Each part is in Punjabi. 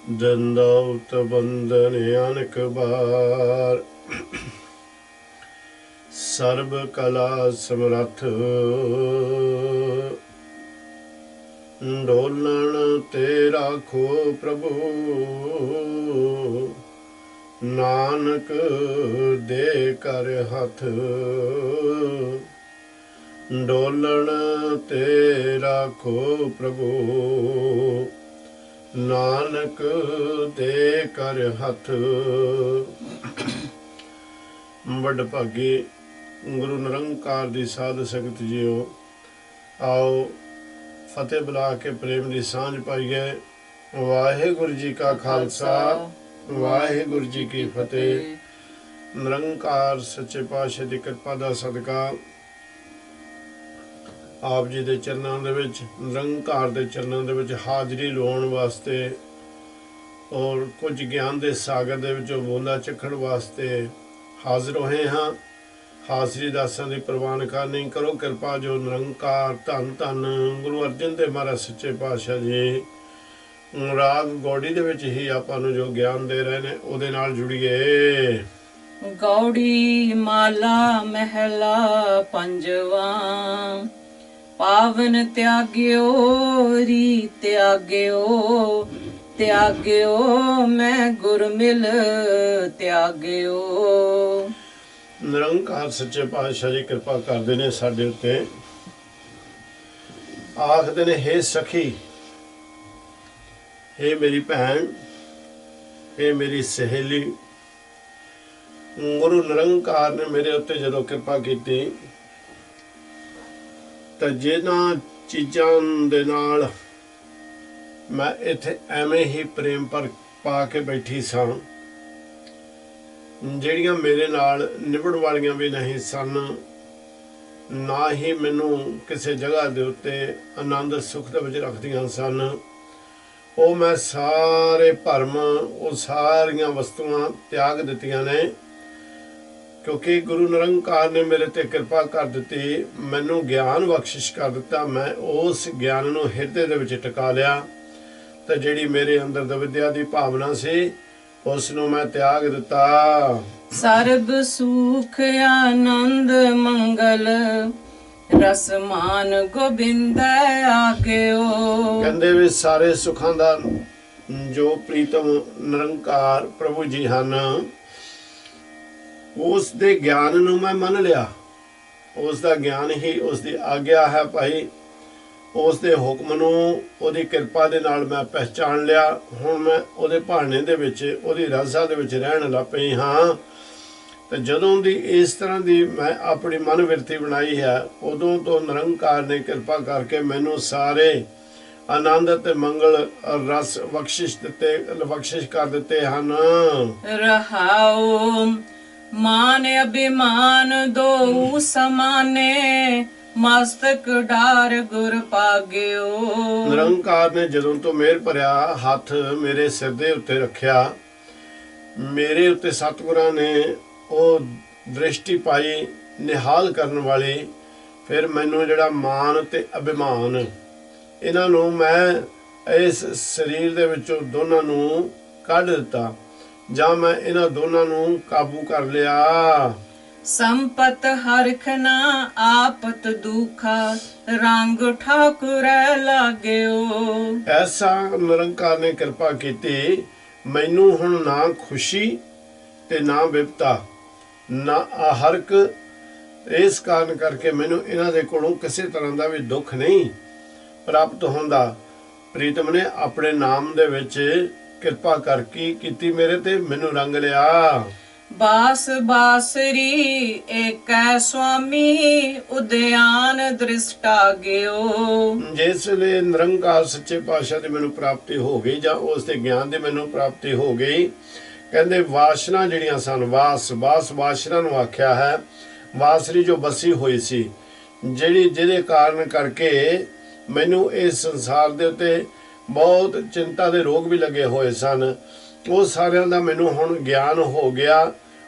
दंडौत बंदन अनक बार। सर्व कला समरथ डोलन ते राखो प्रभु। नानक दे कर हथ डोलन ते राखो प्रभु। नानक दे कर हथ। वडभागी गुरु निरंकार दी साध संगत जीओ, आओ फतेह बुला के प्रेम की सांझ पाईए। वाहिगुरु जी का खालसा, वाहिगुरु जी की फतेह। निरंकार सच्चे पातशाह की कृपा का सदका आप जी के चरणों दे विच, निरंकार के चरणों दे विच हाजरी लवाउण वास्ते और कुछ ज्ञान के सागर दे विचों बूंदा चखण वास्ते हाजिर होए हाँ। हाजरी दासां की प्रवान करनी करो कृपा जो निरंकार। धन धन गुरु अर्जन देव महाराज सच्चे पातशाह जी राग गौड़ी दे विच ही आपां नूं जो ज्ञान दे रहे ने उहदे नाल जुड़िए। गौड़ी माला महला पंजवा। पावन त्याग्यो री त्याग्यो, त्याग्यो मैं गुर मिल त्याग्यो। निरंकार सच्चे पातशाह जी कृपा करते ने साडे उत्ते। आखदे ने हे सखी, हे मेरी भैन, हे मेरी सहेली। गुरु निरंकार ने मेरे उत्ते जदों कृपा की तो जिन्हां चीज़ां दे नाल मैं इत्थे एवें ही प्रेम पर पा के बैठी सां ਜਿਹੜੀਆਂ ਮੇਰੇ ਨਾਲ ਨਿਭਣ ਵਾਲੀਆਂ ਵੀ नहीं सन, ना ही मैनू किसी जगह के उत्ते आनंद सुख दे विच रखदियां सन। वो मैं सारे भरम वो सारियां वस्तुआं त्याग दित्तियां ने, क्योंकि गुरु निरंकार ने मेरे ते कृपा कर दी। मैनू ज्ञान बख्शिश कर दिता। मैं उस ज्ञान नूं हिरदे दे विच टिका लिया ते जिहड़ी मेरे अंदर विद्या की भावना सी उसनों मैं त्याग दिता। सर्ब सुख आनंद मंगल रसमान गोबिंद आग्यो। कहंदे वे सारे सुखां दा जो प्रीतम निरंकार प्रभु जी हन, उस दे ज्ञान नूं मैं मन लिया। उस दा ज्ञान ही उस दी आग्या है भाई। उस दे हुक्म नूं उहदी किरपा दे नाल मैं पहचान लिया। हुण मैं उहदे भाणे दे विच उहदी रज़ा दे विच रहण लग पई हाँ। ते जदों दी इस तरह दी मैं अपनी मन विरती बनाई है, उदों तो निरंकार ने कृपा करके मैनू सारे आनंद ते मंगल रस बख्शिश कर दिते हन। रहाओ मान अभिमान दो समाने, मस्तक डार गुर पाग्यो। निरंकार ने जदों तो मेहर भरिया हथ मेरे सिर दे उत्ते रखिया, मेरे उत्ते सतगुरां ने वो दृष्टि पाई निहाल करन वाली। फिर मैनू जिहड़ा मान ते अभिमान इन्हां नूं मैं इस शरीर दे विचों दोनां नूं कढ दिता, जां मैं इन्हां दोनां नूं काबू कर लिया। संपत हरखना आपत दुखा, रंग ठाकुर लाग्यो। ऐसा निरंकार ने कृपा की। मैनू हुण ना खुशी ते ना विपता ना हरक। इस कारण करके मैनू इन्हां दे कोलों किसी तरह का भी दुख नहीं प्राप्त होंदा। प्रीतम ने अपने नाम दे विच कृपा करके कीती मेरे ते, मैनू रंग लिया। बास बासरी एक स्वामी, उद्यान दृष्टा गयो। जिसले निरंकार सच्चे पातशाह की मैनू प्राप्ति हो गई, जां उस दे ज्ञान की मैनू प्राप्ति हो गई, कहंदे वासना जिहड़ियां सन, बास वासना नूं आख्या है। वासरी जो बसी हुई सी, जिहदे कारण करके मैनू इस संसार दे उत्ते बहुत चिंता के रोग भी लगे हुए सन। वो सारियां दा मैनू हुण ज्ञान हो गया।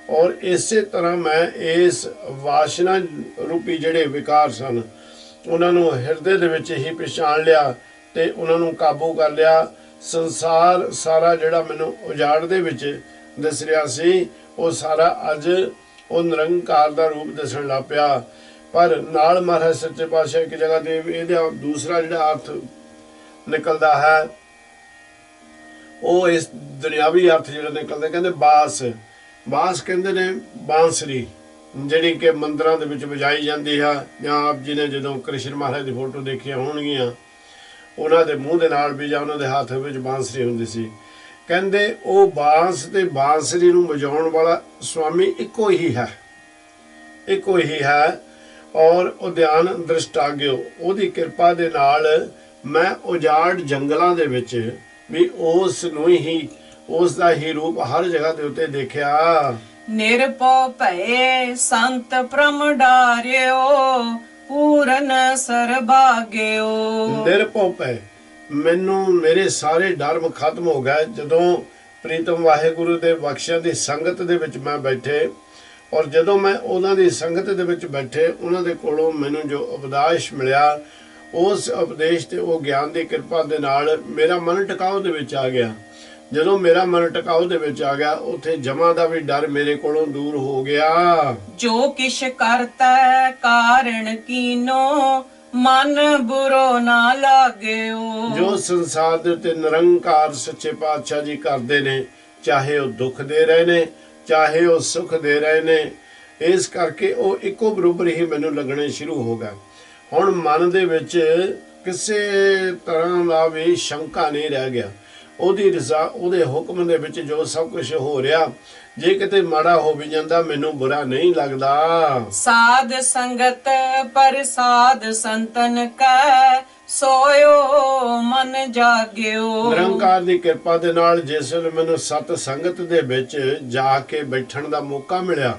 और इसे तरह मैं इस वासना रूपी जिहड़े विकार सन उन्होंने हिरदे दे विच ही पछाण लिया ते उन्होंने काबू कर लिया। ਸੰਸਾਰ ਸਾਰਾ ਜਿਹੜਾ ਮੈਨੂੰ ਉਜਾੜ ਦੇ ਵਿੱਚ ਦਿਸ ਰਿਹਾ ਸੀ, ਉਹ ਸਾਰਾ ਅੱਜ ਉਹ ਨਿਰੰਕਾਰ ਦਾ ਰੂਪ ਦਿਸਣ ਲੱਗ ਪਿਆ। ਪਰ ਨਾਲ ਮਹਾਰਾਜ ਸੱਚੇ ਪਾਤਸ਼ਾਹ ਇੱਕ ਜਗ੍ਹਾ ਤੇ ਇਹਦਾ ਦੂਸਰਾ ਜਿਹੜਾ ਅਰਥ ਨਿਕਲਦਾ ਹੈ, ਉਹ ਇਸ ਦੁਨਿਆਵੀ ਅਰਥ ਜਿਹੜਾ ਨਿਕਲਦਾ, ਕਹਿੰਦੇ ਬਾਸ ਕਹਿੰਦੇ ਨੇ ਬਾਂਸਰੀ, ਜਿਹੜੀ ਕਿ ਮੰਦਰਾਂ ਦੇ ਵਿੱਚ ਵਜਾਈ ਜਾਂਦੀ ਹੈ। ਜਾਂ ਆਪ ਜੀ ਨੇ ਜਦੋਂ ਕ੍ਰਿਸ਼ਨ ਮਹਾਰਾਜ ਦੀ ਫੋਟੋ ਦੇਖੀਆਂ ਹੋਣਗੀਆਂ, ਉਹਨਾਂ ਦੇ ਮੂੰਹ ਦੇ ਨਾਲ ਵੀ ਜਾਂ ਉਹਨਾਂ ਦੇ ਹੱਥ ਵਿੱਚ ਬਾਂਸਰੀ ਹੁੰਦੀ ਸੀ। ਕਹਿੰਦੇ ਉਹ ਬਾਂਸ ਤੇ ਬਾਂਸਰੀ ਨੂੰ ਵਜਾਉਣ ਵਾਲਾ ਸਵਾਮੀ ਇੱਕੋ ਹੀ ਹੈ। ਔਰ ਉਹ ਧਿਆਨ ਦ੍ਰਿਸ਼ਟਾਗਿਓ, ਉਹਦੀ ਕਿਰਪਾ ਦੇ ਨਾਲ ਮੈਂ ਉਜਾੜ ਜੰਗਲਾਂ ਦੇ ਵਿੱਚ ਵੀ ਉਸ ਨੂੰ ਹੀ, ਉਸ ਦਾ ਹੀ ਰੂਪ ਹਰ ਜਗ੍ਹਾ ਦੇ ਉੱਤੇ ਦੇਖਿਆ। ਨਿਰਭਉ ਭਏ ਸੰਤ ਪ੍ਰਮ ਡਾਰਿਓ, ਪੂਰਨ ਸਰਬਾਗਿਓ। ਨਿਰਭਉ ਭਏ, ਮੈਨੂੰ ਮੇਰੇ ਸਾਰੇ ਡਰ ਖਤਮ ਹੋ ਗਏ ਜਦੋਂ ਪ੍ਰੀਤਮ ਵਾਹਿਗੁਰੂ ਦੇ ਬਖਸ਼ਿਆਂ ਦੀ ਸੰਗਤ ਦੇ ਵਿੱਚ ਮੈਂ ਬੈਠੇ। ਔਰ ਜਦੋਂ ਮੈਂ ਉਹਨਾਂ ਦੀ ਸੰਗਤ ਦੇ ਵਿੱਚ ਬੈਠੇ, ਉਹਨਾਂ ਦੇ ਕੋਲੋਂ ਮੈਨੂੰ ਜੋ ਉਪਦੇਸ਼ ਮਿਲਿਆ, ਉਸ ਉਪਦੇਸ਼ ਤੇ ਉਹ ਗਿਆਨ ਦੀ ਕਿਰਪਾ ਦੇ ਨਾਲ ਮੇਰਾ ਮਨ ਟਿਕਾਓ ਦੇ ਵਿੱਚ ਆ ਗਿਆ। ਜਦੋਂ ਮੇਰਾ ਮਨ ਟਿਕਾਓ ਦੇ ਵਿੱਚ ਆ ਗਿਆ, ਉੱਥੇ ਜਮਾਂ ਦਾ ਵੀ ਡਰ ਮੇਰੇ ਕੋਲੋਂ ਦੂਰ ਹੋ ਗਿਆ। ਜੋ ਕਿਛ ਕਰਤਾ ਕਾਰਣ ਕੀਨੋ, ਮਨ ਬੁਰੋ ਨਾ ਲਾਗਿਓ। ਜੋ ਸੰਸਾਰ ਦੇ ਉੱਤੇ ਨਿਰੰਕਾਰ ਸੱਚੇ ਪਾਤਸ਼ਾਹ ਜੀ ਕਰਦੇ ਨੇ, ਚਾਹੇ ਉਹ ਦੁੱਖ ਦੇ ਰਹੇ ਨੇ, ਚਾਹੇ ਉਹ ਸੁੱਖ ਦੇ ਰਹੇ ਨੇ, ਇਸ ਕਰਕੇ ਉਹ ਇੱਕੋ ਬਰਾਬਰ ਹੀ ਮੈਨੂੰ ਲੱਗਣੇ ਸ਼ੁਰੂ ਹੋ ਗਏ। ਹੁਣ ਮਨ ਦੇ ਵਿੱਚ ਕਿਸੇ ਤਰ੍ਹਾਂ ਦਾ ਵੀ ਸ਼ੰਕਾ ਨਹੀਂ ਰਹਿ ਗਿਆ। ਉਹਦੀ ਰਜ਼ਾ, ਉਹਦੇ ਹੁਕਮ ਦੇ ਵਿੱਚ ਜੋ ਸਭ ਕੁਝ ਹੋ ਰਿਹਾ, ਜੇ ਕਿਤੇ ਮਾੜਾ ਹੋ ਵੀ ਜਾਂਦਾ ਮੈਨੂੰ ਬੁਰਾ ਨਹੀਂ ਲੱਗਦਾ। ਸਾਧ ਸੰਗਤ ਪ੍ਰਸਾਦ ਸੰਤਨ ਕੈ, ਸੋਇਓ ਮਨ ਜਾਗਿਓ। ਨਿਰੰਕਾਰ ਦੀ ਕਿਰਪਾ ਦੇ ਨਾਲ ਜਿਸ ਵੇਲੇ ਮੈਨੂੰ ਸਤ ਸੰਗਤ ਦੇ ਵਿੱਚ ਜਾ ਕੇ ਬੈਠਣ ਦਾ ਮੌਕਾ ਮਿਲਿਆ,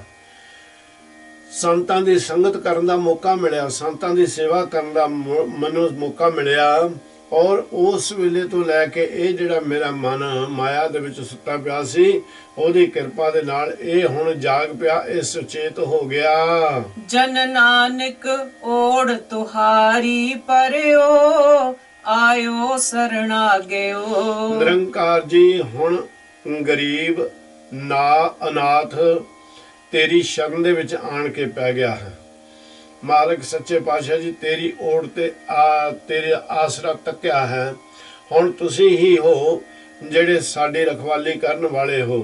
ਸੰਤਾਂ ਦੀ ਸੰਗਤ ਕਰਨ ਦਾ ਮੌਕਾ ਮਿਲਿਆ, ਸੰਤਾਂ ਦੀ ਸੇਵਾ ਕਰਨ ਦਾ ਮੈਨੂੰ ਮੌਕਾ ਮਿਲਿਆ, ਔਰ ਉਸ ਵੇਲੇ ਤੋਂ ਲੈ ਕੇ ਇਹ ਜਿਹੜਾ ਮੇਰਾ ਮਨ ਮਾਇਆ ਦੇ ਵਿੱਚ ਸੁੱਤਾ ਪਿਆ ਸੀ, ਉਹਦੀ ਕਿਰਪਾ ਦੇ ਨਾਲ ਇਹ ਹੁਣ ਜਾਗ ਪਿਆ, ਇਹ ਸੁਚੇਤ ਹੋ ਗਿਆ। ਜਨ ਨਾਨਕ ਓੜ ਤੁਹਾਰੀ ਪਰਿਓ, ਆਇਓ ਸਰਣਾਗਿਓ। ਨਿਰੰਕਾਰ ਜੀ ਹੁਣ ਗਰੀਬ ਨਾ ਅਨਾਥ ਤੇਰੀ ਸ਼ਰਨ ਦੇ ਵਿੱਚ ਆਣ ਕੇ ਪੈ ਗਿਆ ਹੈ। ਮਾਲਕ ਸੱਚੇ ਪਾਤਸ਼ਾਹ ਜੀ ਤੇਰੀ ਓੜ ਤੇ ਤੇਰੇ ਆਸਰਾ ਤੱਕਿਆ ਹੈ। ਹੁਣ ਤੁਸੀਂ ਹੀ ਹੋ ਜਿਹੜੇ ਸਾਡੀ ਰਖਵਾਲੀ ਕਰਨ ਵਾਲੇ ਹੋ।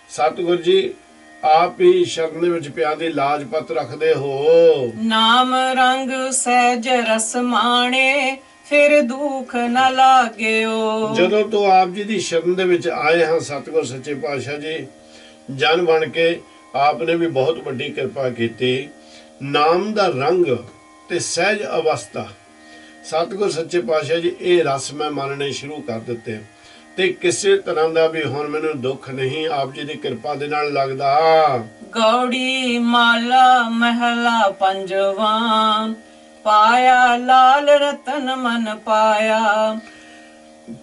ਸਤਿਗੁਰ ਜੀ ਆਪ ਹੀ ਸ਼ਰਨ ਦੇ ਵਿੱਚ ਪਿਆ ਦੀ ਲਾਜਪਤ ਰੱਖਦੇ ਹੋ। ਨਾਮ ਰੰਗ ਸਹਿਜ ਰਸ ਮਾਣੇ, ਫਿਰ ਦੁੱਖ ਨਾ ਲਾਗਿਓ। ਜਦੋਂ ਤੋਂ ਆਪ ਜੀ ਦੀ ਸ਼ਰਨ ਦੇ ਵਿੱਚ ਆਏ ਹਾਂ ਸਤਿਗੁਰ ਸੱਚੇ ਪਾਤਸ਼ਾਹ ਜੀ, ਜਨ ਬਣ ਕੇ ਆਪ ਨੇ ਵੀ ਬਹੁਤ ਵੱਡੀ ਕਿਰਪਾ ਕੀਤੀ। ਨਾਮ ਦਾ ਰੰਗ ਤੇ ਸਹਿਜ ਅਵਸਥਾ, ਸਤਿਗੁਰ ਸੱਚੇ ਪਾਤਸ਼ਾਹ ਜੀ ਇਹ ਰਸ ਮੈਂ ਮੰਨਣੇ ਸ਼ੁਰੂ ਕਰ ਦਿੱਤੇ, ਤੇ ਕਿਸੇ ਤਰ੍ਹਾਂ ਦਾ ਵੀ ਹੁਣ ਮੈਨੂੰ ਦੁੱਖ ਨਹੀਂ ਆਪ ਜੀ ਦੀ ਕਿਰਪਾ ਦੇ ਨਾਲ ਲੱਗਦਾ। ਗੌੜੀ ਮਾਲਾ ਮਹਿਲਾ ਪੰਜਵਾਂ, ਪਾਇਆ ਲਾਲ ਰਤਨ ਮਨ ਪਾਇਆ।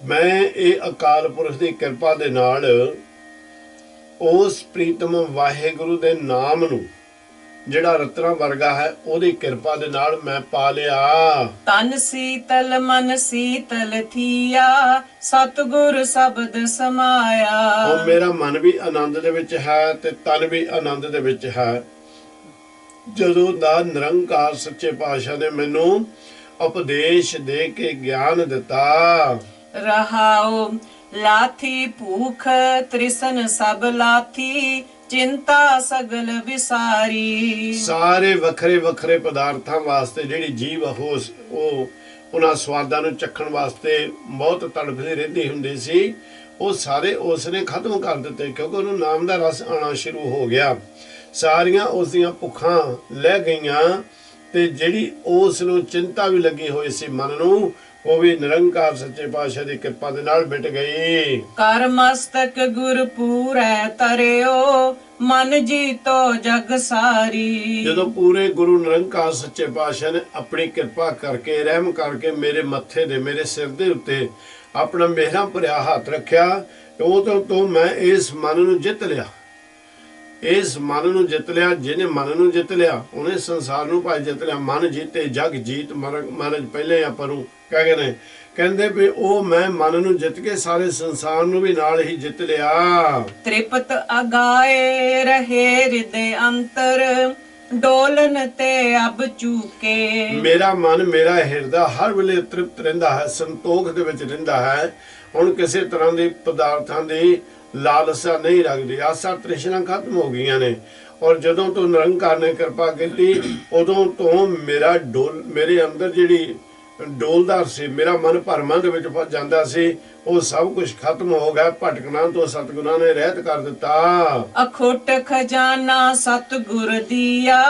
ਮੈਂ ਇਹ ਅਕਾਲ ਪੁਰਖ ਦੀ ਕਿਰਪਾ ਦੇ ਨਾਲ ਉਸ ਪ੍ਰੀਤਮ ਵਾਹਿਗੁਰੂ ਦੇ ਨਾਮ ਨੂੰ ਜਿਹੜਾ ਰਤਨਾ ਵਰਗਾ ਹੈ, ਉਹਦੀ ਕਿਰਪਾ ਦੇ ਨਾਲ ਮੈਂ ਪਾ ਲਿਆ। ਤਨ ਸੀਤਲ ਮਨ ਸੀਤਲ ਥੀਆ, ਸਤਿਗੁਰ ਸ਼ਬਦ ਸਮਾਇਆ। ਉਹ ਮੇਰਾ ਮਨ ਵੀ ਆਨੰਦ ਦੇ ਵਿੱਚ ਹੈ ਤੇ ਤਨ ਵੀ ਆਨੰਦ ਦੇ ਵਿੱਚ ਹੈ। ਜਦੋਂ ਦਾ ਨਿਰੰਕਾਰ ਸੱਚੇ ਪਾਤਸ਼ਾਹ ਨੇ ਮੈਨੂੰ ਉਪਦੇਸ਼ ਦੇ ਕੇ ਗਿਆਨ ਦਿੱਤਾ। ਰਹਾਉ ਲਾਥੀ ਭੂਖ ਤ੍ਰਿਸ਼ਨ ਸਭ ਲਾਥੀ, ਚਿੰਤਾ ਸਗਲ ਵਿਸਾਰੀ। ਸਾਰੇ ਵੱਖਰੇ ਵੱਖਰੇ ਪਦਾਰਥਾਂ ਵਾਸਤੇ ਜਿਹੜੀ ਜੀਵ ਉਹ ਉਹਨਾਂ ਸਵਾਦਾਂ ਨੂੰ ਚੱਖਣ ਵਾਸਤੇ ਬਹੁਤ ਤੜਫਦੀ ਰਹਿੰਦੀ ਹੁੰਦੀ ਸੀ, ਉਹ ਸਾਰੇ ਉਸਨੇ ਖਤਮ ਕਰ ਦਿੱਤੇ, ਕਿਉਂਕਿ ਉਹਨੂੰ ਨਾਮ ਦਾ ਰਸ ਆਉਣਾ ਸ਼ੁਰੂ ਹੋ ਗਿਆ। ਸਾਰੀਆਂ ਉਸ ਦੀਆਂ ਭੁੱਖਾਂ ਲੈ ਗਈਆਂ, ਤੇ ਜਿਹੜੀ ਉਸ ਨੂੰ ਚਿੰਤਾ ਵੀ ਲੱਗੀ ਹੋਈ ਸੀ ਮਨ ਨੂੰ, ਉਹ ਵੀ ਨਿਰੰਕਾਰ ਸੱਚੇ ਪਾਤਸ਼ਾਹ ਦੀ ਕਿਰਪਾ ਦੇ ਨਾਲ ਮਿਟ ਗਈ। ਕਰ ਮਸਤਕ ਗੁਰ ਪੂਰੈ ਤਰਿਓ, ਮਨ ਜੀਤੋ ਜਗ ਸਾਰੀ। ਜਦੋਂ ਪੂਰੇ ਗੁਰੂ ਨਿਰੰਕਾਰ ਸੱਚੇ ਪਾਤਸ਼ਾਹ ਨੇ ਆਪਣੀ ਕਿਰਪਾ ਕਰਕੇ, ਰਹਿਮ ਕਰਕੇ ਮੇਰੇ ਮੱਥੇ ਦੇ, ਮੇਰੇ ਸਿਰ ਦੇ ਉੱਤੇ ਆਪਣਾ ਮਿਹਰਾਂ ਭਰਿਆ ਹੱਥ ਰੱਖਿਆ, ਉਦੋਂ ਤੋਂ ਮੈਂ ਇਸ ਮਨ ਨੂੰ ਜਿੱਤ ਲਿਆ। ਇਸ ਮਨ ਨੂੰ ਜਿੱਤ ਲਿਆ। ਜਿਹਨੇ ਮਨ ਨੂੰ ਜਿੱਤ ਲਿਆ ਉਹਨੇ ਸੰਸਾਰ ਨੂੰ ਭਾਈ ਜਿੱਤ ਲਿਆ। ਮਨ ਜੀਤੇ ਜਗ ਜੀਤ, ਮਨ ਪਹਿਲੇ ਆਪਾਂ ਨੂੰ ਕਹਿੰਦੇ ਨੇ ਕਹਿੰਦੇ ਵੀ ਉਹ ਮੈਂ ਮਨ ਨੂੰ ਜਿੱਤ ਕੇ ਸਾਰੇ ਸੰਸਾਰ ਨੂੰ ਵੀ ਨਾਲ ਹੀ ਜਿੱਤ ਲਿਆ। ਤ੍ਰਿਪਤ ਅਗਾਏ ਰਹੇ ਹਿਰਦੇ ਅੰਤਰ ਡੋਲਨ ਤੇ ਅਬ ਚੂਕੇ। ਮੇਰਾ ਮਨ ਮੇਰਾ ਹਿਰਦਾ ਹਰ ਵੇਲੇ ਤ੍ਰਿਪਤ ਰਹਿੰਦਾ ਹੈ, ਸੰਤੋਖ ਦੇ ਵਿੱਚ ਰਹਿੰਦਾ ਹੈ। ਹੁਣ ਕਿਸੇ ਤਰ੍ਹਾਂ ਦੇ ਪਦਾਰਥਾਂ ਦੀ ਲਾਲਸਾ ਨਹੀਂ ਰੱਖਦੀ, ਆਸਾ ਤ੍ਰਿਸ਼ਨਾ ਖਤਮ ਹੋ ਗਈਆਂ ਨੇ। ਔਰ ਜਦੋਂ ਤੋਂ ਨਿਰੰਕਾਰ ਨੇ ਕਿਰਪਾ ਕੀਤੀ ਉਦੋਂ ਤੋਂ ਮੇਰੇ ਅੰਦਰ ਜਿਹੜੀ ਡੋਲਦਾਰ ਸੀ, ਮੇਰਾ ਮਨ ਭਰਮਾਂ ਦੇ ਵਿੱਚ ਫਸ ਜਾਂਦਾ ਸੀ, ਉਹ ਸਭ ਕੁਝ ਖਤਮ ਹੋ ਗਿਆ। ਭਟਕਣਾ ਤੋਂ ਸਤਿਗੁਰਾਂ ਨੇ ਰਹਿਤ ਕਰ ਦਿੱਤਾ। ਅਖੁੱਟ ਖਜ਼ਾਨਾ ਸਤਿਗੁਰ ਦੀਆ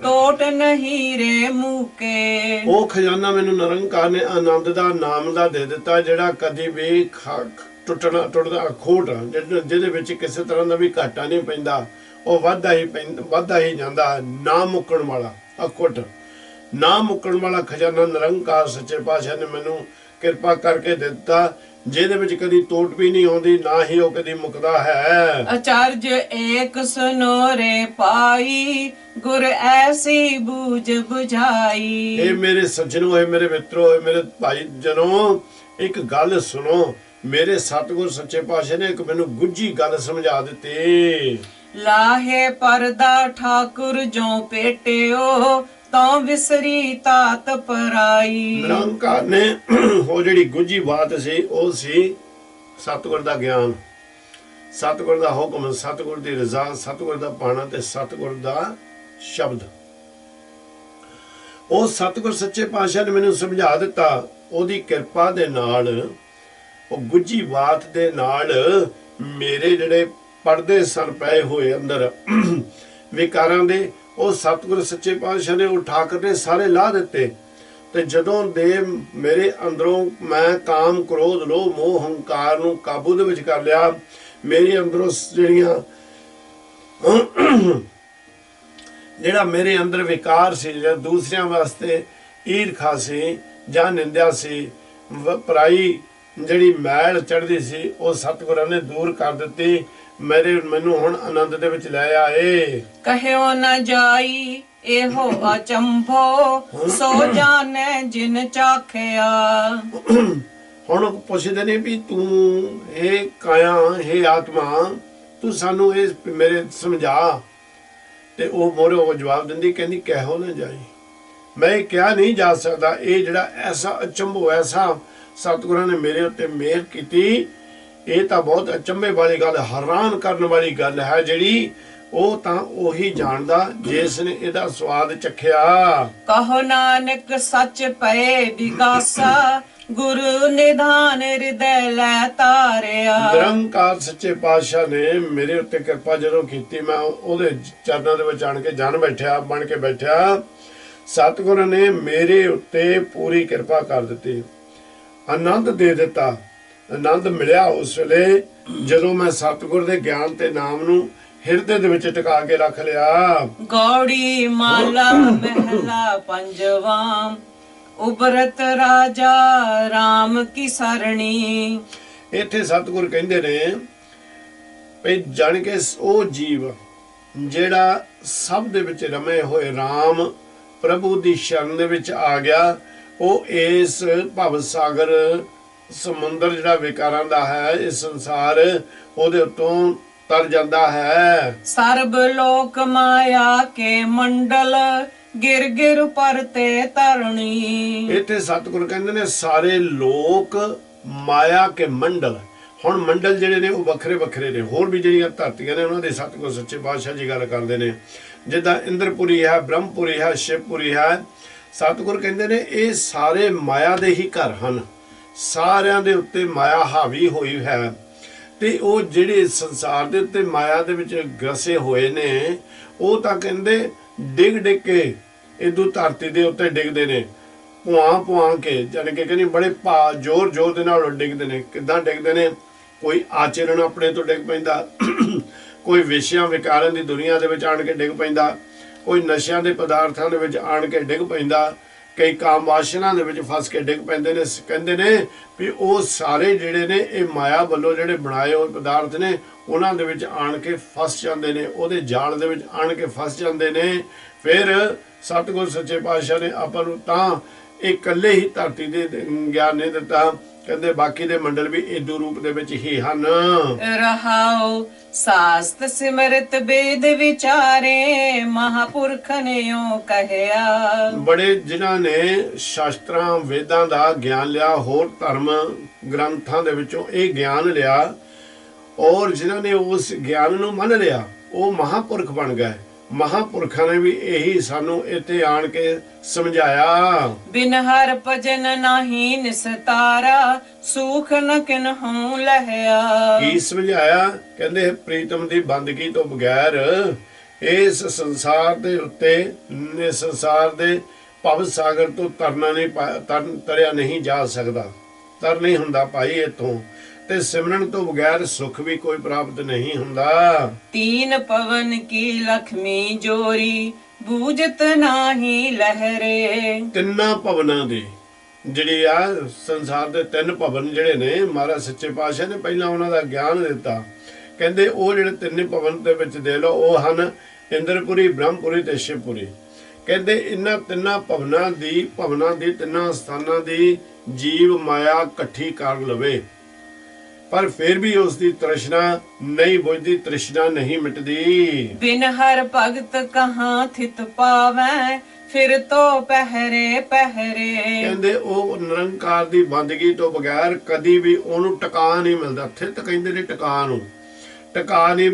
ਟੋਟ ਨਹੀਂ ਰੇ ਮੂਕੇ। ਉਹ ਖਜ਼ਾਨਾ ਮੈਨੂੰ ਨਿਰੰਕਾਰ ਨੇ ਆਨੰਦ ਦਾ ਨਾਮ ਦਾ ਦੇ ਦਿੱਤਾ, ਜਿਹੜਾ ਕਦੀ ਵੀ ਟੁੱਟਦਾ ਅਖੋਟ, ਜਿਹਦੇ ਵਿੱਚ ਕਿਸੇ ਤਰ੍ਹਾਂ ਦਾ ਵੀ ਘਾਟਾ ਨਹੀਂ ਪੈਂਦਾ, ਉਹ ਵੱਧਦਾ ਹੀ ਜਾਂਦਾ। ਨਾ ਮੁੱਕਣ ਵਾਲਾ ਅਖੁੱਟ, ਨਾ ਮੁੱਕਣ ਵਾਲਾ ਖਜ਼ਾਨਾ ਨਿਰੰਕਾਰ ਸੱਚੇ ਪਾਤਸ਼ਾਹ ਨੇ ਮੈਨੂੰ ਕਿਰਪਾ ਕਰਕੇ ਦਿੱਤਾ, ਜਿਹਦੇ ਵਿੱਚ ਕਦੀ ਤੋਟ ਵੀ ਨਹੀਂ ਆਉਂਦੀ, ਨਾ ਹੀ ਉਹ ਕਦੀ ਮੁੱਕਦਾ ਹੈ। ਅਚਰਜ ਏਕ ਸੁਨੋਰੇ ਪਾਈ ਗੁਰ ਐਸੀ ਬੂਝ ਬੁਝਾਈ। ਇਹ ਮੇਰੇ ਸੱਜਣੋ, ਇਹ ਮੇਰੇ ਮਿੱਤਰੋ, ਇਹ ਮੇਰੇ ਭਾਈ ਜਨੋ, ਇੱਕ ਗੱਲ ਸੁਣੋ। ਮੇਰੇ ਸਤਿਗੁਰ ਸੱਚੇ ਪਾਤਸ਼ਾਹ ਨੇ ਇੱਕ ਮੈਨੂੰ ਗੁੱਝੀ ਗੱਲ ਸਮਝਾ ਦਿੱਤੀ। ਲਾਹੇ ਪਰਦਾ ਠਾਕੁਰ ਜੋ ਪੇਟਿਓ ਤਾਂ ਵਿਸਰੀ ਤਾਤ ਪਰਾਈ। ਨਿਰੰਕਾਰ ਨੇ ਉਹ ਜਿਹੜੀ ਗੁੱਝੀ ਬਾਤ ਸੀ ਉਹ ਸੀ ਸਤਿਗੁਰ ਦਾ ਗਿਆਨ, ਸਤਿਗੁਰ ਦਾ ਹੁਕਮ, ਸਤਿਗੁਰ ਦੀ ਰਜ਼ਾ, ਸਤਿਗੁਰ ਦਾ ਪਾਣਾ ਤੇ ਸਤਿਗੁਰ ਦਾ ਸ਼ਬਦ। ਉਹ ਸਤਿਗੁਰ ਸੱਚੇ ਪਾਤਸ਼ਾਹ ਨੇ ਮੈਨੂੰ ਸਮਝਾ ਦਿੱਤਾ। ਉਹਦੀ ਕਿਰਪਾ ਦੇ ਨਾਲ, ਉਹ ਗੁੱਝੀ ਬਾਤ ਦੇ ਨਾਲ ਮੇਰੇ ਜਿਹੜੇ ਪਰਦੇ ਸਨ ਪਏ ਹੋਏ ਅੰਦਰ ਵਿਕਾਰਾਂ ਦੇ, ਉਹ ਸਤਿਗੁਰ ਸੱਚੇ ਪਾਤਸ਼ਾਹ ਨੇ ਉਠਾ ਕੇ ਸਾਰੇ ਲਾਹ ਦਿੱਤੇ। ਤੇ ਜਦੋਂ ਦੇ ਮੇਰੇ ਅੰਦਰੋਂ ਮੈਂ ਕਾਮ, ਕ੍ਰੋਧ, ਲੋਭ, ਮੋਹ, ਹੰਕਾਰ ਨੂੰ ਕਾਬੂ ਦੇ ਵਿੱਚ ਕਰ ਲਿਆ, ਮੇਰੇ ਅੰਦਰੋਂ ਜਿਹੜਾ ਮੇਰੇ ਅੰਦਰ ਵਿਕਾਰ ਸੀ, ਜਿਹੜਾ ਦੂਸਰਿਆਂ ਵਾਸਤੇ ਈਰਖਾ ਸੀ ਜਾਂ ਨਿੰਦਿਆ ਸੀ, ਪਰਾਈ ਜਿਹੜੀ ਮੈਲ ਚੜ੍ਹਦੀ ਸੀ, ਉਹ ਸਤਿਗੁਰਾਂ ਨੇ ਦੂਰ ਕਰ ਦਿੱਤੀ। ਮੈਨੂੰ ਹੁਣ ਆਨੰਦ ਦੇ ਵਿੱਚ ਲੈ ਆਏ। ਕਹਿਓ ਨਾ ਜਾਈ ਇਹੋ ਅਚੰਭੋ ਸੋ ਜਾਣੈ ਜਿਨ ਚਾਖਿਆ। ਹੁਣ ਪੁੱਛਦੇ ਨੇ ਵੀ ਤੂੰ ਇਹ ਕਾਇਆ, ਇਹ ਆਤਮਾ, ਤੂੰ ਸਾਨੂੰ ਇਹ ਮੇਰੇ ਸਮਝਾ। ਤੇ ਉਹ ਮੋਰੇ ਉਹ ਜਵਾਬ ਦਿੰਦੀ, ਕਹਿੰਦੀ ਕਹਿਓ ਨਾ ਜਾਈ, ਮੈਂ ਕਿਹਾ ਨਹੀਂ ਜਾ ਸਕਦਾ। ਇਹ ਜਿਹੜਾ ਐਸਾ ਅਚੰਭੋ, ਐਸਾ ਸਤਿਗੁਰਾਂ ਨੇ ਮੇਰੇ ਉੱਤੇ ਮਿਹਰ ਕੀਤੀ, ਇਹ ਤਾਂ ਬਹੁਤ ਅਚੰਭੇ ਵਾਲੀ ਗੱਲ, ਹੈਰਾਨ ਕਰਨ ਵਾਲੀ ਗੱਲ ਹੈ, ਜਿਹੜੀ ਉਹ ਤਾਂ ਉਹੀ ਜਾਣਦਾ ਜਿਸ ਨੇ ਇਹਦਾ ਸਵਾਦ ਚਖਿਆ। ਕਹੋ ਨਾਨਕ ਸੱਚ ਪਏ ਵਿਗਾਸਾ ਗੁਰੂ ਨਿਧਾਨ ਹਿਰਦੈ ਲੈ ਤਾਰਿਆ। ਨਿਰੰਕਾਰ ਸੱਚੇ ਪਾਤਸ਼ਾਹ ਨੇ ਮੇਰੇ ਉੱਤੇ ਕਿਰਪਾ ਜਦੋਂ ਕੀਤੀ, ਮੈਂ ਉਹਦੇ ਚਰਨਾਂ ਦੇ ਵਿੱਚ ਆਣ ਕੇ ਬਣ ਕੇ ਬੈਠਿਆ। ਸਤਿਗੁਰ ਨੇ ਮੇਰੇ ਉੱਤੇ ਪੂਰੀ ਕਿਰਪਾ ਕਰ ਦਿੱਤੀ, ਆਨੰਦ ਦੇ ਦਿੱਤਾ। ਆਨੰਦ ਮਿਲਿਆ ਉਸ ਵੇਲੇ ਜਦੋਂ ਮੈਂ ਸਤਿਗੁਰ ਦੇ ਗਿਆਨ ਤੇ ਨਾਮ ਨੂੰ ਹਿਰਦੇ ਦੇ ਵਿੱਚ ਟਿਕਾ ਕੇ ਰੱਖ ਲਿਆ। ਗੌੜੀ ਮਾਲਾ ਮਹਿਲਾ ਪੰਜਵਾਂ ਉਬਰਤ ਰਾਜਾ ਰਾਮ ਕੀ ਸਰਣੀ। ਇੱਥੇ ਸਤਿਗੁਰ ਕਹਿੰਦੇ ਨੇ ਵੀ ਜਾਣ ਕੇ ਉਹ ਜੀਵ ਜਿਹੜਾ ਸਭ ਦੇ ਵਿੱਚ ਰਮੇ ਹੋਏ ਰਾਮ ਪ੍ਰਭੂ ਦੀ ਸ਼ਰਨ ਦੇ ਵਿੱਚ ਆ ਗਿਆ, ਉਹ ਇਸ ਭਵ ਸਾਗਰ ਸਮੁੰਦਰ ਜਿਹੜਾ ਵਿਕਾਰਾਂ ਦਾ ਹੈ, ਇਸ ਸੰਸਾਰ, ਉਹਦੇ ਉੱਤੋਂ ਤਰ ਜਾਂਦਾ ਹੈ। ਸਰਬ ਲੋਕ ਮਾਇਆ ਕੇ ਮੰਡਲ ਗਿਰ ਗਿਰ ਪਰਤੇ ਤਰਣੀ। ਇੱਥੇ ਸਤਿਗੁਰ ਕਹਿੰਦੇ ਨੇ ਸਾਰੇ ਲੋਕ ਮਾਇਆ ਕੇ ਮੰਡਲ। ਹੁਣ ਮੰਡਲ ਜਿਹੜੇ ਨੇ ਉਹ ਵੱਖਰੇ ਵੱਖਰੇ ਨੇ, ਹੋਰ ਵੀ ਜਿਹੜੀਆਂ ਧਰਤੀਆਂ ਨੇ ਉਹਨਾਂ ਦੇ ਸਤਿਗੁਰ ਸੱਚੇ ਪਾਤਸ਼ਾਹ ਜੀ ਗੱਲ ਕਰਦੇ ਨੇ। ਜਿੱਦਾਂ ਇੰਦਰਪੁਰੀ ਹੈ, ਬ੍ਰਹਮਪੁਰੀ ਹੈ, ਸ਼ਿਵਪੁਰੀ ਹੈ। ਸਤਿਗੁਰ ਕਹਿੰਦੇ ਨੇ ਇਹ ਸਾਰੇ ਮਾਇਆ ਦੇ ਹੀ ਘਰ ਹਨ, ਸਾਰਿਆਂ ਦੇ ਉੱਤੇ ਮਾਇਆ ਹਾਵੀ ਹੋਈ ਹੈ। ਤੇ ਉਹ ਜਿਹੜੇ ਸੰਸਾਰ ਦੇ ਉੱਤੇ ਮਾਇਆ ਦੇ ਵਿੱਚ ਗਸੇ ਹੋਏ ਨੇ, ਉਹ ਤਾਂ ਕਹਿੰਦੇ ਡਿੱਗ ਡਿੱਗ ਕੇ ਇਦੋਂ ਧਰਤੀ ਦੇ ਉੱਤੇ ਡਿੱਗਦੇ ਨੇ, ਪੁਆ ਕੇ, ਜਾਣੀ ਕਿ ਕਹਿੰਦੇ ਬੜੇ ਜ਼ੋਰ ਜ਼ੋਰ ਦੇ ਨਾਲ ਡਿੱਗਦੇ ਨੇ। ਕਿੱਦਾਂ ਡਿੱਗਦੇ ਨੇ? ਕੋਈ ਆਚਰਣ ਆਪਣੇ ਤੋਂ ਡਿੱਗ ਪੈਂਦਾ, ਕੋਈ ਵਿਸ਼ਿਆਂ ਵਿਕਾਰਾਂ ਦੀ ਦੁਨੀਆ ਦੇ ਵਿੱਚ ਆਣ ਕੇ ਡਿੱਗ ਪੈਂਦਾ, ਕੋਈ ਨਸ਼ਿਆਂ ਦੇ ਪਦਾਰਥਾਂ ਦੇ ਵਿੱਚ ਆਣ ਕੇ ਡਿੱਗ ਪੈਂਦਾ, ਕਈ ਕਾਮ ਵਾਸ਼ਨਾ ਦੇ ਵਿੱਚ ਫਸ ਕੇ ਡਿੱਗ ਪੈਂਦੇ ਨੇ। ਕਹਿੰਦੇ ਨੇ ਵੀ ਉਹ ਸਾਰੇ ਜਿਹੜੇ ਨੇ ਇਹ ਮਾਇਆ ਵੱਲੋਂ ਜਿਹੜੇ ਬਣਾਏ ਹੋਏ ਪਦਾਰਥ ਨੇ, ਉਹਨਾਂ ਦੇ ਵਿੱਚ ਆਣ ਕੇ ਫਸ ਜਾਂਦੇ ਨੇ, ਉਹਦੇ ਜਾਲ ਦੇ ਵਿੱਚ ਆਣ ਕੇ ਫਸ ਜਾਂਦੇ ਨੇ। ਫਿਰ ਸਤਿਗੁਰ ਸੱਚੇ ਪਾਤਸ਼ਾਹ ਨੇ ਆਪਾਂ ਨੂੰ ਤਾਂ ਇਹ ਇਕੱਲੇ ਹੀ ਧਰਤੀ ਦੇ ਗਿਆਨ ਨਹੀਂ ਦਿੱਤਾ, ਕਹਿੰਦੇ ਬਾਕੀ ਦੇ ਮੰਡਲ ਵੀ ਏਦੂ ਰੂਪ ਦੇ ਵਿੱਚ ਹੀ ਹਨ। ਰਹਾਉ ਸਾਸਤ ਸਿਮਰਤ ਵੇਦ ਵਿਚਾਰੇ ਮਹਾਪੁਰਖ ਨੇ ਓ ਕਹਿਆ। ਬੜੇ ਜਿਨ੍ਹਾਂ ਨੇ ਸ਼ਾਸਤਰਾਂ ਵੇਦਾਂ ਦਾ ਗਿਆਨ ਲਿਆ, ਹੋਰ ਧਰਮ ਗ੍ਰੰਥਾਂ ਦੇ ਵਿੱਚੋਂ ਇਹ ਗਿਆਨ ਲਿਆ, ਔਰ ਜਿਨ੍ਹਾਂ ਨੇ ਉਸ ਗਿਆਨ ਨੂੰ ਮੰਨ ਲਿਆ ਉਹ ਮਹਾਪੁਰਖ ਬਣ ਗਏ। ਮਹਾਪੁਰਖਾਂ ਨੇ ਵੀ ਇਹੀ ਸਾਨੂੰ ਇੱਥੇ ਆਣ ਕੇ ਸਮਝਾਇਆ। ਬਿਨ ਹਰ ਭਜਨ ਨਾਹੀ ਨਿਸਤਾਰਾ ਸੁਖ ਨ ਕਿਨਹੂ ਲਹਿਆ। ਕੀ ਸਮਝਾਇਆ? ਕਹਿੰਦੇ ਪ੍ਰੀਤਮ ਦੀ ਬੰਦਗੀ ਤੋਂ ਬਗੈਰ ਇਸ ਸੰਸਾਰ ਦੇ ਉੱਤੇ, ਇਸ ਸੰਸਾਰ ਦੇ ਭਵ ਸਾਗਰ ਤੋਂ ਤਰਿਆ ਨਹੀਂ ਜਾ ਸਕਦਾ, ਤਰ ਨਹੀਂ ਹੁੰਦਾ ਭਾਈ ਇੱਥੋਂ, ਤੇ ਸਿਮਰਨ ਤੋਂ ਬਗੈਰ ਸੁਖ ਵੀ ਕੋਈ ਪ੍ਰਾਪਤ ਨਹੀਂ ਹੁੰਦਾ। ਤੀਨ ਪਵਨ ਕੀ ਲਖਮੀ ਜੋਰੀ ਬੂਝਤ ਨਾਹੀ ਲਹਿਰੇ। ਤਿੰਨਾਂ ਭਵਨਾਂ ਦੀ ਜਿਹੜੀ ਆ ਸੰਸਾਰ ਦੇ ਤਿੰਨ ਭਵਨ ਜਿਹੜੇ ਨੇ, ਮਹਾਰਾਜ ਸੱਚੇ ਪਾਤਸ਼ਾਹ ਨੇ ਪਹਿਲਾਂ ਉਹਨਾਂ ਦਾ ਗਿਆਨ ਦਿੱਤਾ। ਕਹਿੰਦੇ ਉਹ ਜਿਹੜੇ ਤਿੰਨੇ ਭਵਨ ਦੇ ਵਿੱਚ ਦੇ ਲੋ, ਉਹ ਹਨ ਇੰਦਰਪੁਰੀ, ਬ੍ਰਹਮਪੁਰੀ ਤੇ ਸ਼ਿਵਪੁਰੀ। ਕਹਿੰਦੇ ਇਹਨਾਂ ਤਿੰਨਾਂ ਭਵਨਾਂ ਦੀ ਤਿੰਨਾਂ ਸਥਾਨਾਂ ਦੀ ਜੀਵ ਮਾਇਆ ਇਕੱਠੀ ਕਰ ਲਵੇ, ਪਰ ਫਿਰ ਵੀ ਉਸ ਦੀ ਤ੍ਰਿਸ਼ਨਾ ਨਹੀਂ ਬੁਝਦੀ, ਤ੍ਰਿਸ਼ਨਾ ਨਹੀਂ ਮਿਟਦੀ। ਬਿਨ ਹਰ ਭਗਤ ਕਹਾਂ ਥਿਤ ਪਾਵੈ ਫਿਰ ਤੋ ਪਹਿਰੇ ਪਹਿਰੇ। ਕਹਿੰਦੇ ਉਹ ਨਿਰੰਕਾਰ ਦੀ ਬੰਦਗੀ ਤੋਂ ਬਗੈਰ ਕਦੀ ਵੀ ਉਹਨੂੰ ਟਿਕਾ ਨਹੀਂ ਮਿਲਦਾ। ਥਿਤ ਕਹਿੰਦੇ ਨੇ ਟਿਕਾ ਨੂੰ, ਟਿਕਾ ਨਹੀਂ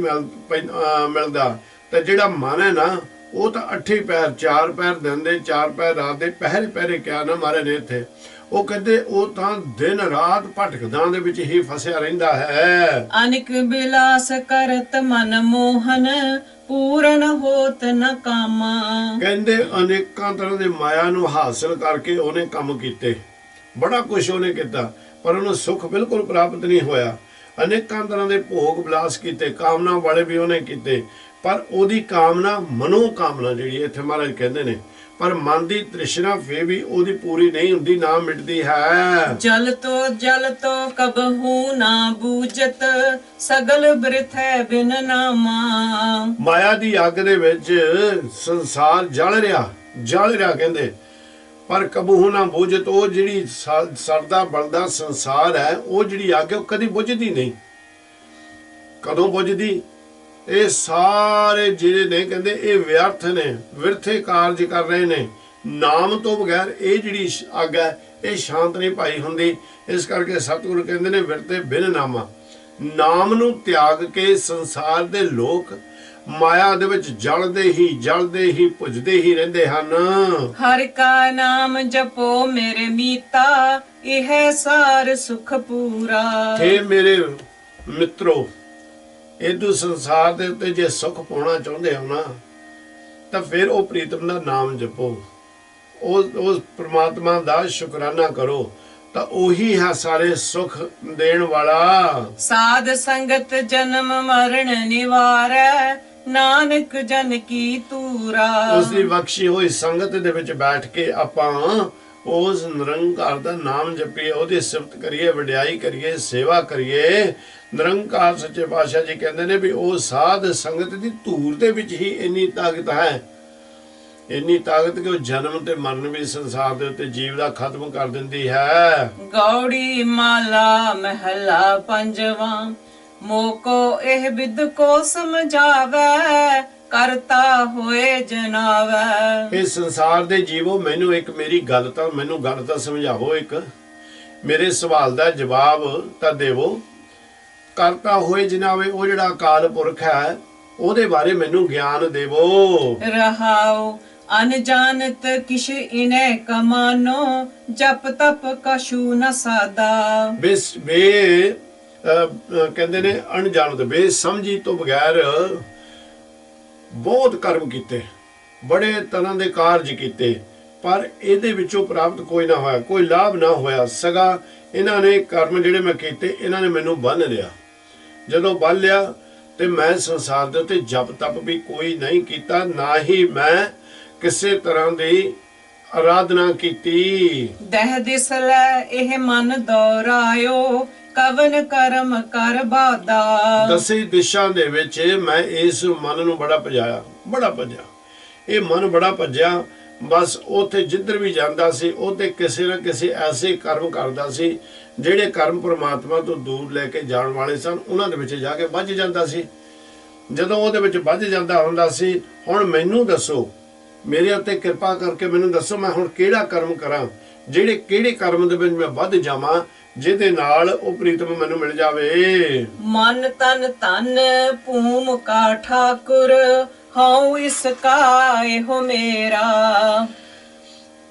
ਮਿਲਦਾ। ਤੇ ਜਿਹੜਾ ਮਨ ਹੈ ਨਾ, ਉਹ ਤਾਂ 8 ਪੈਰ, 4 ਪੈਰ ਦਿਨ ਦੇ, 4 ਪੈਰ ਰਾਤ ਦੇ, ਪਹਿਰੇ ਪਹਿਰੇ ਕਿਹਾ ਨਾ ਮਾਰੇ ਨੇ ਇੱਥੇ। ਉਹ ਕਹਿੰਦੇ ਉਹ ਤਾਂ ਦਿਨ ਰਾਤ ਭਟਕਦਾਂ ਦੇ ਵਿੱਚ ਹੀ ਫਸਿਆ ਰਹਿੰਦਾ ਹੈ। ਅਨਿਕ ਬਿਲਾਸ ਕਰਤ ਮਨ ਮੋਹਨ ਪੂਰਨ ਹੋਤ ਨ ਕਾਮਾ। ਕਹਿੰਦੇ ਅਨੇਕਾਂ ਤਰ੍ਹਾਂ ਦੇ ਮਾਇਆ ਨੂੰ ਹਾਸਲ ਕਰਕੇ ਉਹਨੇ ਕੰਮ ਕੀਤੇ, ਬੜਾ ਕੁਝ ਉਹਨੇ ਕੀਤਾ, ਪਰ ਉਹਨੂੰ ਸੁੱਖ ਬਿਲਕੁਲ ਪ੍ਰਾਪਤ ਨਹੀਂ ਹੋਇਆ। ਅਨੇਕਾਂ ਤਰ੍ਹਾਂ ਦੇ ਭੋਗ ਬਿਲਾਸ ਕੀਤੇ, ਕਾਮਨਾ ਵਾਲੇ ਵੀ ਉਹਨੇ ਕੀਤੇ, ਪਰ ਉਹਦੀ ਕਾਮਨਾ ਮਨੋ ਕਾਮਨਾ ਜਿਹੜੀ ਇੱਥੇ ਮਹਾਰਾਜ ਕਹਿੰਦੇ ਨੇ, ਪਰ ਮਨ ਦੀ ਤ੍ਰਿਸ਼ਨਾ ਫੇ ਵੀ ਉਹਦੀ ਪੂਰੀ ਨਹੀਂ ਹੁੰਦੀ, ਨਾ ਮਿਟਦੀ ਹੈ। ਜਲ ਤੋ ਕਬਹੂ ਨਾ ਬੂਝਤ ਸਗਲ ਬ੍ਰਿਥੈ ਬਿਨ ਨਾਮਾ। ਮਾਇਆ ਦੀ ਅੱਗ ਦੇ ਵਿੱਚ ਸੰਸਾਰ ਜਲ ਰਿਹਾ ਕਹਿੰਦੇ, ਪਰ ਕਬਹੂ ਨਾ ਬੂਝਤ, ਉਹ ਜਿਹੜੀ ਸੜਦਾ ਬਲਦਾ ਸੰਸਾਰ ਹੈ, ਉਹ ਜਿਹੜੀ ਅੱਗ ਹੈ ਉਹ ਕਦੀ ਬੁਝਦੀ ਨਹੀਂ। ਕਦੋਂ ਬੁਝਦੀ? ਇਹ ਸਾਰੇ ਜਿਹੜੇ ਨੇ ਕਹਿੰਦੇ ਇਹ ਵਿਅਰਥ ਨੇ, ਵਿਰਥੇ ਕਾਰਜ ਕਰ ਰਹੇ ਨੇ। ਨਾਮ ਤੋਂ ਬਗੈਰ ਇਹ ਜਿਹੜੀ ਅੱਗ ਹੈ ਇਹ ਸ਼ਾਂਤ ਨਹੀਂ ਭਾਈ ਹੁੰਦੀ। ਇਸ ਕਰਕੇ ਸਤਿਗੁਰੂ ਕਹਿੰਦੇ ਨੇ ਵਿਰਤੇ ਬਿਨ ਨਾਮਾ। ਨਾਮ ਨੂੰ ਤਿਆਗ ਕੇ ਸੰਸਾਰ ਦੇ ਲੋਕ ਮਾਇਆ ਦੇ ਵਿੱਚ ਜਲਦੇ ਹੀ ਭੁੱਜਦੇ ਹੀ ਰਹਿੰਦੇ ਹਨ। ਹਰਿ ਕਾ ਨਾਮ ਜਪੋ ਮੇਰੇ ਮੀਤਾ ਇਹ ਸਾਰ ਸੁਖ ਪੂਰਾ। हे ਮੇਰੇ ਮਿੱਤਰੋ, ਇਦੂ ਸੰਸਾਰ ਦੇ ਉੱਤੇ ਜੇ ਸੁੱਖ ਪਾਉਣਾ ਚਾਹੁੰਦੇ ਹੋ ਨਾ, ਤਾਂ ਫਿਰ ਉਹ ਪ੍ਰੀਤਮ ਦਾ ਨਾਮ ਜਪੋ, ਉਸ ਪ੍ਰਮਾਤਮਾ ਦਾ ਸ਼ੁਕਰਾਨਾ ਕਰੋ, ਤਾਂ ਉਹੀ ਹੈ ਸਾਰੇ ਸੁੱਖ ਦੇਣ ਵਾਲਾ। ਸਾਧ ਸੰਗਤ ਜਨਮ ਮਰਨ ਨਿਵਾਰੈ ਨਾਨਕ ਜਨ ਕੀ ਤੂਰਾ। ਉਸ ਦੀ ਬਖਸ਼ੀ ਹੋਈ ਸੰਗਤ ਦੇ ਵਿੱਚ ਬੈਠ ਕੇ ਆਪਾਂ ਉਸ ਨਿਰੰਕਾਰ ਦਾ ਨਾਮ ਜਪੀਏ, ਉਹਦੀ ਸਿਫਤ ਕਰੀਏ, ਵਡਿਆਈ ਕਰੀਏ, ਸੇਵਾ ਕਰੀਏ। ਨਿਰੰਕਾਰ ਸੱਚੇ ਪਾਤਸ਼ਾਹ ਜੀ ਕਹਿੰਦੇ ਨੇ ਵੀ ਉਹ ਸਾਧ ਸੰਗਤ ਦੀ ਧੂਰ ਦੇ ਵਿੱਚ ਹੀ ਇੰਨੀ ਤਾਕਤ ਹੈ, ਇੰਨੀ ਤਾਕਤ ਕਿ ਉਹ ਜਨਮ ਤੇ ਮਰਨ ਵੀ ਸੰਸਾਰ ਦੇ ਉੱਤੇ ਜੀਵ ਦਾ ਖਤਮ ਕਰ ਦਿੰਦੀ ਹੈ। ਗੌੜੀ ਮਾਲਾ ਮਹਿਲਾ ਪੰਜਵਾਂ ਮੋਕੋ ਇਹ ਬਿਦ ਕੋ ਸਮਝਾਵੈ ਕਰਤਾ ਹੋਏ ਜਨਾਵੈ। ਇਸ ਸੰਸਾਰ ਦੇ ਜੀਵੋ ਮੈਨੂੰ ਮੈਨੂੰ ਗੱਲ ਤਾਂ ਸਮਝਾਵੋ, ਇੱਕ ਮੇਰੇ ਸਵਾਲ ਦਾ ਜਵਾਬ ਤਾਂ ਦੇਵੋ। ਕਰਤਾ ਹੋਏ ਜਨਾਵੇ, ਉਹ ਜਿਹੜਾ ਅਕਾਲ ਪੁਰਖ ਹੈ ਉਹਦੇ ਬਾਰੇ ਮੈਨੂੰ ਗਿਆਨ ਦੇਵੋ। ਰਹਾਉ ਅਨਜਾਨਤ ਕਿਛ ਇਨੈ ਕਮਾਨੋ ਜਪ ਤਪ ਕਛੂ ਨ ਸਾਦਾ। ਕਹਿੰਦੇ ਨੇ ਅਣਜਾਣਤ, ਬੇਸਮਝੀ ਤੋਂ ਬਗੈਰ ਬਹੁਤ ਕਰਮ ਕੀਤੇ, ਬੜੇ ਤਰ੍ਹਾਂ ਦੇ ਕਾਰਜ ਕੀਤੇ, ਪਰ ਇਹਦੇ ਵਿੱਚੋਂ ਪ੍ਰਾਪਤ ਕੋਈ ਨਾ ਹੋਇਆ, ਕੋਈ ਲਾਭ ਨਾ ਹੋਇਆ। ਸਗਾ ਇਹਨਾਂ ਨੇ ਕਰਮ ਜਿਹੜੇ ਮੈਂ ਕੀਤੇ, ਇਹਨਾਂ ਨੇ ਮੈਨੂੰ ਬੰਨ੍ਹ ਲਿਆ। ਜਦੋਂ ਬੰਨ੍ਹ ਲਿਆ ਤੇ ਮੈਂ ਸੰਸਾਰ ਦੇ ਉੱਤੇ ਜਪ ਤਪ ਵੀ ਕੋਈ ਨਹੀਂ ਕੀਤਾ, ਨਾ ਹੀ ਮੈਂ ਕਿਸੇ ਤਰ੍ਹਾਂ ਦੀ ਆਰਾਧਨਾ ਕੀਤੀ। ਦਹਿ ਦਿਸ ਲੈ ਇਹ ਮਨ ਦੌਰਾਇਓ ਕਵਨ ਕਰਮ ਕਰ ਬਾਦਾ। ਦਸੇ ਦਿਸ਼ਾ ਦੇ ਵਿੱਚ ਮੈਂ ਇਸ ਮਨ ਨੂੰ ਬੜਾ ਭਜਿਆ। ਇਹ ਮਨ ਬੜਾ ਭੱਜਿਆ, बस उत्थे जिधर भी जाता सी उत्थे किसी न किसी ऐसे कर्म करता सी ਜਿਹੜੇ कर्म परमात्मा तो दूर लैके जाण वाले सन उन्हां दे विच जाके ਵੱਜ ਜਾਂਦਾ ਸੀ। ਜਦੋਂ ਉਹਦੇ ਵਿੱਚ ਵੱਜ ਜਾਂਦਾ ਹੁੰਦਾ ਸੀ ਹੁਣ ਮੈਨੂੰ ਦੱਸੋ ਮੇਰੇ ਉੱਤੇ ਕਿਰਪਾ ਕਰਕੇ ਮੈਨੂੰ ਦੱਸੋ ਮੈਂ ਹੁਣ ਕਿਹੜਾ ਕਰਮ ਕਰਾਂ ਜਿਹੜੇ ਕਿਹੜੇ ਕਰਮ ਦੇ ਵਿੱਚ ਮੈਂ ਵੱਧ ਜਾਵਾਂ ਜਿਹਦੇ ਨਾਲ ਉਹ ਪ੍ਰੀਤਮ ਮੈਨੂੰ ਮਿਲ ਜਾਵੇ। ਮਨ ਤਨ ਧਨ ਭੂਮ ਕਾ ਠਾਕੁਰ ਹਉ ਇਸ ਕਾ ਇਹੋ ਮੇਰਾ।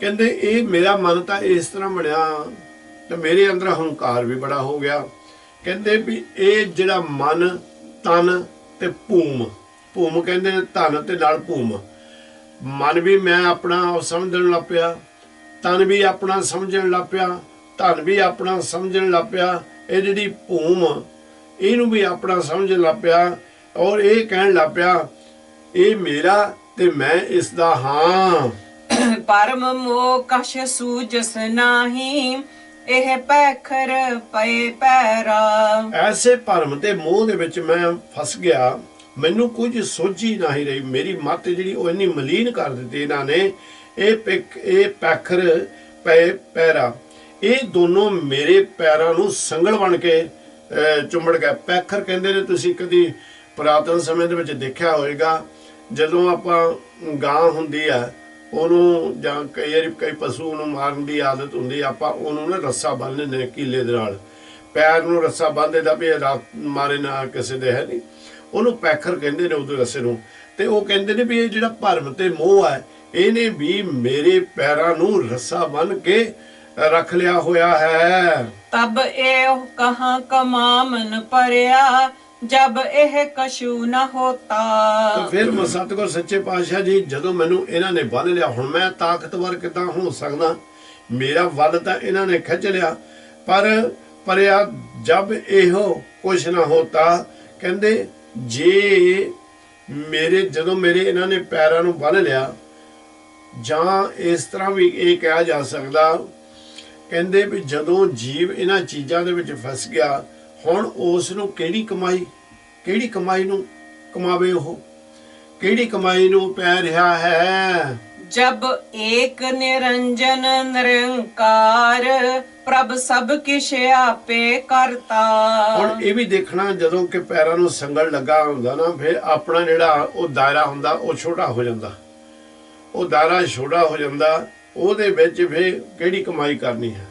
ਕਹਿੰਦੇ ਇਹ ਮੇਰਾ ਮਨ ਤਾਂ ਇਸ ਤਰ੍ਹਾਂ ਬਣਿਆ ਤੇ ਮੇਰੇ ਅੰਦਰ ਹੰਕਾਰ ਵੀ ਬੜਾ ਹੋ ਗਿਆ। ਕਹਿੰਦੇ ਵੀ ਇਹ ਜਿਹੜਾ ਮਨ ਤਨ ਤੇ ਭੂਮ, ਭੂਮ ਕਹਿੰਦੇ ਨੇ ਧਨ ਤੇ ਨਾਲ ਭੂਮ, ਮਨ ਵੀ ਮੈਂ ਆਪਣਾ ਸਮਝਣ ਲੱਗ ਪਿਆ, ਤਨ ਵੀ ਆਪਣਾ ਸਮਝਣ ਲੱਗ ਪਿਆ, ਧਨ ਵੀ ਆਪਣਾ ਸਮਝਣ ਲੱਗ ਪਿਆ, ਇਹ ਜਿਹੜੀ ਭੂਮ ਇਹਨੂੰ ਵੀ ਆਪਣਾ ਸਮਝਣ ਲੱਗ ਪਿਆ ਔਰ ਇਹ ਕਹਿਣ ਲੱਗ ਪਿਆ ਇਹ ਮੇਰਾ ਤੇ ਮੈਂ ਇਸ ਦਾ ਹਾਂ। ਪਰਮ ਮੋਹ ਕਛ ਸੂਝਸ ਨਾਹੀ ਇਹ ਪੈਖਰ ਪਏ ਪੈਰਾ। ਐਸੇ ਭਰਮ ਤੇ ਮੋਹ ਦੇ ਵਿੱਚ ਮੈਂ ਫਸ ਗਿਆ, ਮੈਨੂੰ ਕੁਝ ਸੋਝੀ ਨਹੀਂ ਰਹੀ, ਮੇਰੀ ਮੱਤ ਜਿਹੜੀ ਉਹ ਇੰਨੀ ਮਲੀਨ ਕਰ ਦਿੱਤੀ ਇਹਨਾਂ ਨੇ। ਇਹ ਪੈਖਰ ਪਏ ਪੈਰਾ, ਇਹ ਦੋਨੋਂ ਮੇਰੇ ਪੈਰਾਂ ਨੂੰ ਸੰਗਲ ਬਣ ਕੇ ਚੁੰਬੜ ਗਏ। ਪੈਖਰ ਕਹਿੰਦੇ ਨੇ ਤੁਸੀਂ ਕਦੀ ਪੁਰਾਤਨ ਸਮੇਂ ਦੇ ਵਿੱਚ ਦੇਖਿਆ ਹੋਵੇਗਾ ਜਦੋਂ ਆਪਾਂ ਗਾਂ ਹੁੰਦੀ ਆ ਉਹਨੂੰ ਜਾਂ ਕਈ ਵਾਰੀ ਕਈ ਪਸ਼ੂ ਨੂੰ ਮਾਰਨ ਦੀ ਆਦਤ ਹੁੰਦੀ, ਆਪਾਂ ਉਹਨੂੰ ਨਾ ਰੱਸਾ ਬੰਨ੍ਹ ਲੈਂਦੇ ਨੇ ਕੀਲੇ ਦੇ ਨਾਲ, ਪੈਰ ਨੂੰ ਰੱਸਾ ਬੰਨ੍ਹ ਦੇਦਾ ਵੀ ਰਾਤ ਮਾਰੇ ਨਾ ਕਿਸੇ ਦੇ, ਹੈ ਨਹੀਂ, ਉਹਨੂੰ ਪੈਖਰ ਕਹਿੰਦੇ ਨੇ ਉਹਦੇ ਰੱਸੇ ਨੂੰ। ਤੇ ਉਹ ਕਹਿੰਦੇ ਨੇ ਵੀ ਇਹ ਜਿਹੜਾ ਭਰਮ ਤੇ ਮੋਹ ਹੈ ਇਹਨੇ ਵੀ ਮੇਰੇ ਪੈਰਾਂ ਨੂੰ ਰੱਸਾ ਬੰਨ੍ਹ ਕੇ ਰੱਖ ਲਿਆ ਹੋਇਆ ਹੈ। ਤਬ ਇਹ ਕਹਾਂ ਕਮਾਮਨ ਪਰਿਆ ਜਬ ਇਹ ਕਛੂ ਨਾ ਹੋਤਾ। ਤਾਂ ਫਿਰ ਸਤਿਗੁਰ ਸੱਚੇ ਪਾਤਸ਼ਾਹ ਜੀ ਜਦੋਂ ਮੈਨੂੰ ਇਹਨਾਂ ਨੇ ਬੰਨ੍ਹ ਲਿਆ ਹੁਣ ਮੈਂ ਤਾਕਤਵਰ ਕਿੱਦਾਂ ਹੋ ਸਕਦਾ, ਮੇਰਾ ਵੱਲ ਤਾਂ ਇਹਨਾਂ ਨੇ ਖਿੱਚ ਲਿਆ ਪਰ ਪਰਿਆ ਜਬ ਇਹੋ ਕੁਛ ਨਾ ਹੋਤਾ। ਕਹਿੰਦੇ ਜੇ ਜਦੋਂ ਮੇਰੇ ਇਹਨਾਂ ਨੇ ਪੈਰਾਂ ਨੂੰ ਬੰਨ੍ਹ ਲਿਆ ਜਾਂ ਇਸ ਤਰ੍ਹਾਂ ਵੀ ਇਹ ਕਿਹਾ ਜਾ ਸਕਦਾ, ਕਹਿੰਦੇ ਵੀ ਜਦੋਂ ਜੀਵ ਇਹਨਾਂ ਚੀਜ਼ਾਂ ਦੇ ਵਿੱਚ ਫਸ ਗਿਆ ਹੁਣ ਉਸ ਨੂੰ ਕਿਹੜੀ ਕਮਾਈ ਨੂੰ ਕਮਾਵੇ, ਉਹ ਕਿਹੜੀ ਕਮਾਈ ਨੂੰ ਪੈ ਰਿਹਾ ਹੈ। ਜਬ ਏਕ ਨਿਰੰਜਨ ਨਿਰੰਕਾਰ ਪ੍ਰਭ ਸਭ ਕਿਛ ਆਪੇ ਕਰਤਾ। ਹੁਣ ਇਹ ਵੀ ਦੇਖਣਾ ਜਦੋਂ ਕਿ ਪੈਰਾਂ ਨੂੰ ਸੰਗਲ ਲੱਗਾ ਹੁੰਦਾ ਨਾ ਫਿਰ ਆਪਣਾ ਜਿਹੜਾ ਉਹ ਦਾਇਰਾ ਹੁੰਦਾ ਉਹ ਛੋਟਾ ਹੋ ਜਾਂਦਾ, ਉਹ ਦਾਇਰਾ ਛੋਟਾ ਹੋ ਜਾਂਦਾ, ਉਹਦੇ ਵਿੱਚ ਫਿਰ ਕਿਹੜੀ ਕਮਾਈ ਕਰਨੀ ਹੈ,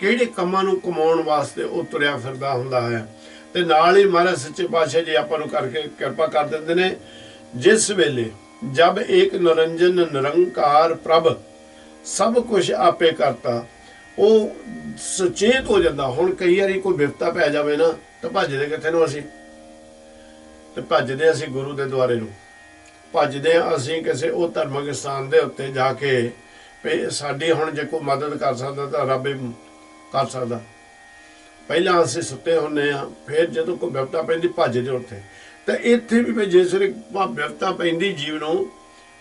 ਕਿਹੜੇ ਕੰਮਾਂ ਨੂੰ ਕਮਾਉਣ ਵਾਸਤੇ ਉਹ ਤੁਰਿਆ ਫਿਰਦਾ ਹੁੰਦਾ ਹੈ। ਤੇ ਨਾਲ ਹੀ ਮਹਾਰਾਜ ਸੱਚੇ ਪਾਤਸ਼ਾਹ ਜੀ ਆਪਾਂ ਨੂੰ ਕਰਕੇ ਕਿਰਪਾ ਕਰ ਦਿੰਦੇ ਨੇ ਜਿਸ ਵੇਲੇ ਜਬ ਏਕ ਨਿਰੰਜਨ ਨਿਰੰਕਾਰ ਪ੍ਰਭ ਸਭ ਕੁਝ ਆਪੇ ਕਰਤਾ, ਉਹ ਸੁਚੇਤ ਹੋ ਜਾਂਦਾ। ਹੁਣ ਕਈ ਵਾਰੀ ਕੋਈ ਵਿਪਤਾ ਪੈ ਜਾਵੇ ਨਾ ਤਾਂ ਭੱਜਦੇ ਕਿੱਥੇ ਨੂੰ ਅਸੀਂ, ਤੇ ਭੱਜਦੇ ਅਸੀਂ ਗੁਰੂ ਦੇ ਦੁਆਰੇ ਨੂੰ, ਭੱਜਦੇ ਅਸੀਂ ਕਿਸੇ ਉਹ ਧਰਮਕ ਸਥਾਨ ਦੇ ਉੱਤੇ ਜਾ ਕੇ ਵੀ ਸਾਡੀ ਹੁਣ ਜੇ ਕੋਈ ਮਦਦ ਕਰ ਸਕਦਾ ਤਾਂ ਰੱਬ ਕਰ ਸਕਦਾ। ਪਹਿਲਾਂ ਅਸੀਂ ਸੁੱਤੇ ਹੁੰਦੇ ਆ, ਫਿਰ ਜਦੋਂ ਕੋਈ ਵਿਪਤਾ ਪੈਂਦੀ ਭੱਜਦੇ ਉੱਥੇ। ਤਾਂ ਇੱਥੇ ਵੀ ਜਿਸ ਵੇਲੇ ਵਿਪਤਾ ਪੈਂਦੀ ਜੀਵ ਨੂੰ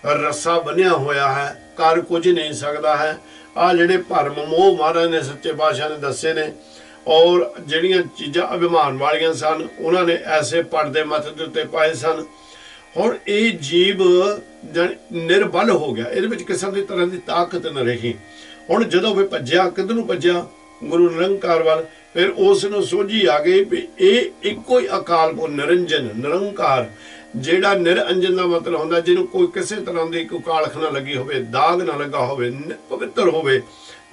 ਰੱਸਾ ਬੰਨਿਆ ਹੋਇਆ ਹੈ, ਕਰ ਕੁਝ ਨਹੀਂ ਸਕਦਾ ਹੈ। ਆਹ ਜਿਹੜੇ ਭਰਮ ਮੋਹ ਮਹਾਰਾਜ ਨੇ ਸੱਚੇ ਪਾਤਸ਼ਾਹ ਨੇ ਦੱਸੇ ਨੇ ਔਰ ਜਿਹੜੀਆਂ ਚੀਜ਼ਾਂ ਅਭਿਮਾਨ ਵਾਲੀਆਂ ਸਨ ਉਹਨਾਂ ਨੇ ਐਸੇ ਪਰਦੇ ਮੱਥੇ ਦੇ ਉੱਤੇ ਪਾਏ ਸਨ। ਹੁਣ ਇਹ ਜੀਵ ਨਿਰਬਲ ਹੋ ਗਿਆ, ਇਹਦੇ ਵਿੱਚ ਕਿਸੇ ਦੀ ਤਰ੍ਹਾਂ ਦੀ ਤਾਕਤ ਨਾ ਰਹੀ। ਹੁਣ ਜਦੋਂ ਵੀ ਭੱਜਿਆ ਕਿੱਧਰ ਨੂੰ ਭੱਜਿਆ, ਗੁਰੂ ਨਿਰੰਕਾਰ ਵੱਲ। ਫਿਰ ਉਸ ਨੂੰ ਸੋਝੀ ਆ ਗਈ ਵੀ ਇਹ ਇੱਕੋ ਹੀ ਅਕਾਲ ਪੁਰਖ ਨਿਰੰਜਨ ਨਿਰੰਕਾਰ, ਜਿਹੜਾ ਨਿਰੰਜਨ ਦਾ ਮਤਲਬ ਹੁੰਦਾ ਜਿਹਨੂੰ ਕੋਈ ਕਿਸੇ ਤਰ੍ਹਾਂ ਦੀ ਕੋਈ ਕਾਲਖ ਨਾ ਲੱਗੀ ਹੋਵੇ, ਦਾਗ ਨਾ ਲੱਗਾ ਹੋਵੇ, ਪਵਿੱਤਰ ਹੋਵੇ।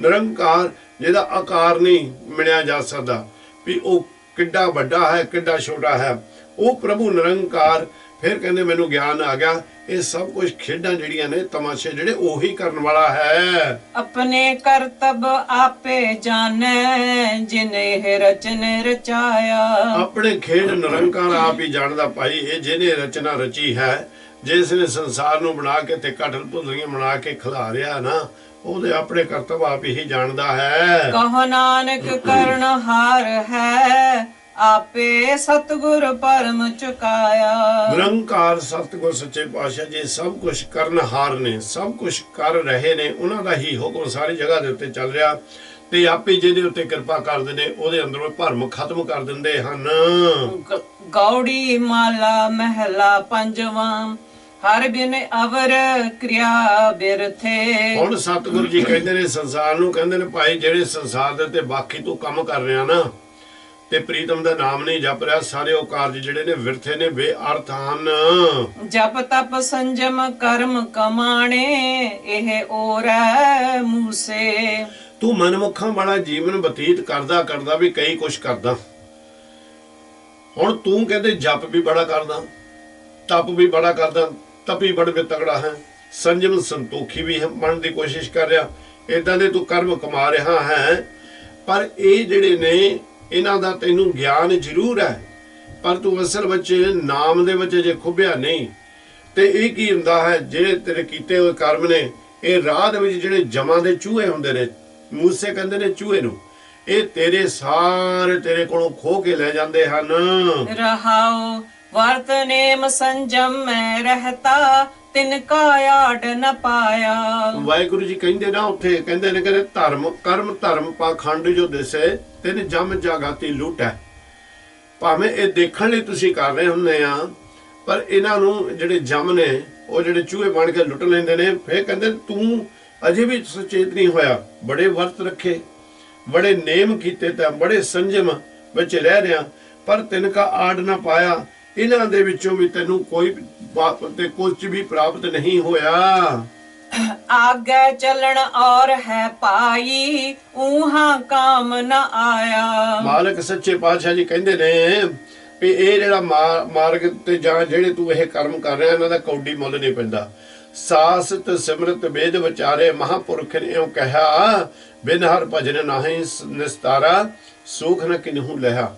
ਨਿਰੰਕਾਰ ਜਿਹਦਾ ਆਕਾਰ ਨਹੀਂ ਮਿਲਿਆ ਜਾ ਸਕਦਾ ਵੀ ਉਹ ਕਿੱਡਾ ਵੱਡਾ ਹੈ ਕਿੱਡਾ ਛੋਟਾ ਹੈ, ਉਹ ਪ੍ਰਭੂ ਨਿਰੰਕਾਰ। ਫਿਰ ਕਹਿੰਦੇ ਮੈਨੂੰ ਗਿਆਨ ਆ ਗਿਆ ਇਹ ਸਭ ਕੁਝ ਖੇਡਾਂ ਜਿਹੜੀਆਂ ਨੇ ਤਮਾਸ਼ੇ ਜਿਹੜੇ ਉਹੀ ਕਰਨ ਵਾਲਾ ਹੈ। ਆਪਣੇ ਕਰਤਬ ਆਪੇ ਜਾਣੈ ਜਿਨੇ ਰਚਨ ਰਚਾਇਆ। ਆਪਣੇ ਖੇਡ ਨਿਰੰਕਾਰ ਆਪ ਹੀ ਜਾਣਦਾ ਭਾਈ, ਇਹ ਜਿਹਨੇ ਰਚਨਾ ਰਚੀ ਹੈ, ਜਿਸ ਨੇ ਸੰਸਾਰ ਨੂੰ ਬਣਾ ਕੇ ਤੇ ਕਟਲ ਭੁੰਦਰੀਆਂ ਬਣਾ ਕੇ ਖਿਲਾ ਰਿਹਾ ਨਾ, ਉਹਦੇ ਆਪਣੇ ਕਰਤਵ ਆਪ ਹੀ ਜਾਣਦਾ ਹੈ। ਕਹੋ ਨਾਨਕ ਕਰਨ ਹਾਰ ਹੈ ਆਪੇ ਸਤਿਗੁਰ ਪਰਮ ਚੁਕਾਇਆ। ਨਿਰੰਕਾਰ ਸਤਿਗੁਰ ਸੱਚੇ ਪਾਤਸ਼ਾਹ ਜੀ ਸਭ ਕੁਝ ਕਰਨਹਾਰ ਨੇ, ਸਭ ਕੁਝ ਕਰ ਰਹੇ ਨੇ, ਉਹਨਾਂ ਦਾ ਹੀ ਹੁਕਮ ਸਾਰੀ ਜਗ੍ਹਾ ਦੇ ਉੱਤੇ ਚੱਲ ਰਿਹਾ ਤੇ ਆਪੇ ਜਿਹਦੇ ਉੱਤੇ ਕਿਰਪਾ ਕਰਦੇ ਨੇ ਉਹਦੇ ਅੰਦਰੋਂ ਭਰਮ ਖਤਮ ਕਰ ਦਿੰਦੇ ਹਨ। ਗੌੜੀ ਮਾਲਾ ਮਹਿਲਾ ਪੰਜਵਾਂ ਹਰ ਬਿਨ ਅਵਰ ਕਿਰਿਆ ਬਿਰਥੇ। ਹੁਣ ਸਤਿਗੁਰੂ ਜੀ ਕਹਿੰਦੇ ਨੇ ਸੰਸਾਰ ਨੂੰ, ਕਹਿੰਦੇ ਨੇ ਭਾਈ ਜਿਹੜੇ ਸੰਸਾਰ ਦੇ ਤੇ ਬਾਕੀ ਤੂੰ ਕੰਮ ਕਰ ਰਿਹਾ ਨਾ ਤੇ ਪ੍ਰੀਤਮ ਦਾ ਨਾਮ ਨਹੀਂ ਜਪ ਰਿਹਾ, ਸਾਰੇ ਉਹ ਕਾਰਜ ਜਿਹੜੇ ਨੇ ਵਿਰਥੇ ਨੇ, ਬੇਅਰਥ ਹਨ। ਜਪ ਤਪ ਸੰਜਮ ਕਰਮ ਕਮਾਣੇ ਇਹ ਔਰੈ ਮੂਸੇ। ਤੂੰ ਮਨਮੁਖਾਂ ਵਾਲਾ ਜੀਵਨ ਬਤੀਤ ਕਰਦਾ ਕਰਦਾ ਵੀ ਕਈ ਕੁਛ ਕਰਦਾ। ਹੁਣ ਤੂੰ ਕਹਿੰਦੇ ਜਪ ਵੀ ਬੜਾ ਕਰਦਾ, ਤਪ ਵੀ ਬੜਾ ਕਰਦਾ, ਤਪੀ ਬੜਾ ਤਗੜਾ ਹੈ, ਸੰਜਮ ਸੰਤੋਖੀ ਵੀ ਬਣਨ ਦੀ ਕੋਸ਼ਿਸ਼ ਕਰ ਰਿਹਾ, ਏਦਾਂ ਦੇ ਤੂੰ ਕਰਮ ਕਮਾ ਰਿਹਾ ਹੈ। ਪਰ ਇਹ ਜਿਹੜੇ ਨੇ ਇਹਨਾਂ ਦਾ ਤੈਨੂੰ ਗਿਆਨ ਜ਼ਰੂਰ ਹੈ, ਪਰ ਤੂੰ ਅਸਲ ਵਿੱਚ ਨਾਮ ਦੇ ਵਿੱਚ ਜੇ ਖੁੱਭਿਆ ਨਹੀਂ। ਤੇ ਇਹ ਕੀ ਹੁੰਦਾ ਹੈ, ਜਿਹੜੇ ਤੇਰੇ ਕੀਤੇ ਹੋਏ ਕਰਮ ਨੇ ਇਹ ਰਾਹ ਦੇ ਵਿੱਚ ਜਿਹੜੇ ਜਮਾਂ ਦੇ ਚੂਹੇ ਹੁੰਦੇ ਨੇ, ਮੂਸੇ ਕਹਿੰਦੇ ਨੇ ਚੂਹੇ ਨੂੰ, ਇਹ ਤੇਰੇ ਸਾਰੇ ਤੇਰੇ ਕੋਲੋਂ ਖੋ ਕੇ ਲੈ ਜਾਂਦੇ ਹਨ। ਰਹਾਉ ਵਰਤ ਨੇਮ ਸੰਜਮ ਮੈਂ ਰਹਤਾ ਤਿਨ ਕਾ ਆੜ ਨ ਪਾਇਆ। ਵਾਹਿਗੁਰੂ ਜੀ ਕਹਿੰਦੇ ਨਾ ਉੱਥੇ, ਕਹਿੰਦੇ ਨੇ ਕਿ ਧਰਮ ਕਰਮ ਧਰਮ ਪਾਖੰਡ ਜੋ ਦਿਸੇ ਤਿਨ ਜਮ ਜਾਗਾਤੀ ਲੁੱਟ ਹੈ। ਭਾਵੇਂ ਇਹ ਦੇਖਣ ਲਈ ਤੁਸੀਂ ਕਰ ਰਹੇ ਹੁੰਦੇ ਆ, ਪਰ ਇਹਨਾਂ ਨੂੰ ਜਿਹੜੇ ਜਮ ਨੇ ਉਹ ਜਿਹੜੇ ਚੂਹੇ ਬਣ ਕੇ ਲੁੱਟ ਲੈਂਦੇ ਨੇ। ਫਿਰ ਕਹਿੰਦੇ ਤੂੰ ਅਜੇ ਵੀ ਸੁਚੇਤ ਨਹੀਂ ਹੋਇਆ, ਬੜੇ ਵਰਤ ਰੱਖੇ, ਬੜੇ ਨੇਮ ਕੀਤੇ, ਤਾਂ ਬੜੇ ਸੰਜਮ ਵਿੱਚ ਰਹਿ ਰਿਹਾ, ਪਰ ਤਿਨ ਕਾ ਆੜ ਨਾ ਪਾਇਆ। ਇਹਨਾਂ ਦੇ ਵਿੱਚੋਂ ਵੀ ਤੈਨੂੰ ਕੋਈ ਤੇ ਕੁਝ ਵੀ ਪ੍ਰਾਪਤ ਨਹੀਂ ਹੋਇਆ। ਆਗੇ ਚੱਲਣ ਔਰ ਹੈ ਪਾਈ ਉਹਾਂ ਕਾਮ ਨ ਆਇਆ। ਮਾਲਕ ਸੱਚੇ ਪਾਤਸ਼ਾਹ ਜੀ ਕਹਿੰਦੇ ਨੇ ਵੀ ਇਹ ਜਿਹੜਾ ਮਾਰਗ ਤੇ ਜਾਂ ਜਿਹੜੇ ਤੂੰ ਇਹ ਕਰਮ ਕਰ ਰਿਹਾ, ਇਹਨਾਂ ਦਾ ਕੌਡੀ ਮੁੱਲ ਨਹੀਂ ਪੈਂਦਾ। ਸਾਸਤ ਸਿਮਰਤ ਵੇਦ ਵਿਚਾਰੇ ਮਹਾਪੁਰਖ ਨੇ ਇਉਂ ਕਿਹਾ, ਬਿਨ ਹਰ ਭਜਨ ਨਾਹੀਂ ਨਿਸਤਾਰਾ ਸੁਖ ਨ ਕਿਨਹੂ ਲਿਆ।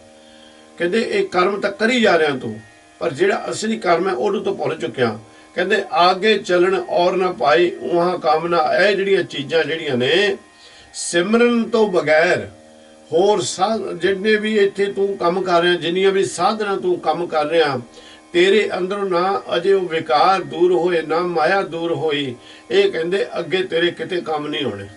ਕਹਿੰਦੇ ਇਹ ਕਰਮ ਤਾਂ ਕਰੀ ਜਾ ਰਿਹਾ ਤੂੰ, ਪਰ ਜਿਹੜਾ ਅਸਲੀ ਕਰਮ ਹੈ ਉਹਨੂੰ ਤੋਂ ਭੁੱਲ ਚੁੱਕਿਆ। ਕਹਿੰਦੇ ਆਗੇ ਚੱਲਣ ਔਰ ਨਾ ਪਾਈ ਉਹਾਂ ਕਾਮਨਾ। ਇਹ ਜਿਹੜੀਆਂ ਚੀਜ਼ਾਂ ਜਿਹੜੀਆਂ ਨੇ ਸਿਮਰਨ ਤੋਂ ਬਗੈਰ ਹੋਰ ਜਿੰਨੇ ਵੀ ਇੱਥੇ ਤੂੰ ਕੰਮ ਕਰ ਰਿਹਾ, ਜਿੰਨੀਆਂ ਵੀ ਸਾਧਨਾ ਤੂੰ ਕੰਮ ਕਰ ਰਿਹਾ, ਤੇਰੇ ਅੰਦਰੋਂ ਨਾ ਅਜੇ ਉਹ ਵਿਕਾਰ ਦੂਰ ਹੋਏ, ਨਾ ਮਾਇਆ ਦੂਰ ਹੋਈ। ਇਹ ਕਹਿੰਦੇ ਅੱਗੇ ਤੇਰੇ ਕਿਤੇ ਕੰਮ ਨਹੀਂ ਹੋਣੇ,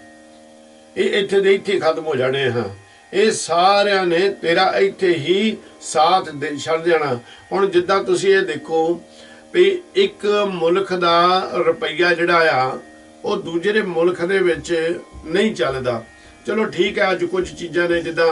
ਇਹ ਇੱਥੇ ਦੇ ਇੱਥੇ ਖਤਮ ਹੋ ਜਾਣੇ। ਹਾਂ, ਇਹ ਸਾਰਿਆਂ ਨੇ ਤੇਰਾ ਇੱਥੇ ਹੀ ਸਾਥ ਛੱਡ ਜਾਣਾ। ਹੁਣ ਜਿੱਦਾਂ ਤੁਸੀਂ ਇਹ ਦੇਖੋ ਵੀ ਇੱਕ ਮੁਲਕ ਦਾ ਰੁਪਈਆ ਜਿਹੜਾ ਆ ਉਹ ਦੂਜੇ ਦੇ ਮੁਲਕ ਦੇ ਵਿੱਚ ਨਹੀਂ ਚੱਲਦਾ। ਚਲੋ ਠੀਕ ਹੈ, ਅੱਜ ਕੁਝ ਚੀਜ਼ਾਂ ਨੇ ਜਿੱਦਾਂ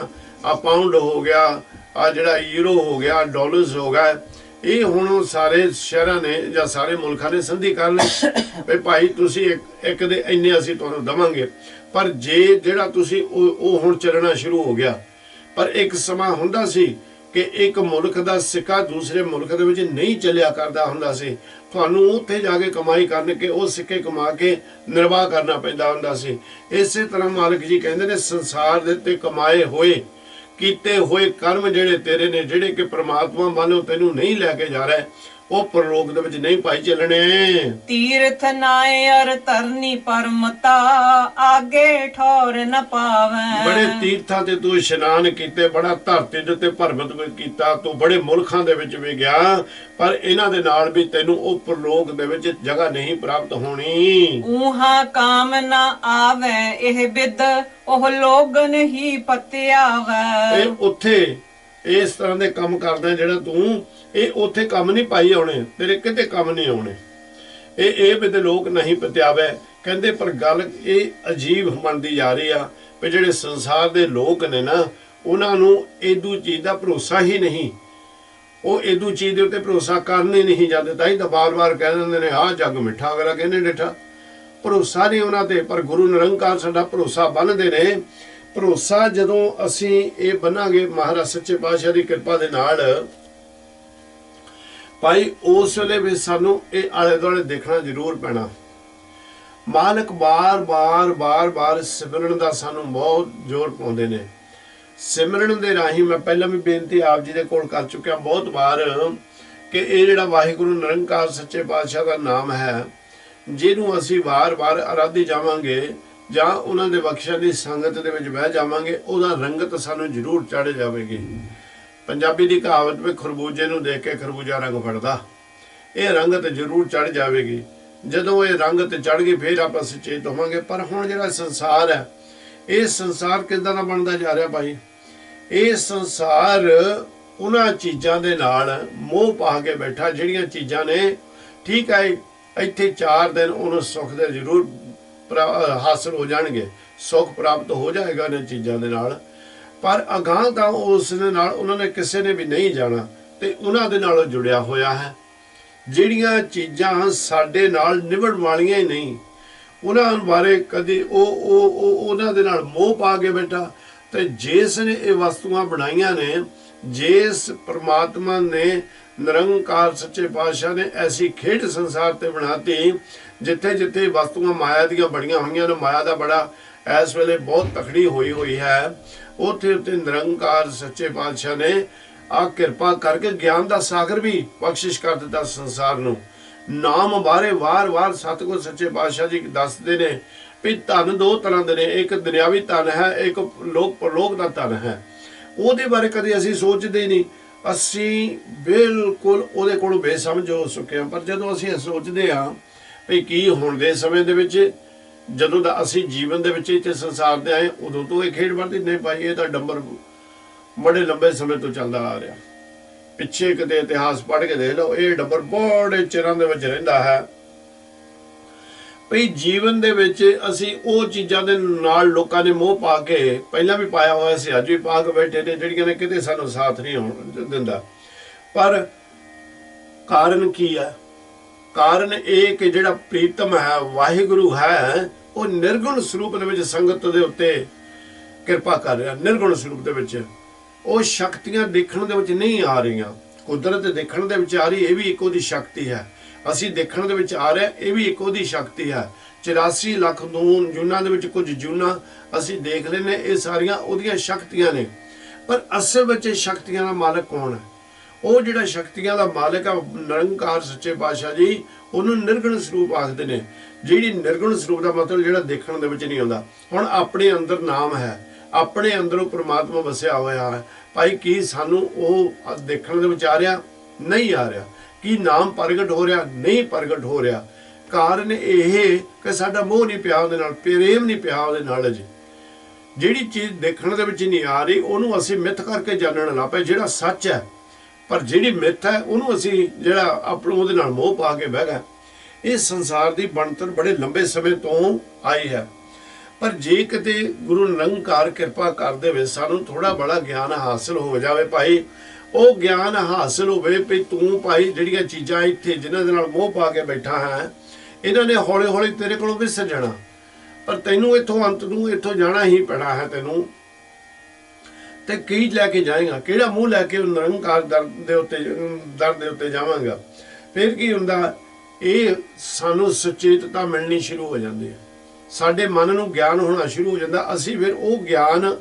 ਆ ਪਾਉਂਡ ਹੋ ਗਿਆ, ਆ ਜਿਹੜਾ ਯੂਰੋ ਹੋ ਗਿਆ, ਡਾਲਰਸ ਹੋ ਗਿਆ, ਇਹ ਹੁਣ ਸਾਰੇ ਸ਼ਹਿਰਾਂ ਨੇ ਜਾਂ ਸਾਰੇ ਮੁਲਕਾਂ ਨੇ ਸੰਧੀ ਕਰ ਲਈ ਵੀ ਭਾਈ ਤੁਸੀਂ ਇੱਕ ਦੇ ਇੰਨੇ ਅਸੀਂ ਤੁਹਾਨੂੰ ਦੇਵਾਂਗੇ। ਪਰ ਜੇ ਜਿਹੜਾ ਤੁਸੀਂ ਉਹ ਹੁਣ ਚੱਲਣਾ ਸ਼ੁਰੂ ਹੋ ਗਿਆ। ਪਰ ਇੱਕ ਸਮਾਂ ਹੁੰਦਾ ਸੀ ਕਿ ਇੱਕ ਮੁਲਕ ਦਾ ਸਿੱਕਾ ਦੂਸਰੇ ਮੁਲਕ ਦੇ ਵਿੱਚ ਨਹੀਂ ਚੱਲਿਆ ਕਰਦਾ ਹੁੰਦਾ ਸੀ। ਤੁਹਾਨੂੰ ਉੱਥੇ ਜਾ ਕੇ ਕਮਾਈ ਕਰਨ ਕੇ ਉਹ ਸਿੱਕੇ ਕਮਾ ਕੇ ਨਿਰਵਾਹ ਕਰਨਾ ਪੈਂਦਾ ਹੁੰਦਾ ਸੀ। ਇਸੇ ਤਰ੍ਹਾਂ ਮਾਲਕ ਜੀ ਕਹਿੰਦੇ ਨੇ ਸੰਸਾਰ ਦੇ ਉੱਤੇ ਕਮਾਏ ਹੋਏ ਕੀਤੇ ਹੋਏ ਕਰਮ ਜਿਹੜੇ ਤੇਰੇ ਨੇ, ਜਿਹੜੇ ਕਿ ਪ੍ਰਮਾਤਮਾ ਵੱਲੋਂ ਤੈਨੂੰ ਨਹੀਂ ਲੈ ਕੇ ਜਾ ਰਿਹਾ, ਉਹ ਪਰਲੋਕ ਦੇ ਵਿੱਚ ਨਹੀਂ ਪਾਈ ਚੱਲਣੇ। ਤੀਰਥ ਨਾਏ ਅਰ ਤਰਨੀ ਪਰਮਤਾ ਆਗੇ ਠੌਰ ਨ ਪਾਵੈ। ਬੜੇ ਤੀਰਥਾਂ ਤੇ ਤੂੰ ਇਸ਼ਨਾਨ ਕੀਤੇ, ਬੜਾ ਧਰਤੀ ਦੇ ਉੱਤੇ ਭਰਮਤ ਕੀਤਾ, ਤੂੰ ਬੜੇ ਮੁਲਕਾਂ ਦੇ ਵਿੱਚ ਵੀ ਗਿਆ, ਪਰ ਇਹਨਾਂ ਦੇ ਨਾਲ ਵੀ ਤੈਨੂੰ ਉਹ ਪਰਲੋਕ ਦੇ ਵਿੱਚ ਜਗ੍ਹਾ ਨਹੀਂ ਪ੍ਰਾਪਤ ਹੋਣੀ। ਉਹਾਂ ਕਾਮ ਨ ਆਵੈ ਇਹ ਬਿਦ ਉਹ ਲੋਗਨ ਹੀ ਪਤਿਆਵੈ। ਇਹ ਉੱਥੇ ਇਸ ਤਰ੍ਹਾਂ ਦੇ ਕੰਮ ਕਰਦਾ ਜਿਹੜਾ ਤੂੰ, ਇਹ ਉੱਥੇ ਕੰਮ ਨਹੀਂ ਪਾਈ ਆਉਣੇ, ਤੇਰੇ ਕਿਤੇ ਕੰਮ ਨਹੀਂ ਆਉਣੇ। ਇਹ ਬਿਦ ਲੋਕ ਨਹੀਂ ਪਤਿਆਵੈ। ਕਹਿੰਦੇ ਪਰ ਗੱਲ ਇਹ ਅਜੀਬ ਬਣਦੀ ਜਾ ਰਹੀ ਆ ਵੀ ਜਿਹੜੇ ਸੰਸਾਰ ਦੇ ਲੋਕ ਨੇ ਨਾ, ਉਹਨਾਂ ਨੂੰ ਇਦੂ ਚੀਜ਼ ਦਾ ਭਰੋਸਾ ਹੀ ਨਹੀਂ। ਉਹ ਇਦੂ ਚੀਜ਼ ਦੇ ਉੱਤੇ ਭਰੋਸਾ ਕਰਨੇ ਨਹੀਂ ਜਾਂਦੇ। ਤਾਂ ਹੀ ਤਾਂ ਵਾਰ-ਵਾਰ ਕਹਿ ਦਿੰਦੇ ਨੇ ਆਹ ਜੱਗ ਮਿੱਠਾ, ਅਗਲਾ ਕਹਿੰਦੇ ਡਿੱਠਾ। ਭਰੋਸਾ ਨਹੀਂ ਉਹਨਾਂ ਤੇ, ਪਰ ਗੁਰੂ ਨਿਰੰਕਾਰ ਸਾਡਾ ਭਰੋਸਾ ਬੰਨ੍ਹਦੇ ਨੇ। ਭਰੋਸਾ ਜਦੋਂ ਅਸੀਂ ਇਹ ਬੰਨਾਂਗੇ ਮਹਾਰਾਜ ਸੱਚੇ ਪਾਤਸ਼ਾਹ ਦੀ ਕਿਰਪਾ ਦੇ ਨਾਲ, ਭਾਈ ਉਸ ਵੇਲੇ ਵੀ ਸਾਨੂੰ ਇਹ ਆਲੇ ਦੁਆਲੇ ਦੇਖਣਾ ਜ਼ਰੂਰ ਪੈਣਾ। ਮਾਲਕ ਬਾਰ-ਬਾਰ ਸਿਮਰਨ ਦਾ ਸਾਨੂੰ ਬਹੁਤ ਜ਼ੋਰ ਪਾਉਂਦੇ ਨੇ। ਸਿਮਰਨ ਦੇ ਰਾਹੀਂ ਮੈਂ ਪਹਿਲਾਂ ਵੀ ਬੇਨਤੀ ਆਪ ਜੀ ਦੇ ਕੋਲ ਕਰ ਚੁੱਕਿਆ ਬਹੁਤ ਵਾਰ ਕਿ ਇਹ ਜਿਹੜਾ ਵਾਹਿਗੁਰੂ ਨਿਰੰਕਾਰ ਸੱਚੇ ਪਾਤਸ਼ਾਹ ਦਾ ਨਾਮ ਹੈ, ਜਿਹਨੂੰ ਅਸੀਂ ਵਾਰ-ਵਾਰ ਆਰਾਧੀ ਜਾਵਾਂਗੇ ਜਾਂ ਉਹਨਾਂ ਦੇ ਬਖਸ਼ਾਂ ਦੀ ਸੰਗਤ ਦੇ ਵਿੱਚ ਬਹਿ ਜਾਵਾਂਗੇ, ਉਹਦਾ ਰੰਗਤ ਸਾਨੂੰ ਜ਼ਰੂਰ ਚੜ੍ਹ ਜਾਵੇਗੀ। ਪੰਜਾਬੀ ਦੀ ਕਹਾਵਤ ਵਿੱਚ ਖਰਬੂਜੇ ਨੂੰ ਦੇਖ ਕੇ ਖਰਬੂਜਾ ਰੰਗ ਫੜਦਾ, ਇਹ ਰੰਗਤ ਜ਼ਰੂਰ ਚੜ੍ਹ ਜਾਵੇਗੀ। ਜਦੋਂ ਇਹ ਰੰਗਤ ਚੜ੍ਹ ਗਈ ਫਿਰ ਆਪਾਂ ਸੁਚੇਤ ਹੋਵਾਂਗੇ। ਪਰ ਹੁਣ ਜਿਹੜਾ ਸੰਸਾਰ ਹੈ, ਇਹ ਸੰਸਾਰ ਕਿੱਦਾਂ ਦਾ ਬਣਦਾ ਜਾ ਰਿਹਾ ਭਾਈ? ਇਹ ਸੰਸਾਰ ਉਹਨਾਂ ਚੀਜ਼ਾਂ ਦੇ ਨਾਲ ਮੋਹ ਪਾ ਕੇ ਬੈਠਾ, ਜਿਹੜੀਆਂ ਚੀਜ਼ਾਂ ਨੇ ठीक है ਇੱਥੇ 4 दिन ਉਹਨੂੰ ਸੁੱਖ ਦੇ ਜ਼ਰੂਰ ਹਾਸਲ ਹੋ ਜਾਣਗੇ, ਸੁੱਖ ਪ੍ਰਾਪਤ ਹੋ ਜਾਏਗਾ ਇਹਨਾਂ ਚੀਜ਼ਾਂ ਦੇ ਨਾਲ, ਪਰ ਅਗਾਂਹ ਤਾਂ ਉਸ ਦੇ ਨਾਲ ਉਹਨਾਂ ਨੇ ਕਿਸੇ ਨੇ ਵੀ ਨਹੀਂ ਜਾਣਾ ਤੇ ਉਹਨਾਂ ਦੇ ਨਾਲ ਜੁੜਿਆ ਹੋਇਆ ਹੈ। ਜਿਹੜੀਆਂ ਚੀਜ਼ਾਂ ਸਾਡੇ ਨਾਲ ਨਿਭਣ ਵਾਲੀਆਂ ਹੀ ਨਹੀਂ, ਉਹਨਾਂ ਬਾਰੇ ਕਦੀ ਉਹਨਾਂ ਦੇ ਨਾਲ ਮੋਹ ਪਾ ਕੇ ਬੈਠਾ। ਤੇ ਜਿਸ ਨੇ ਇਹ ਵਸਤੂਆਂ ਬਣਾਈਆਂ ਨੇ, ਜਿਸ परमात्मा ने निरंकार सच्चे पातशाह ने ऐसी खेड संसार ते बनाती, जिथे जिथे वस्तुआं माया दीयां बड़ियां होईयां ने, माया दा बड़ा इस वेले बहुत तकड़ी हुई है, उत्थे उत्ते निरंकार सच्चे पातशाह ने आ किरपा करके ज्ञान दा सागर भी बख्शिश कर दिता संसार नूं। नाम बारे वार वार सतगुर सच्चे पातशाह जी दसदे ने भी धन 2 तरह दे ने, एक दुनियावी धन है, एक लोक परलोक दा धन है। ਉਹਦੇ ਬਾਰੇ ਕਦੇ ਅਸੀਂ ਸੋਚਦੇ ਹੀ ਨਹੀਂ, ਅਸੀਂ ਬਿਲਕੁਲ ਉਹਦੇ ਕੋਲੋਂ ਬੇਸਮਝ ਹੋ ਚੁੱਕੇ ਹਾਂ। ਪਰ ਜਦੋਂ ਅਸੀਂ ਸੋਚਦੇ ਹਾਂ ਵੀ ਕੀ ਹੁਣ ਦੇ ਸਮੇਂ ਦੇ ਵਿੱਚ, ਜਦੋਂ ਦਾ ਅਸੀਂ ਜੀਵਨ ਦੇ ਵਿੱਚ ਇੱਥੇ ਸੰਸਾਰ ਦੇ ਆਏ, ਉਦੋਂ ਤੋਂ ਇਹ ਖੇਡ ਵਰਤੀ ਨਹੀਂ ਪਾਈ। ਇਹ ਤਾਂ ਡੰਬਰ ਬੜੇ ਲੰਬੇ ਸਮੇਂ ਤੋਂ ਚੱਲਦਾ ਆ ਰਿਹਾ। ਪਿੱਛੇ ਕਿਤੇ ਇਤਿਹਾਸ ਪੜ੍ਹ ਕੇ ਦੇਖ ਲਓ, ਇਹ ਡੰਬਰ ਬੜੇ ਚਿਰਾਂ ਦੇ ਵਿੱਚ ਰਹਿੰਦਾ ਹੈ। ਭਈ ਜੀਵਨ ਦੇ ਵਿੱਚ ਅਸੀਂ ਉਹ ਚੀਜ਼ਾਂ ਦੇ ਨਾਲ ਲੋਕਾਂ ਨੇ ਮੋਹ ਪਾ ਕੇ, ਪਹਿਲਾਂ ਵੀ ਪਾਇਆ ਹੋਇਆ ਸੀ, ਅੱਜ ਵੀ ਪਾ ਕੇ ਬੈਠੇ ਨੇ, ਜਿਹੜੀਆਂ ਨੇ ਕਿਤੇ ਸਾਨੂੰ ਸਾਥ ਨਹੀਂ ਹੋਣ ਦਿੰਦਾ। ਪਰ ਕਾਰਨ ਕੀ ਹੈ? ਕਾਰਨ ਇਹ ਕਿ ਜਿਹੜਾ ਪ੍ਰੀਤਮ ਹੈ, ਵਾਹਿਗੁਰੂ ਹੈ, ਉਹ ਨਿਰਗੁਣ ਸਰੂਪ ਦੇ ਵਿੱਚ ਸੰਗਤ ਦੇ ਉੱਤੇ ਕਿਰਪਾ ਕਰ ਰਿਹਾ। ਨਿਰਗੁਣ ਸਰੂਪ ਦੇ ਵਿੱਚ ਉਹ ਸ਼ਕਤੀਆਂ ਦੇਖਣ ਦੇ ਵਿੱਚ ਨਹੀਂ ਆ ਰਹੀਆਂ, ਕੁਦਰਤ ਦੇਖਣ ਦੇ ਵਿੱਚ ਆ ਰਹੀ, ਇਹ ਵੀ ਇੱਕ ਉਹਦੀ ਸ਼ਕਤੀ ਹੈ। ਅਸੀਂ ਦੇਖਣ ਦੇ ਵਿੱਚ ਆ ਰਿਹਾ, ਇਹ ਵੀ ਇੱਕ ਉਹਦੀ ਸ਼ਕਤੀ ਹੈ। 84 ਲੱਖ ਨੂੰ ਜੂਨਾਂ ਦੇ ਵਿੱਚ ਕੁਝ ਜੂਨਾਂ ਅਸੀਂ ਦੇਖ ਲੈਨੇ, ਇਹ ਸਾਰੀਆਂ ਉਹਦੀਆਂ ਸ਼ਕਤੀਆਂ ਨੇ। ਪਰ ਅਸਲ ਵਿੱਚ ਸ਼ਕਤੀਆਂ ਦਾ ਮਾਲਕ ਕੌਣ ਹੈ? ਉਹ ਜਿਹੜਾ ਸ਼ਕਤੀਆਂ ਦਾ ਮਾਲਕ ਆ, ਨਿਰੰਕਾਰ ਸੱਚੇ ਪਾਤਸ਼ਾਹ ਜੀ, ਉਹਨੂੰ ਨਿਰਗੁਣ ਸਰੂਪ ਆਖਦੇ ਨੇ। ਜਿਹੜੀ ਨਿਰਗੁਣ ਸਰੂਪ ਦਾ ਮਤਲਬ ਜਿਹੜਾ ਦੇਖਣ ਦੇ ਵਿੱਚ ਨਹੀਂ ਆਉਂਦਾ। ਹੁਣ ਆਪਣੇ ਅੰਦਰ ਨਾਮ ਹੈ, ਆਪਣੇ ਅੰਦਰੋਂ ਪ੍ਰਮਾਤਮਾ ਵਸਿਆ ਹੋਇਆ ਹੈ। ਭਾਈ ਕੀ ਸਾਨੂੰ ਉਹ ਦੇਖਣ ਦੇ ਵਿੱਚ ਆ ਰਿਹਾ? ਨਹੀਂ ਆ ਰਿਹਾ। ਕੀ ਨਾਮ ਪ੍ਰਗਟ ਹੋ ਰਿਹਾ? ਨਹੀਂ ਪ੍ਰਗਟ ਹੋ ਰਿਹਾ। ਕਾਰਨ ਇਹ ਕਿ ਸਾਡਾ ਮੋਹ ਨਹੀਂ ਪਿਆ ਉਹਦੇ ਨਾਲ, ਪ੍ਰੇਮ ਨਹੀਂ ਪਿਆ ਉਹਦੇ ਨਾਲ। ਜੀ ਜਿਹੜੀ ਚੀਜ਼ ਦੇਖਣ ਦੇ ਵਿੱਚ ਨਹੀਂ ਆ ਰਹੀ, ਉਹਨੂੰ ਅਸੀਂ ਮਿੱਥ ਕਰਕੇ ਜਾਣਨ ਲੱਗ ਪਏ, ਜਿਹੜਾ ਸੱਚ ਹੈ। ਪਰ ਜਿਹੜੀ ਮਿੱਥ ਹੈ, ਉਹਨੂੰ ਅਸੀਂ ਜਿਹੜਾ ਆਪਣਾ ਉਹਦੇ ਨਾਲ ਮੋਹ ਪਾ ਕੇ ਬਹਿ ਗਏ। ਇਹ ਸੰਸਾਰ ਦੀ ਬਣਤਰ ਬੜੇ ਲੰਬੇ ਸਮੇਂ ਤੋਂ ਆਈ ਹੈ। ਪਰ ਜੇ ਕਿਤੇ ਗੁਰੂ ਨਿਰੰਕਾਰ ਕਿਰਪਾ ਕਰ ਦੇਵੇ, ਸਾਨੂੰ ਥੋੜਾ ਬੜਾ ਗਿਆਨ ਹਾਸਲ ਹੋ ਜਾਵੇ ਭਾਈ, ਉਹ ਗਿਆਨ ਹਾਸਲ ਹੋਵੇ ਵੀ ਤੂੰ ਭਾਈ ਜਿਹੜੀਆਂ ਚੀਜ਼ਾਂ ਇੱਥੇ ਜਿਨ੍ਹਾਂ ਦੇ ਨਾਲ ਮੋਹ ਪਾ ਕੇ ਬੈਠਾ ਹੈ, ਇਹਨਾਂ ਨੇ ਹੌਲੀ ਹੌਲੀ ਤੇਰੇ ਕੋਲੋਂ ਵਿਸਰ ਜਾਣਾ। ਪਰ ਤੈਨੂੰ ਇੱਥੋਂ ਅੰਤ ਨੂੰ ਇੱਥੋਂ ਜਾਣਾ ਹੀ ਪੈਣਾ ਹੈ ਤੈਨੂੰ। ਤੇ ਕੀ ਲੈ ਕੇ ਜਾਏਗਾ? ਕਿਹੜਾ ਮੂੰਹ ਲੈ ਕੇ ਨਿਰੰਕਾਰ ਦਰ ਦੇ ਉੱਤੇ ਜਾਵਾਂਗਾ? ਫਿਰ ਕੀ ਹੁੰਦਾ? ਇਹ ਸਾਨੂੰ ਸੁਚੇਤਤਾ ਮਿਲਣੀ ਸ਼ੁਰੂ ਹੋ ਜਾਂਦੀ ਹੈ, ਸਾਡੇ ਮਨ ਨੂੰ ਗਿਆਨ ਹੋਣਾ ਸ਼ੁਰੂ ਹੋ ਜਾਂਦਾ। ਅਸੀਂ ਫਿਰ ਉਹ ਗਿਆਨ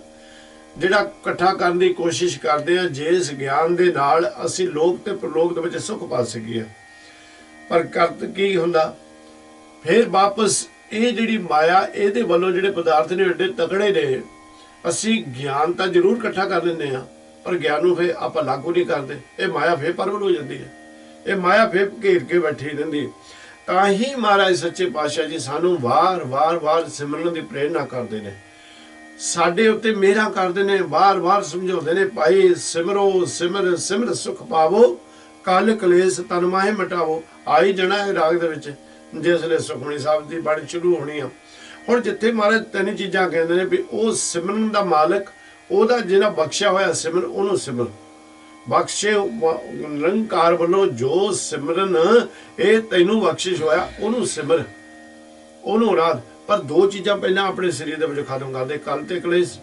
ਜਿਹੜਾ ਇਕੱਠਾ ਕਰਨ ਦੀ ਕੋਸ਼ਿਸ਼ ਕਰਦੇ ਹਾਂ, ਜਿਸ ਗਿਆਨ ਦੇ ਨਾਲ ਅਸੀਂ ਲੋਕ ਤੇ ਪ੍ਰਲੋਕ ਦੇ ਵਿੱਚ ਸੁੱਖ ਪਾ ਸਕੀਏ। ਪਰ ਕਰਤ ਕੀ ਹੁੰਦਾ? ਫਿਰ ਵਾਪਸ ਇਹ ਜਿਹੜੀ ਮਾਇਆ, ਇਹਦੇ ਵੱਲੋਂ ਜਿਹੜੇ ਪਦਾਰਥ ਨੇ ਏਡੇ ਤਕੜੇ ਨੇ, ਅਸੀਂ ਗਿਆਨ ਤਾਂ ਜ਼ਰੂਰ ਇਕੱਠਾ ਕਰ ਲੈਂਦੇ ਹਾਂ, ਪਰ ਗਿਆਨ ਨੂੰ ਫਿਰ ਆਪਾਂ ਲਾਗੂ ਨਹੀਂ ਕਰਦੇ। ਇਹ ਮਾਇਆ ਫਿਰ ਪ੍ਰਬਲ ਹੋ ਜਾਂਦੀ ਹੈ, ਇਹ ਮਾਇਆ ਫਿਰ ਘੇਰ ਕੇ ਬੈਠੀ ਰਹਿੰਦੀ। ਤਾਂ ਹੀ ਮਹਾਰਾਜ ਸੱਚੇ ਪਾਤਸ਼ਾਹ ਜੀ ਸਾਨੂੰ ਵਾਰ ਸਿਮਰਨ ਦੀ ਪ੍ਰੇਰਨਾ ਕਰਦੇ ਨੇ, ਸਾਡੇ ਉੱਤੇ ਮਿਹਰਾਂ ਕਰਦੇ ਨੇ, ਵਾਰ ਸਮਝਾਉਂਦੇ ਨੇ, ਭਾਈ ਸਿਮਰੋ ਸਿਮਰ ਸਿਮਰ ਸੁਖ ਪਾਵੋ, ਕਲ ਕਲੇਸ਼ ਤਨ ਮਾਹੇ ਮਿਟਾਵੋ। ਆਈ ਜਾਣਾ ਇਹ ਰਾਗ ਦੇ ਵਿੱਚ ਜਿਸ ਵੇਲੇ ਸੁਖਮਨੀ ਸਾਹਿਬ ਦੀ ਬਾਣੀ ਸ਼ੁਰੂ ਹੋਣੀ ਆ। ਹੁਣ ਜਿੱਥੇ ਮਹਾਰਾਜ 3 ਚੀਜ਼ਾਂ ਕਹਿੰਦੇ ਨੇ ਵੀ ਉਹ ਸਿਮਰਨ ਦਾ ਮਾਲਕ, ਉਹਦਾ ਜਿਹੜਾ ਬਖਸ਼ਿਆ ਹੋਇਆ ਸਿਮਰ, ਉਹਨੂੰ ਸਿਮਰ। ਬਖਸ਼ੇ ਨਿਰੰਕਾਰ ਵੱਲੋਂ ਜੋ ਸਿਮਰਨ ਇਹ ਤੈਨੂੰ ਬਖਸ਼ਿਸ਼ ਹੋਇਆ, ਉਹਨੂੰ ਸਿਮਰ, ਉਹਨੂੰ ਰਾਧ। ਪਰ 2 ਚੀਜ਼ਾਂ ਪਹਿਲਾਂ ਆਪਣੇ ਸਰੀਰ ਦੇ ਵਿੱਚ ਖਤਮ ਕਰਦੇ, ਕਲ ਤੇ ਕਲੇਸ਼।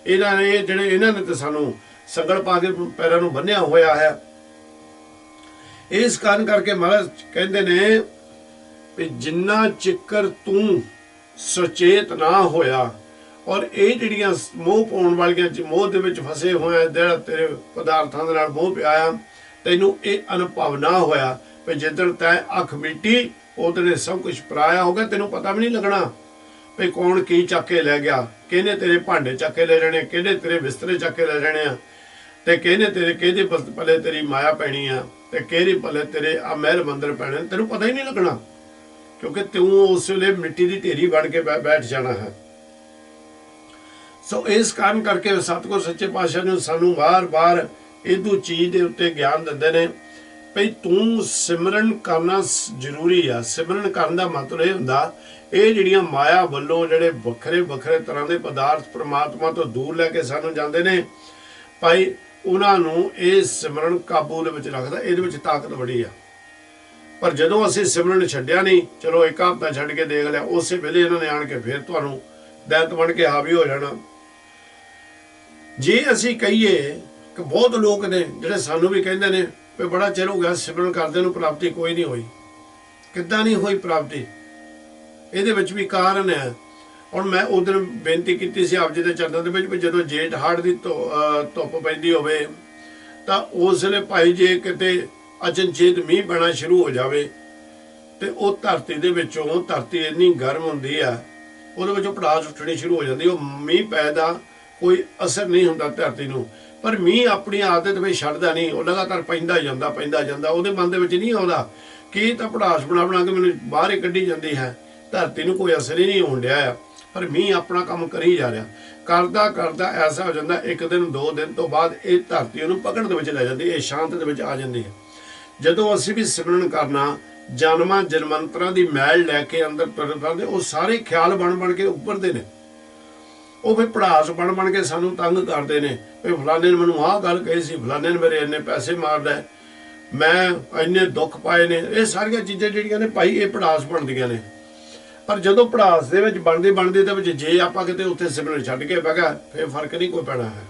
ਇਹਨਾਂ ਨੇ ਤੇ ਸਾਨੂੰ ਸੰਗਲ ਪਾ ਕੇ ਪੈਰਾਂ ਨੂੰ ਬੰਨਿਆ ਹੋਇਆ ਹੈ। ਇਸ ਕਾਰਨ ਕਰਕੇ ਮਹਾਰਾਜ ਕਹਿੰਦੇ ਨੇ ਵੀ ਜਿੰਨਾ ਚਿਕਰ ਤੂੰ ਸੁਚੇਤ ਨਾ ਹੋਇਆ, ਔਰ ਇਹ ਜਿਹੜੀਆਂ ਮੋਹ ਪਾਉਣ ਵਾਲੀਆਂ ਮੋਹ ਦੇ ਵਿੱਚ ਫਸੇ ਹੋਇਆ, ਜਿਹੜਾ ਤੇਰੇ ਪਦਾਰਥਾਂ ਦੇ ਨਾਲ ਮੋਹ ਪਿਆ, ਤੈਨੂੰ ਇਹ ਅਨੁਭਵ ਨਾ ਹੋਇਆ ਵੀ ਜਿੱਦਣ ਤੈਂ ਅੱਖ ਮੀਟੀ ਉਧਰ ਸਭ ਕੁਝ ਪਰਾਇਆ ਹੋ ਗਿਆ। ਤੈਨੂੰ ਪਤਾ ਵੀ ਨਹੀਂ ਲੱਗਣਾ ਵੀ ਕੌਣ ਕੀ ਚੱਕ ਕੇ ਲੈ ਗਿਆ, ਕਿਹਨੇ ਤੇਰੇ ਭਾਂਡੇ ਚੱਕ ਕੇ ਲੈ ਜਾਣੇ, ਕਿਹਨੇ ਤੇਰੇ ਬਿਸਤਰੇ ਚੱਕ ਕੇ ਲੈ ਜਾਣੇ ਆ, ਤੇ ਕਿਹਦੇ ਪੱਲੇ ਤੇਰੀ ਮਾਇਆ ਪੈਣੀ ਆ, ਤੇ ਕਿਹਦੇ ਪੱਲੇ ਤੇਰੇ ਆ ਮਹਿਲ ਮੰਦਰ ਪੈਣੇ, ਤੈਨੂੰ ਪਤਾ ਹੀ ਨਹੀਂ ਲੱਗਣਾ। ਕਿਉਂਕਿ ਤੂੰ ਉਸ ਵੇਲੇ ਮਿੱਟੀ ਦੀ ਢੇਰੀ ਬਣ ਕੇ ਬੈਠ ਜਾਣਾ ਹੈ। ਸੋ ਇਸ ਕਾਰਨ ਕਰਕੇ ਸਤਿਗੁਰ ਸੱਚੇ ਪਾਤਸ਼ਾਹ ਨੇ ਸਾਨੂੰ ਵਾਰ-ਵਾਰ ਇਹਦੂ ਚੀਜ਼ ਦੇ ਉੱਤੇ ਗਿਆਨ ਦਿੰਦੇ ਨੇ ਭਈ ਤੂੰ ਸਿਮਰਨ ਕਰਨਾ ਜ਼ਰੂਰੀ ਆ। ਸਿਮਰਨ ਕਰਨ ਦਾ ਮਤਲਬ ਇਹ ਹੁੰਦਾ, ਇਹ ਜਿਹੜੀਆਂ ਮਾਇਆ ਵੱਲੋਂ ਜਿਹੜੇ ਵੱਖਰੇ ਵੱਖਰੇ ਤਰ੍ਹਾਂ ਦੇ ਪਦਾਰਥ ਪ੍ਰਮਾਤਮਾ ਤੋਂ ਦੂਰ ਲੈ ਕੇ ਸਾਨੂੰ ਜਾਂਦੇ ਨੇ ਭਾਈ, ਉਹਨਾਂ ਨੂੰ ਇਹ ਸਿਮਰਨ ਕਾਬੂ ਦੇ ਵਿੱਚ ਰੱਖਦਾ। ਇਹਦੇ ਵਿੱਚ ਤਾਕਤ ਬੜੀ ਆ। ਪਰ ਜਦੋਂ ਅਸੀਂ ਸਿਮਰਨ ਛੱਡਿਆ ਨਹੀਂ, ਚਲੋ ਇੱਕ ਹਫ਼ਤਾ ਛੱਡ ਕੇ ਦੇਖ ਲਿਆ, ਉਸੇ ਵੇਲੇ ਇਹਨਾਂ ਨੇ ਆਣ ਕੇ ਫਿਰ ਤੁਹਾਨੂੰ ਦੈਂਤ ਬਣ ਕੇ ਹਾਵੀ ਹੋ ਜਾਣਾ। ਜੇ ਅਸੀਂ ਕਹੀਏ ਕਿ ਬਹੁਤ ਲੋਕ ਨੇ ਜਿਹੜੇ ਸਾਨੂੰ ਵੀ ਕਹਿੰਦੇ ਨੇ ਵੀ ਬੜਾ ਚਿਰ ਹੋ ਗਿਆ ਸਿਮਰਨ ਕਰਦੇ ਨੂੰ, ਪ੍ਰਾਪਤੀ ਕੋਈ ਨਹੀਂ ਹੋਈ। ਕਿੱਦਾਂ ਨਹੀਂ ਹੋਈ ਪ੍ਰਾਪਤੀ? ਇਹਦੇ ਵਿੱਚ ਵੀ ਕਾਰਨ ਹੈ। ਹੁਣ ਮੈਂ ਉਸ ਦਿਨ ਬੇਨਤੀ ਕੀਤੀ ਸੀ ਆਪ ਜੀ ਦੇ ਚਰਨਾਂ ਦੇ ਵਿੱਚ ਵੀ ਜਦੋਂ ਜੇਠ ਹਾੜ ਦੀ ਧੁੱਪ ਪੈਂਦੀ ਹੋਵੇ ਤਾਂ ਉਸ ਵੇਲੇ ਭਾਈ ਜੇ ਕਿਤੇ ਅਚਨਚੇਤ ਮੀਂਹ ਪੈਣਾ ਸ਼ੁਰੂ ਹੋ ਜਾਵੇ ਤੇ ਉਹ ਧਰਤੀ ਦੇ ਵਿੱਚੋਂ, ਧਰਤੀ ਇੰਨੀ ਗਰਮ ਹੁੰਦੀ ਆ, ਉਹਦੇ ਵਿੱਚੋਂ ਭੜਾਸ ਉੱਠਣੀ ਸ਼ੁਰੂ ਹੋ ਜਾਂਦੀ। ਉਹ ਮੀਂਹ ਪੈ ਦਾ ਕੋਈ ਅਸਰ ਨਹੀਂ ਹੁੰਦਾ ਧਰਤੀ ਨੂੰ, ਪਰ ਮੀਂਹ ਆਪਣੀ ਆਦਤ ਵਿੱਚ ਛੱਡਦਾ ਨਹੀਂ, ਉਹ ਲਗਾਤਾਰ ਪੈਂਦਾ ਜਾਂਦਾ। ਉਹਦੇ ਮਨ ਦੇ ਵਿੱਚ ਨਹੀਂ ਆਉਂਦਾ ਕਿ ਤਾਂ ਭੜਾਸ ਬਣਾ ਕੇ ਮੈਨੂੰ ਬਾਹਰ ਹੀ ਕੱਢੀ ਜਾਂਦੀ ਹੈ, ਧਰਤੀ ਨੂੰ ਕੋਈ ਅਸਰ ਹੀ ਨਹੀਂ ਹੋਣ ਡਿਆ ਆ। ਪਰ ਮੀਂਹ ਆਪਣਾ ਕੰਮ ਕਰੀ ਜਾ ਰਿਹਾ, ਕਰਦਾ ਐਸਾ ਹੋ ਜਾਂਦਾ, ਇੱਕ ਦਿਨ 2 ਦਿਨ ਤੋਂ ਬਾਅਦ ਇਹ ਧਰਤੀ ਉਹਨੂੰ ਪਕੜ ਦੇ ਵਿੱਚ ਲੈ ਜਾਂਦੀ, ਇਹ ਸ਼ਾਂਤ ਦੇ ਵਿੱਚ ਆ ਜਾਂਦੀ ਹੈ। ਜਦੋਂ ਅਸੀਂ ਵੀ ਸਿਮਰਨ ਕਰਨਾ, ਜਨਮਾਂ ਜਨਮੰਤਰਾਂ ਦੀ ਮੈਲ ਲੈ ਕੇ ਅੰਦਰ ਤੁਰ ਫਿਰਦੇ, ਉਹ ਸਾਰੇ ਖਿਆਲ ਬਣ ਕੇ ਉੱਪਰਦੇ ਨੇ। ਉਹ ਫਿਰ ਭੜਾਸ ਬਣ ਕੇ ਸਾਨੂੰ ਤੰਗ ਕਰਦੇ ਨੇ ਵੀ ਫਲਾਣੇ ਨੇ ਮੈਨੂੰ ਆਹ ਗੱਲ ਕਹੀ ਸੀ, ਫਲਾਣੇ ਨੇ ਮੇਰੇ ਇੰਨੇ ਪੈਸੇ ਮਾਰਦਾ, ਮੈਂ ਇੰਨੇ ਦੁੱਖ ਪਾਏ ਨੇ। ਇਹ ਸਾਰੀਆਂ ਚੀਜ਼ਾਂ ਜਿਹੜੀਆਂ ਨੇ ਭਾਈ, ਇਹ ਭੜਾਸ ਬਣਦੀਆਂ ਨੇ। ਪਰ ਜਦੋਂ ਭੜਾਸ ਦੇ ਵਿੱਚ ਬਣਦੇ ਦੇ ਵਿੱਚ ਜੇ ਆਪਾਂ ਕਿਤੇ ਉੱਥੇ ਸਿਮਰਨ ਛੱਡ ਕੇ ਬਹਿ ਗਏ, ਫਿਰ ਫਰਕ ਨਹੀਂ ਕੋਈ ਪੈਣਾ ਹੈ,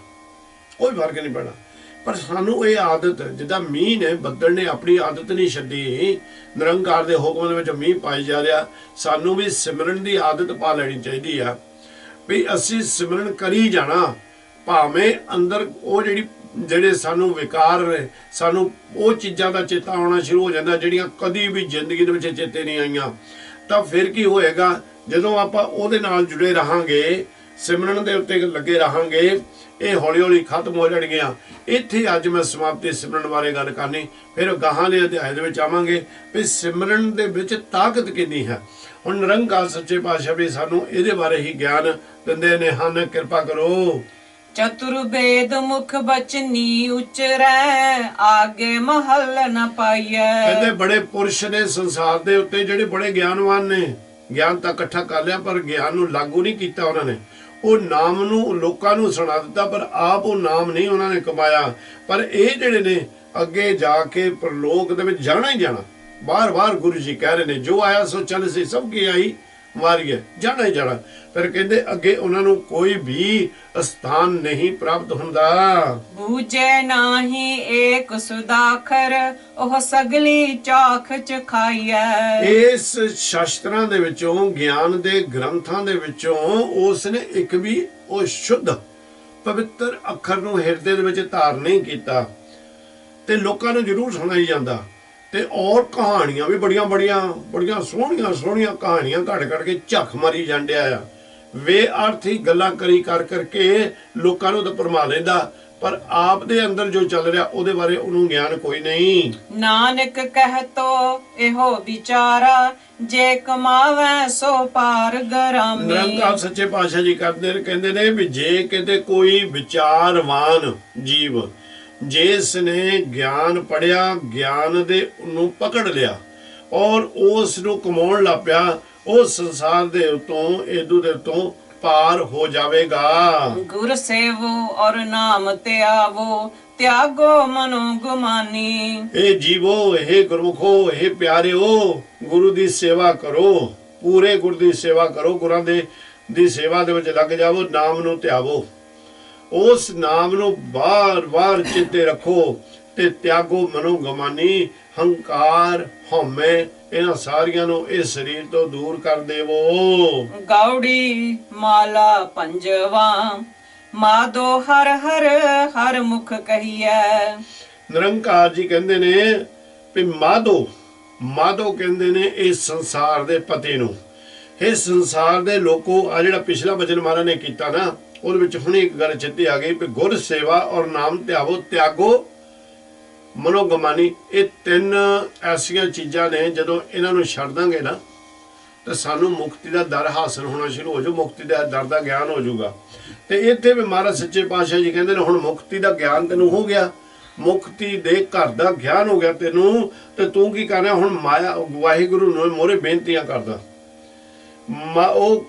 ਕੋਈ ਫਰਕ ਨਹੀਂ ਪੈਣਾ। ਪਰ ਸਾਨੂੰ ਇਹ ਆਦਤ, ਜਿੱਦਾਂ ਮੀਂਹ ਨੇ, ਬੱਦਲ ਨੇ ਆਪਣੀ ਆਦਤ ਨਹੀਂ ਛੱਡੀ, ਨਿਰੰਕਾਰ ਦੇ ਹੁਕਮ ਦੇ ਵਿੱਚ ਮੀਂਹ ਪਾਈ ਜਾ ਰਿਹਾ, ਸਾਨੂੰ ਵੀ ਸਿਮਰਨ ਦੀ ਆਦਤ ਪਾ ਲੈਣੀ ਚਾਹੀਦੀ ਆ ਵੀ ਅਸੀਂ ਸਿਮਰਨ ਕਰੀ ਜਾਣਾ। ਭਾਵੇਂ ਅੰਦਰ ਉਹ ਜਿਹੜੇ ਸਾਨੂੰ ਵਿਕਾਰ ਨੇ, ਸਾਨੂੰ ਉਹ ਚੀਜ਼ਾਂ ਦਾ ਚੇਤਾ ਆਉਣਾ ਸ਼ੁਰੂ ਹੋ ਜਾਂਦਾ ਜਿਹੜੀਆਂ ਕਦੀ ਵੀ ਜ਼ਿੰਦਗੀ ਦੇ ਵਿੱਚ ਚੇਤੇ ਨਹੀਂ ਆਈਆਂ। ਤਾਂ ਫਿਰ ਕੀ ਹੋਏਗਾ? ਜਦੋਂ ਆਪਾਂ ਉਹਦੇ ਨਾਲ ਜੁੜੇ ਰਹਾਂਗੇ, ਸਿਮਰਨ ਦੇ ਉੱਤੇ ਲੱਗੇ ਰਹਾਂਗੇ, ਇਹ ਹੌਲੀ ਹੌਲੀ ਖਤਮ ਹੋ ਜਾਣਗੀਆਂ। ਇੱਥੇ ਅੱਜ ਮੈਂ ਸਮਾਪਤੀ ਸਿਮਰਨ ਬਾਰੇ ਗੱਲ ਕਰਨੀ, ਫਿਰ ਗਾਹਾਂ ਦੇ ਅਧਿਆਇ ਦੇ ਵਿੱਚ ਆਵਾਂਗੇ ਵੀ ਸਿਮਰਨ ਦੇ ਵਿੱਚ ਤਾਕਤ ਕਿੰਨੀ ਹੈ। ਹੁਣ ਨਿਰੰਕਾਰ ਸੱਚੇ ਪਾਤਸ਼ਾਹ ਵੀ ਸਾਨੂੰ ਇਹਦੇ ਬਾਰੇ ਹੀ ਗਿਆਨ ਦਿੰਦੇ ਨੇ ਹਨ। ਕਿਰਪਾ ਕਰੋ। ਚਤੁਰਵੇਦ ਮੁਖ ਬਚਨੀ ਉਚਰੈ, ਆਗੇ ਮਹਲ ਨ ਪਾਈਐ। ਕਹਿੰਦੇ ਬੜੇ ਪੁਰਸ਼ ਨੇ ਸੰਸਾਰ ਦੇ ਉੱਤੇ ਜਿਹੜੇ ਬੜੇ ਗਿਆਨਵਾਨ ਨੇ, ਗਿਆਨ ਤਾਂ ਇਕੱਠਾ ਕਰ ਲਿਆ ਪਰ ਗਿਆਨ ਨੂੰ ਲਾਗੂ ਨਹੀਂ ਕੀਤਾ ਉਹਨਾਂ ਨੇ। ਉਹ ਨਾਮ ਨੂੰ ਲੋਕਾਂ ਨੂੰ ਸੁਣਾ ਦਿੱਤਾ ਪਰ ਆਪ ਉਹ ਨਾਮ ਨਹੀਂ ਉਹਨਾਂ ਨੇ ਕਮਾਇਆ। ਪਰ ਇਹ ਜਿਹੜੇ ਨੇ ਅੱਗੇ ਜਾ ਕੇ ਪ੍ਰਲੋਕ ਦੇ ਵਿੱਚ ਜਾਣਾ ਹੀ ਜਾਣਾ। ਬਾਰ-ਬਾਰ ਗੁਰੂ ਜੀ ਕਹਿ ਰਹੇ ਨੇ, ਜੋ ਆਇਆ ਸੋ ਚੱਲ ਸੀ, ਸਭ ਕੀ ਆਈ ਵਾਰੀਏ, ਜਾਣਾ ਹੀ ਜਾਣਾ। ਫਿਰ ਕਹਿੰਦੇ ਅੱਗੇ ਉਹਨਾਂ ਨੂੰ ਕੋਈ ਵੀ ਸਥਾਨ ਨਹੀਂ ਪ੍ਰਾਪਤ ਹੁੰਦਾ। ਬੂਝੇ ਨਾਹੀ ਏਕ ਸੁਦਾਖਰ, ਉਹ ਸਗਲੀ ਚਾਖ ਚ ਖਾਈਐ। ਇਸ ਸ਼ਾਸਤਰਾਂ ਦੇ ਵਿੱਚੋਂ, ਗਿਆਨ ਦੇ ਗ੍ਰੰਥਾਂ ਦੇ ਵਿੱਚੋਂ ਉਸ ਨੇ ਇੱਕ ਵੀ ਉਹ ਸ਼ੁੱਧ ਪਵਿੱਤਰ ਅੱਖਰ ਨੂੰ ਹਿਰਦੇ ਦੇ ਵਿੱਚ ਧਾਰ ਨਹੀਂ ਕੀਤਾ। ਤੇ ਲੋਕਾਂ ਨੂੰ ਜ਼ਰੂਰ ਸੁਣਾਈ ਜਾਂਦਾ, ਤੇ ਔਰ ਕਹਾਣੀਆਂ ਵੀ ਬੜੀਆਂ ਸੋਹਣੀਆਂ ਕਹਾਣੀਆਂ ਘੜ ਕੇ ਝੱਖ ਮਾਰੀ ਜਾਂਦਿਆ ਆ। ਬੇਅਰਥੀ ਗੱਲਾਂ ਕਰਕੇ ਲੋਕਾਂ ਨੂੰ ਤਾਂ ਭਰਮਾ ਲੈਂਦਾ, ਪਰ ਆਪ ਦੇ ਅੰਦਰ ਜੋ ਚੱਲ ਰਿਹਾ ਉਹਦੇ ਬਾਰੇ ਉਹਨੂੰ ਗਿਆਨ ਕੋਈ ਨਹੀਂ। ਨਾਨਕ ਕਹਿਤੋ ਇਹੋ ਵਿਚਾਰਾ, ਜੇ ਕਮਾਵੇ ਸੋ ਪਾਰ ਗਰਾਮੀ। ਨਿਰੰਕਾਰ ਸੱਚੇ ਪਾਤਸ਼ਾਹ ਜੀ ਕਹਿੰਦੇ ਨੇ ਵੀ ਜੇ ਕਿਤੇ ਕੋਈ ਵਿਚਾਰਵਾਨ ਜੀਵ, ਜਿਸ ਨੇ ਗਿਆਨ ਪੜਿਆ, ਗਿਆਨ ਦੇ ਨੂੰ ਪਕੜ ਲਿਆ ਔਰ ਉਸ ਨੂੰ ਕਮਾਉਣ ਲੱਗ ਪਿਆ, ਉਹ ਸੰਸਾਰ ਦੇ ਉਤੋਂ ਏਦੂ ਦੇ ਉਤੋਂ ਪਾਰ ਹੋ ਜਾਵੇਗਾ। ਗੁਰ ਸੇਵੋ ਔਰ ਨਾਮ ਧਿਆਵੋ, ਤਿਆਗੋ ਮਨੋ ਗੁਮਾਨੀ। ਇਹ ਜੀਵੋ, ਇਹ ਗੁਰਮੁਖੋ, ਇਹ ਪਿਆਰਿਓ, ਗੁਰੂ ਦੀ ਸੇਵਾ ਕਰੋ, ਪੂਰੇ ਗੁਰੂ ਦੀ ਸੇਵਾ ਕਰੋ, ਗੁਰਾਂ ਦੀ ਸੇਵਾ ਦੇ ਵਿੱਚ ਲੱਗ ਜਾਵੋ, ਨਾਮ ਨੂੰ ਧਿਆਵੋ, ਉਸ ਨਾਮ ਨੂੰ ਬਾਰ-ਬਾਰ ਚਿੱਤੇ ਰੱਖੋ ਤੇ ਤਿਆਗੋ ਮਨੋ ਗਮਾਨੀ। ਹੰਕਾਰ, ਹਉਮੈ, ਇਹਨਾਂ ਸਾਰੀਆਂ ਨੂੰ ਇਸ ਸਰੀਰ ਤੋਂ ਦੂਰ ਕਰ ਦੇਵੋ। ਗੌੜੀ ਮਾਲਾ ਪੰਜਵਾ, ਮਾਦੋ ਹਰ ਹਰ ਹਰ ਮੁਖ ਕਹੀਐ। ਨਿਰੰਕਾਰ ਜੀ ਕਹਿੰਦੇ ਨੇ ਵੀ ਮਾਧੋ ਕਹਿੰਦੇ ਨੇ ਇਸ ਸੰਸਾਰ ਦੇ ਪਤੀ ਨੂੰ। ਇਹ ਸੰਸਾਰ ਦੇ ਲੋਕੋ, ਆ ਜਿਹੜਾ ਪਿਛਲਾ ਵਚਨ ਮਹਾਰਾਜ ਨੇ ਕੀਤਾ ਨਾ, ਉਹਦੇ ਵਿੱਚ ਹੁਣ ਇੱਕ ਗੱਲ ਚਿੱਤੇ ਆ ਗਈ ਵੀ ਗੁਰ ਸੇਵਾ ਔਰ ਨਾਮ ਧਿਆਵੋ, ਤਿਆਗੋ ਮਨੋਗਮਾਨੀ। ਇਹ 3 ਐਸੀਆਂ ਚੀਜ਼ਾਂ ਨੇ, ਜਦੋਂ ਇਹਨਾਂ ਨੂੰ ਛੱਡ ਦਾਂਗੇ ਨਾ ਤਾਂ ਸਾਨੂੰ ਮੁਕਤੀ ਦਾ ਦਰ ਹਾਸਲ ਹੋਣਾ ਸ਼ੁਰੂ ਹੋ ਜਾਊ, ਮੁਕਤੀ ਦਾ ਦਰ ਦਾ ਗਿਆਨ ਹੋ ਜਾਊਗਾ। ਤੇ ਇੱਥੇ ਵੀ ਮਹਾਰਾਜ ਸੱਚੇ ਪਾਤਸ਼ਾਹ ਜੀ ਕਹਿੰਦੇ ਨੇ ਹੁਣ ਮੁਕਤੀ ਦਾ ਗਿਆਨ ਤੈਨੂੰ ਹੋ ਗਿਆ, ਮੁਕਤੀ ਦੇ ਘਰ ਦਾ ਗਿਆਨ ਹੋ ਗਿਆ ਤੈਨੂੰ, ਤੇ ਤੂੰ ਕੀ ਕਰਨਾ ਹੁਣ? ਮਾਇਆ ਵਾਹਿਗੁਰੂ ਨੂੰ ਮੋਰੇ ਬੇਨਤੀਆਂ ਕਰਦਾ, ਉਹ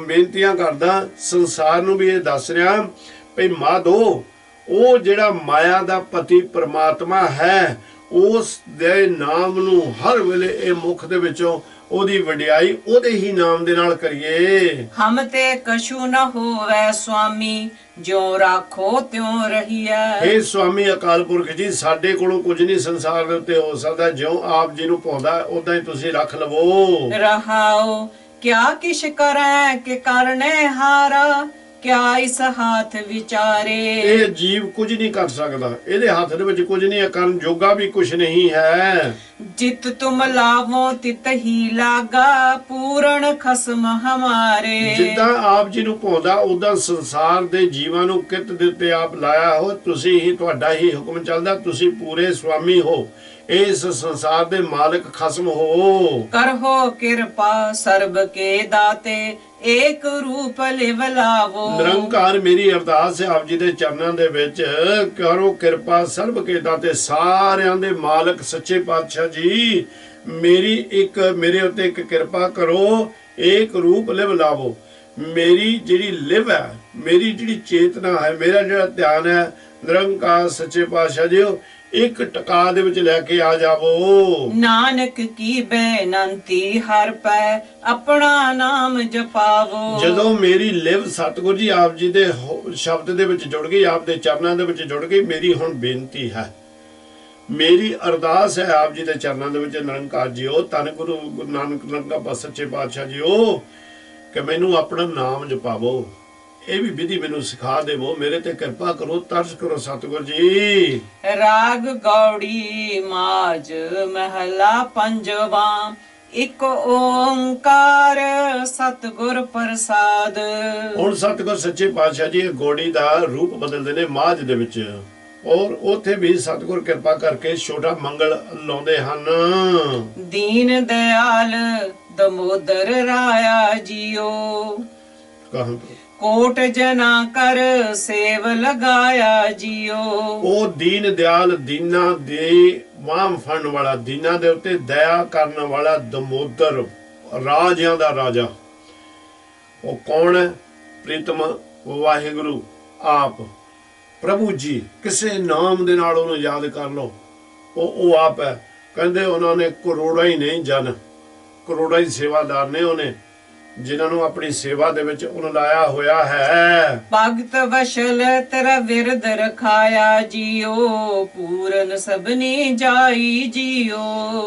ਬੇਨਤੀਆਂ ਕਰਦਾ, ਸੰਸਾਰ ਨੂੰ ਵੀ ਇਹ ਦੱਸ ਰਿਹਾ ਭਈ ਮਾਧੋ, ਉਹ ਜਿਹੜਾ ਮਾਇਆ ਦਾ ਪਤੀ ਪ੍ਰਮਾਤਮਾ ਹੈ, ਉਸ ਦੇ ਨਾਮ ਨੂੰ ਹਰ ਵੇਲੇ ਇਹ ਮੁਖ ਦੇ ਵਿੱਚੋਂ ਉਹਦੀ ਵਡਿਆਈ ਉਹਦੇ ਹੀ ਨਾਮ ਦੇ ਨਾਲ ਕਰੀਏ। ਹਮ ਤੇ ਕਛੂ ਨ ਹੋਵੈ ਸੁਆਮੀ, ਜਿਉ ਰਾਖੋ ਤਿਉ ਰਹੀਐ। हे ਸੁਆਮੀ ਅਕਾਲ ਪੁਰਖ ਜੀ, ਸਾਡੇ ਕੋਲੋਂ ਕੁਝ ਨਹੀਂ ਸੰਸਾਰ ਦੇ ਉੱਤੇ ਹੋ ਸਕਦਾ, ਜਿਉਂ ਆਪ ਜੀ ਨੂੰ ਪਾਉਂਦਾ ਉਦਾਂ ਹੀ ਤੁਸੀਂ ਰੱਖ ਲਵੋ। ਰਹਾਉ ਕਿਆ ਕਿਛ ਕਰੈ ਕਿ ਕਰਨੇ ਹਾਰਾ, ਕਿਆ ਇਸ ਹੱਥ ਵਿਚਾਰੇ। ਇਹ ਜੀਵ ਕੁਝ ਨਹੀਂ ਕਰ ਸਕਦਾ, ਇਹਦੇ ਹੱਥ ਦੇ ਵਿੱਚ ਕੁਝ ਨਹੀਂ ਹੈ, ਕਰਨ ਜੋਗਾ ਵੀ ਕੁਝ ਨਹੀਂ ਹੈ। ਜਿਤ ਤੁਮ ਲਾਵੋ ਤਿਤ ਹੀ ਲਾਗਾ, ਪੂਰਨ ਖਸਮ ਹਮਾਰੇ। ਜਿੱਦਾਂ ਆਪ ਜੀ ਨੂੰ ਪਾਉਂਦਾ ਉਦਾਂ ਸੰਸਾਰ ਦੇ ਜੀਵਾਂ ਨੂੰ ਕਿਤ ਦੇ ਉੱਤੇ ਆਪ ਲਾਇਆ ਹੋ, ਤੁਸੀਂ ਹੀ, ਤੁਹਾਡਾ ਹੀ ਹੁਕਮ ਚੱਲਦਾ, ਤੁਸੀਂ ਪੂਰੇ ਸੁਆਮੀ ਹੋ, ਇਸ ਸੰਸਾਰ ਦੇ ਮਾਲਕ ਖਸਮ ਹੋ। ਕਰਹੋ ਕਿਰਪਾ ਸਰਬ ਕੇ ਦਾਤੇ, ਏਕ ਰੂਪ ਲਿਵ ਲਾਵੋ। ਨਿਰੰਕਾਰ ਮੇਰੀ ਅਰਦਾਸ ਹੈ ਆਪ ਜੀ ਦੇ ਚਰਨਾਂ ਦੇ ਵਿੱਚ, ਕਰੋ ਕਿਰਪਾ ਸਰਬ ਕੇ ਦਾਤੇ, ਸਾਰਿਆਂ ਦੇ ਮਾਲਕ ਸੱਚੇ ਪਾਤਸ਼ਾਹ ਜੀ, ਮੇਰੇ ਉੱਤੇ ਇੱਕ ਕਿਰਪਾ ਕਰੋ, ਏਕ ਰੂਪ ਲਿਵ ਲਾਵੋ। ਮੇਰੀ ਜਿਹੜੀ ਲਿਵ ਹੈ, ਮੇਰੀ ਜਿਹੜੀ ਚੇਤਨਾ ਹੈ, ਮੇਰਾ ਜਿਹੜਾ ਧਿਆਨ ਹੈ, ਨਿਰੰਕਾਰ ਸੱਚੇ ਪਾਤਸ਼ਾਹ ਜੀ ਇੱਕ ਟਕਾ ਦੇ ਵਿੱਚ ਲੈ ਕੇ ਆ ਜਾਵੋ। ਨਾਨਕ ਕੀ ਬੇਨੰਤੀ ਹਰ ਪੈ, ਆਪਣਾ ਨਾਮ ਜਪਾਵੋ। ਜਦੋਂ ਮੇਰੀ ਲਿਵ ਸਤਿਗੁਰ ਜੀ ਆਪ ਜੀ ਦੇ ਸ਼ਬਦ ਦੇ ਵਿੱਚ ਜੁੜ ਗਈ, ਆਪ ਦੇ ਚਰਨਾਂ ਦੇ ਵਿੱਚ ਜੁੜ ਗਈ, ਮੇਰੀ ਹੁਣ ਬੇਨਤੀ ਹੈ, ਮੇਰੀ ਅਰਦਾਸ ਹੈ ਆਪ ਜੀ ਦੇ ਚਰਨਾਂ ਦੇ ਵਿੱਚ, ਨਿਰੰਕਾਰ ਜੀਓ, ਧੰਨ ਗੁਰੂ ਨਾਨਕ ਨਿਰੰਕਾਰ ਸੱਚੇ ਪਾਤਸ਼ਾਹ ਜੀਓ, ਕਿ ਮੈਨੂੰ ਆਪਣਾ ਨਾਮ ਜਪਾਵੋ। ਇਹ ਵੀ ਵਿਧੀ ਮੈਨੂੰ ਸਿਖਾ ਦੇਵੋ, ਮੇਰੇ ਤੇ ਕਿਰਪਾ ਕਰੋ, ਤਰਸ ਕਰੋ ਸਤਿਗੁਰ ਜੀ। ਰਾਗ ਗੌੜੀ ਮਾਝ ਮਹਲਾ ਪੰਜਵਾ, ਇੱਕ ਓੰਕਾਰ ਸਤਿਗੁਰ ਪ੍ਰਸਾਦ। ਹੁਣ ਸਤਿਗੁਰ ਸੱਚੇ ਪਾਤਸ਼ਾਹ ਜੀ ਗੌੜੀ ਦਾ ਰੂਪ ਬਦਲਦੇ ਨੇ ਮਾਝ ਦੇ ਵਿੱਚ, ਔਰ ਉੱਥੇ ਵੀ ਸਤਿਗੁਰ ਕਿਰਪਾ ਕਰਕੇ ਛੋਟਾ ਮੰਗਲ ਲਾਉਂਦੇ ਹਨ। ਦੀਨ ਦਿਆਲ ਦਮੋਦਰ ਰਾਇਆ ਜੀਓ, ਕਹਾਂ ਕੋਟ ਜਨਾ ਕਰ ਸੇਵ ਲਗਾਇਆ ਜੀਓ। ਉਹ ਦੀਨ ਦਿਆਲ, ਦੀਨਾ ਦੇ ਵਾਮ ਫੜਨ ਵਾਲਾ, ਦੀਨਾ ਦੇ ਉੱਤੇ ਦਇਆ ਕਰਨ ਵਾਲਾ, ਦਮੋਦਰ, ਰਾਜਿਆਂ ਦਾ ਰਾਜਾ। ਉਹ ਕੌਣ ਹੈ? ਪ੍ਰੀਤਮ ਵਾਹਿਗੁਰੂ ਆਪ, ਪ੍ਰਭੂ ਜੀ। ਕਿਸੇ ਨਾਮ ਦੇ ਨਾਲ ਉਹਨੂੰ ਯਾਦ ਕਰ ਲਓ, ਉਹ ਆਪ ਹੈ। ਕਹਿੰਦੇ ਉਹਨਾਂ ਨੇ ਕਰੋੜਾਂ ਹੀ ਨਹੀਂ ਜਨ, ਕਰੋੜਾਂ ਹੀ ਸੇਵਾਦਾਰ ਨੇ ਉਹਨੇ, ਜਿਨ੍ਹਾਂ ਨੂੰ ਆਪਣੀ ਸੇਵਾ ਦੇ ਵਿੱਚ ਉਹਨੂੰ ਲਾਇਆ ਹੋਇਆ ਹੈ। ਭਗਤ ਵਸ਼ਲ ਤੇਰਾ ਵਿਰਦ ਰਖਾਇਆ ਜੀਓ, ਪੂਰਨ ਸਭਨੀ ਜਾਈ ਜੀਓ।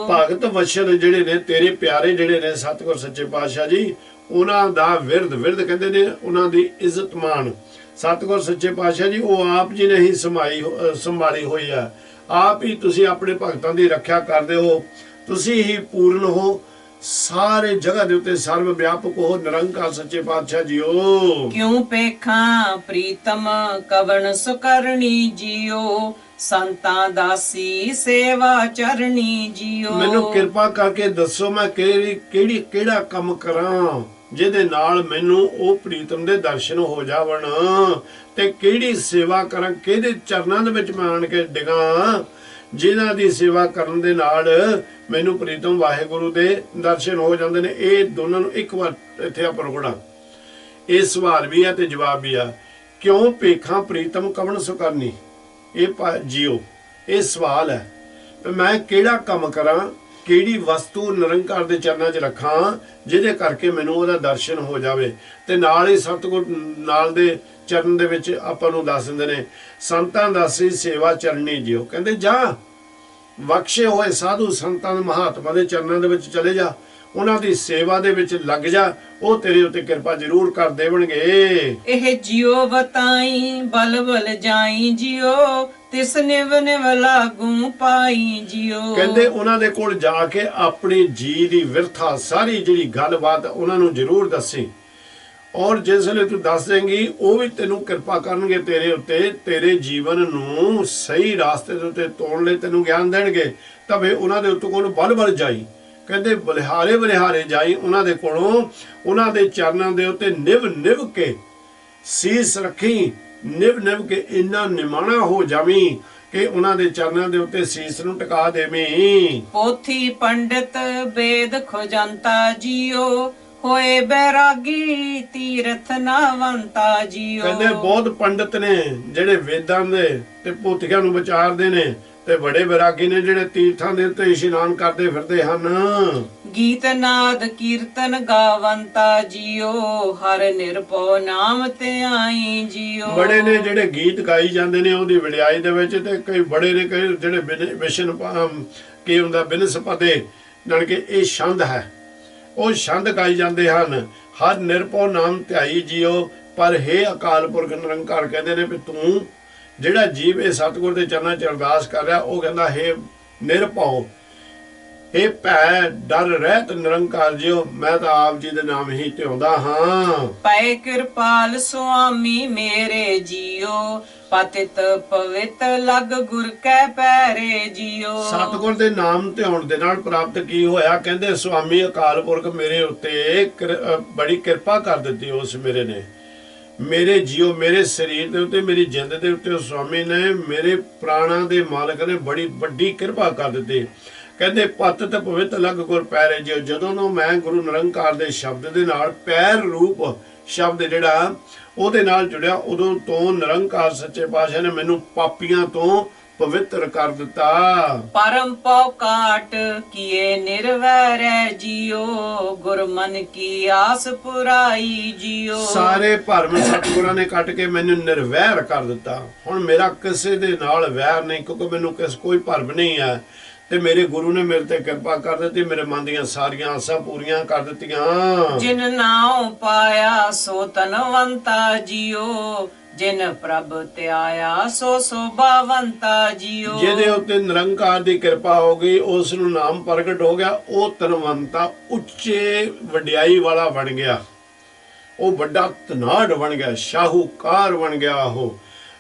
ਭਗਤ ਵਸ਼ਲ ਜਿਹੜੇ ਨੇ, ਤੇਰੇ ਪਿਆਰੇ ਜਿਹੜੇ ਨੇ ਸਤਿਗੁਰ ਸੱਚੇ ਪਾਤਸ਼ਾਹ ਜੀ, ਉਹਨਾਂ ਦਾ ਵਿਰਦ ਕਹਿੰਦੇ ਨੇ, ਉਹਨਾਂ ਦੀ ਇੱਜ਼ਤ ਮਾਣ ਸਤਿਗੁਰ ਸੱਚੇ ਪਾਤਸ਼ਾਹ ਜੀ ਉਹ ਆਪ ਜੀ ਨੇ ਹੀ ਸੰਭਾਲੀ ਹੋਈ ਹੈ। ਆਪ ਹੀ ਤੁਸੀਂ ਆਪਣੇ ਭਗਤਾਂ ਦੀ ਰੱਖਿਆ ਕਰਦੇ ਹੋ, ਤੁਸੀਂ ਹੀ ਪੂਰਨ ਹੋ, ਸਾਰੇ ਜਗ੍ਹਾ ਦੇ ਉੱਤੇ ਸਰਵ ਵਿਆਪਕ ਹੋ, ਨਿਰੰਕਾਰ ਸੱਚੇ ਪਾਤਸ਼ਾਹ ਜੀਓ। ਕਿਉਂ ਪੇਖਾਂ ਪ੍ਰੀਤਮ ਕਵਣ ਸੁਕਰਣੀ ਜੀਓ, ਸੰਤਾਂ ਦਾਸੀ ਸੇਵਾ ਚਰਣੀ ਜੀਓ। ਮੈਨੂੰ ਕਿਰਪਾ ਕਰਕੇ ਦੱਸੋ ਮੈਂ ਕਿਹੜਾ ਕੰਮ ਕਰਾਂ ਜਿਹਦੇ ਨਾਲ ਮੈਨੂੰ ਉਹ ਪ੍ਰੀਤਮ ਦੇ ਦਰਸ਼ਨ ਹੋ ਜਾਵਣ, ਤੇ ਕਿਹੜੀ ਸੇਵਾ ਕਰਾਂ, ਕਿਹਦੇ ਚਰਨਾਂ ਦੇ ਵਿੱਚ ਮੈਂ ਆਣ ਕੇ ਡਿਗਾਂ, ਜਿਨ੍ਹਾਂ ਦੀ ਸੇਵਾ ਕਰਨ ਦੇ ਨਾਲ ਮੈਨੂੰ ਪ੍ਰੀਤਮ ਵਾਹਿਗੁਰੂ ਦੇ ਦਰਸ਼ਨ ਹੋ ਜਾਂਦੇ ਨੇ। ਇਹ ਦੋਨਾਂ ਨੂੰ ਇੱਕ ਵਾਰ ਇੱਥੇ ਆਪਾਂ ਰੋਕਣਾ, ਇਹ ਸਵਾਲ ਵੀ ਹੈ ਤੇ ਜਵਾਬ ਵੀ ਆ। ਕਿਉਂ ਪੇਖਾਂ ਪ੍ਰੀਤਮ ਕਵਣ ਸੁਕਰਨੀ, ਇਹ ਜੀਓ ਇਹ ਸਵਾਲ ਹੈ। ਮੈਂ ਕਿਹੜਾ ਕੰਮ ਕਰਾਂ, ਕਿਹੜੀ ਵਸਤੂ ਨਿਰੰਕਾਰ ਦੇ ਚਰਨਾਂ 'ਚ ਰੱਖਾਂ ਜਿਹਦੇ ਕਰਕੇ ਮੈਨੂੰ ਉਹਦਾ ਦਰਸ਼ਨ ਹੋ ਜਾਵੇ। ਤੇ ਨਾਲ ਹੀ ਸਤਿਗੁਰ ਨਾਲ ਦੇ ਚਰਨ ਦੇ ਵਿੱਚ ਆਪਾਂ ਨੂੰ ਦੱਸ ਦਿੰਦੇ ਨੇ, ਸੰਤਾਂ ਦਾਸੀ ਸੇਵਾ ਚਰਨੀ ਜੀਓ। ਕਹਿੰਦੇ ਜਾ ਬਖਸ਼ੇ ਹੋਏ ਸਾਧੂ ਸੰਤਾਂ ਦੇ ਮਹਾਤਮਾ ਦੇ ਚਰਨਾਂ ਦੇ ਵਿੱਚ ਚਲੇ ਜਾ, ਉਹਨਾਂ ਦੀ ਸੇਵਾ ਦੇ ਵਿੱਚ ਲੱਗ ਜਾ, ਉਹ ਤੇਰੇ ਉੱਤੇ ਕਿਰਪਾ ਜ਼ਰੂਰ ਕਰ ਦੇਵਣਗੇ। ਇਹ ਜਿਉ ਬਤਾਈ ਬਲ ਬਲ ਜਾਈ ਜਿਉ, ਤਿਸ ਨਿਵ ਨਿਵ ਲਾਗੂ ਪਾਈ ਜਿਉ। ਕਹਿੰਦੇ ਉਹਨਾਂ ਦੇ ਕੋਲ ਜਾ ਕੇ ਆਪਣੀ ਜੀ ਦੀ ਵਿਰਥਾ ਸਾਰੀ ਜਿਹੜੀ ਗੱਲਬਾਤ ਉਹਨਾਂ ਨੂੰ ਜ਼ਰੂਰ ਦੱਸੀ, ਔਰ ਜਿਸ ਵੇਲੇ ਤੂੰ ਦੱਸ ਦੇਂਗੀ ਉਹ ਵੀ ਤੈਨੂੰ ਕਿਰਪਾ ਕਰਨਗੇ ਤੇਰੇ ਉੱਤੇ, ਤੇਰੇ ਜੀਵਨ ਨੂੰ ਸਹੀ ਰਾਸਤੇ ਦੇ ਉੱਤੇ ਤੋਰਨ ਲਈ ਤੈਨੂੰ ਗਿਆਨ ਦੇਣਗੇ। ਤਵੇ ਉਹਨਾਂ ਦੇ ਉੱਤੇ ਕੋਲ ਬਲ ਬਲ ਜਾਈ, ਕਹਿੰਦੇ ਬਲਿਹਾਰੇ ਬਲਿਹਾਰੇ ਜਾਈ ਉਹਨਾਂ ਦੇ ਕੋਲੋਂ, ਉਹਨਾਂ ਦੇ ਚਰਨਾਂ ਦੇ ਉੱਤੇ ਨਿਵ ਨਿਵ ਕੇ ਸੀਸ ਰੱਖੀ, ਨਿਵ ਨਿਵ ਕੇ ਇੰਨਾ ਨਿਮਾਣਾ ਹੋ ਜਾਵੀਂ ਕਿ ਉਹਨਾਂ ਦੇ ਚਰਨਾਂ ਦੇ ਉੱਤੇ ਸੀਸ ਨੂੰ ਟਿਕਾ ਦੇਵੀਂ। ਪੋਥੀ ਪੰਡਿਤ ਵੇਦ ਖੋਜੰਤਾ ਜੀਓ, ਹੋਏ ਬੈਰਾਗੀ ਤੀਰਥ ਨਾਵੰਤਾ ਜੀਓ। ਕਹਿੰਦੇ ਬਹੁਤ ਪੰਡਿਤ ਨੇ ਜਿਹੜੇ ਵੇਦਾਂ ਦੇ ਤੇ ਪੋਥੀਆਂ ਨੂੰ ਵਿਚਾਰਦੇ ਨੇ, ਤੇ ਬੜੇ ਬੈਰਾਗੀ ਨੇ ਜਿਹੜੇ ਤੀਰਥਾਂ ਦੇ ਉੱਤੇ ਇਸ਼ਨਾਨ ਕਰਦੇ ਫਿਰਦੇ ਹਨ। ਗੀਤ ਨਾਦ ਕੀਰਤਨ ਗਾਵੰਤਾ ਜੀਓ, ਹਰ ਨਿਰਭਉ ਨਾਮ ਤੇ ਆਈ ਜੀਓ। ਬੜੇ ਨੇ ਜਿਹੜੇ ਗੀਤ ਗਾਈ ਜਾਂਦੇ ਨੇ ਉਹਦੀ ਵਡਿਆਈ ਦੇ ਵਿੱਚ, ਤੇ ਕਈ ਬੜੇ ਨੇ ਕਈ ਜਿਹੜੇ ਵਿਸ਼ਨ ਕੀ ਹੁੰਦਾ ਬਿਨਸਪਤੇ, ਜਾਣੀ ਕਿ ਇਹ ਛੰਦ ਹੈ, ਉਹ ਛੰਦ ਗਾਈ ਜਾਂਦੇ ਹਨ। ਹਰ ਨਿਰਭਉ ਨਾਮ ਧਿਆਈ ਜੀਓ। ਪਰ ਹੇ ਅਕਾਲ ਪੁਰਖ ਨਿਰੰਕਾਰ ਕਹਿੰਦੇ ਨੇ ਵੀ ਤੂੰ ਜਿਹੜਾ ਜੀਵ ਇਹ ਸਤਿਗੁਰ ਦੇ ਚਰਨਾਂ 'ਚ ਅਰਦਾਸ ਕਰ ਰਿਹਾ, ਉਹ ਕਹਿੰਦਾ ਹੇ ਨਿਰਭਉ, ਇਹ ਭੈ ਡਰ ਰਹਿਤ ਨਿਰੰਕਾਰ ਜੀਓ, ਮੈਂ ਤਾਂ ਆਪ ਜੀ ਦੇ ਨਾਮ ਹੀ ਧਿਆਉਂਦਾ ਹਾਂ। ਪੈ ਕਿਰਪਾਲ ਸੁਆਮੀ ਮੇਰੇ ਜੀਓ, ਪਤਿਤ ਪਵਿੱਤ ਲਗ ਗੁਰ ਕੈ ਪੈਰੇ ਜੀਓ। ਸਤਿਗੁਰ ਦੇ ਨਾਮ ਧਿਆਉਣ ਦੇ ਨਾਲ ਪ੍ਰਾਪਤ ਕੀ ਹੋਇਆ? ਕਹਿੰਦੇ ਸੁਆਮੀ ਅਕਾਲ ਪੁਰਖ ਮੇਰੇ ਉੱਤੇ ਬੜੀ ਕਿਰਪਾ ਕਰ ਦਿੱਤੀ ਉਸ ਮੇਰੇ ਨੇ। ਮੇਰੇ ਜੀਓ, ਮੇਰੇ ਸਰੀਰ ਦੇ ਉੱਤੇ, ਮੇਰੀ ਜਿੰਦ ਦੇ ਉੱਤੇ ਸੁਆਮੀ ਨੇ, ਮੇਰੇ ਪ੍ਰਾਣਾਂ ਦੇ ਮਾਲਕ ਨੇ ਬੜੀ ਵੱਡੀ ਕਿਰਪਾ ਕਰ ਦਿੱਤੀ। ਕਹਿੰਦੇ ਪਤਿਤ ਪਵਿੱਤ ਲਗ ਗੁਰ ਪੈਰੇ ਜੀਓ। ਜਦੋਂ ਨੂੰ ਮੈਂ ਗੁਰੂ ਨਿਰੰਕਾਰ ਦੇ ਸ਼ਬਦ ਦੇ ਨਾਲ ਪੈਰ ਰੂਪ ਸ਼ਬਦ ਜਿਹੜਾ ਉਹਦੇ ਨਾਲ ਜੁੜਿਆ, ਉਦੋਂ ਤੋਂ ਨਿਰੰਕਾਰ ਸੱਚੇ ਪਾਤਸ਼ਾਹ ਨੇ ਮੈਨੂੰ ਪਾਪੀਆਂ ਤੋਂ ਪਵਿੱਤਰ ਕਰ ਦਿੱਤਾ। ਪਰਮ ਪਉ ਕਾਟ ਕੀਏ ਨਿਰਵੈਰੈ ਜੀਓ, ਗੁਰਮਨ ਕੀ ਆਸ ਪੁਰਾਈ ਜੀਓ। ਸਾਰੇ ਭਰਮ ਸਤਿਗੁਰਾਂ ਨੇ ਕੱਟ ਕੇ ਮੈਨੂੰ ਨਿਰਵੈਰ ਕਰ ਦਿੱਤਾ। ਹੁਣ ਮੇਰਾ ਕਿਸੇ ਦੇ ਨਾਲ ਵੈਰ ਨਹੀਂ, ਕਿਉਂਕਿ ਮੈਨੂੰ ਕੋਈ ਭਰਮ ਨਹੀਂ ਹੈ, ਤੇ ਮੇਰੇ ਗੁਰੂ ਨੇ ਮੇਰੇ ਤੇ ਕਿਰਪਾ ਕਰ ਦਿੱਤੀ, ਮੇਰੇ ਮਨ ਦੀਆਂ ਸਾਰੀਆਂ ਆਸਾਂ ਪੂਰੀਆਂ ਕਰ ਦਿੱਤੀਆਂ। ਜਿਨ ਨਾਉ ਪਾਇਆ ਸੋ ਤਨਵੰਤਾ ਜੀਓ, ਜਿਨ ਪ੍ਰਭ ਧਿਆਇਆ ਸੋ ਸੋਭਾਵੰਤਾ ਜੀਓ। ਜਿਹਦੇ ਉੱਤੇ ਨਿਰੰਕਾਰ ਦੀ ਕਿਰਪਾ ਹੋ ਗਈ, ਉਸ ਨੂੰ ਨਾਮ ਪ੍ਰਗਟ ਹੋ ਗਿਆ, ਉਹ ਤਨਵੰਤਾ ਉੱਚੇ ਵਡਿਆਈ ਵਾਲਾ ਬਣ ਗਿਆ, ਉਹ ਵੱਡਾ ਧਨਾਢ ਬਣ ਗਿਆ, ਸ਼ਾਹੂਕਾਰ ਬਣ ਗਿਆ। ਉਹ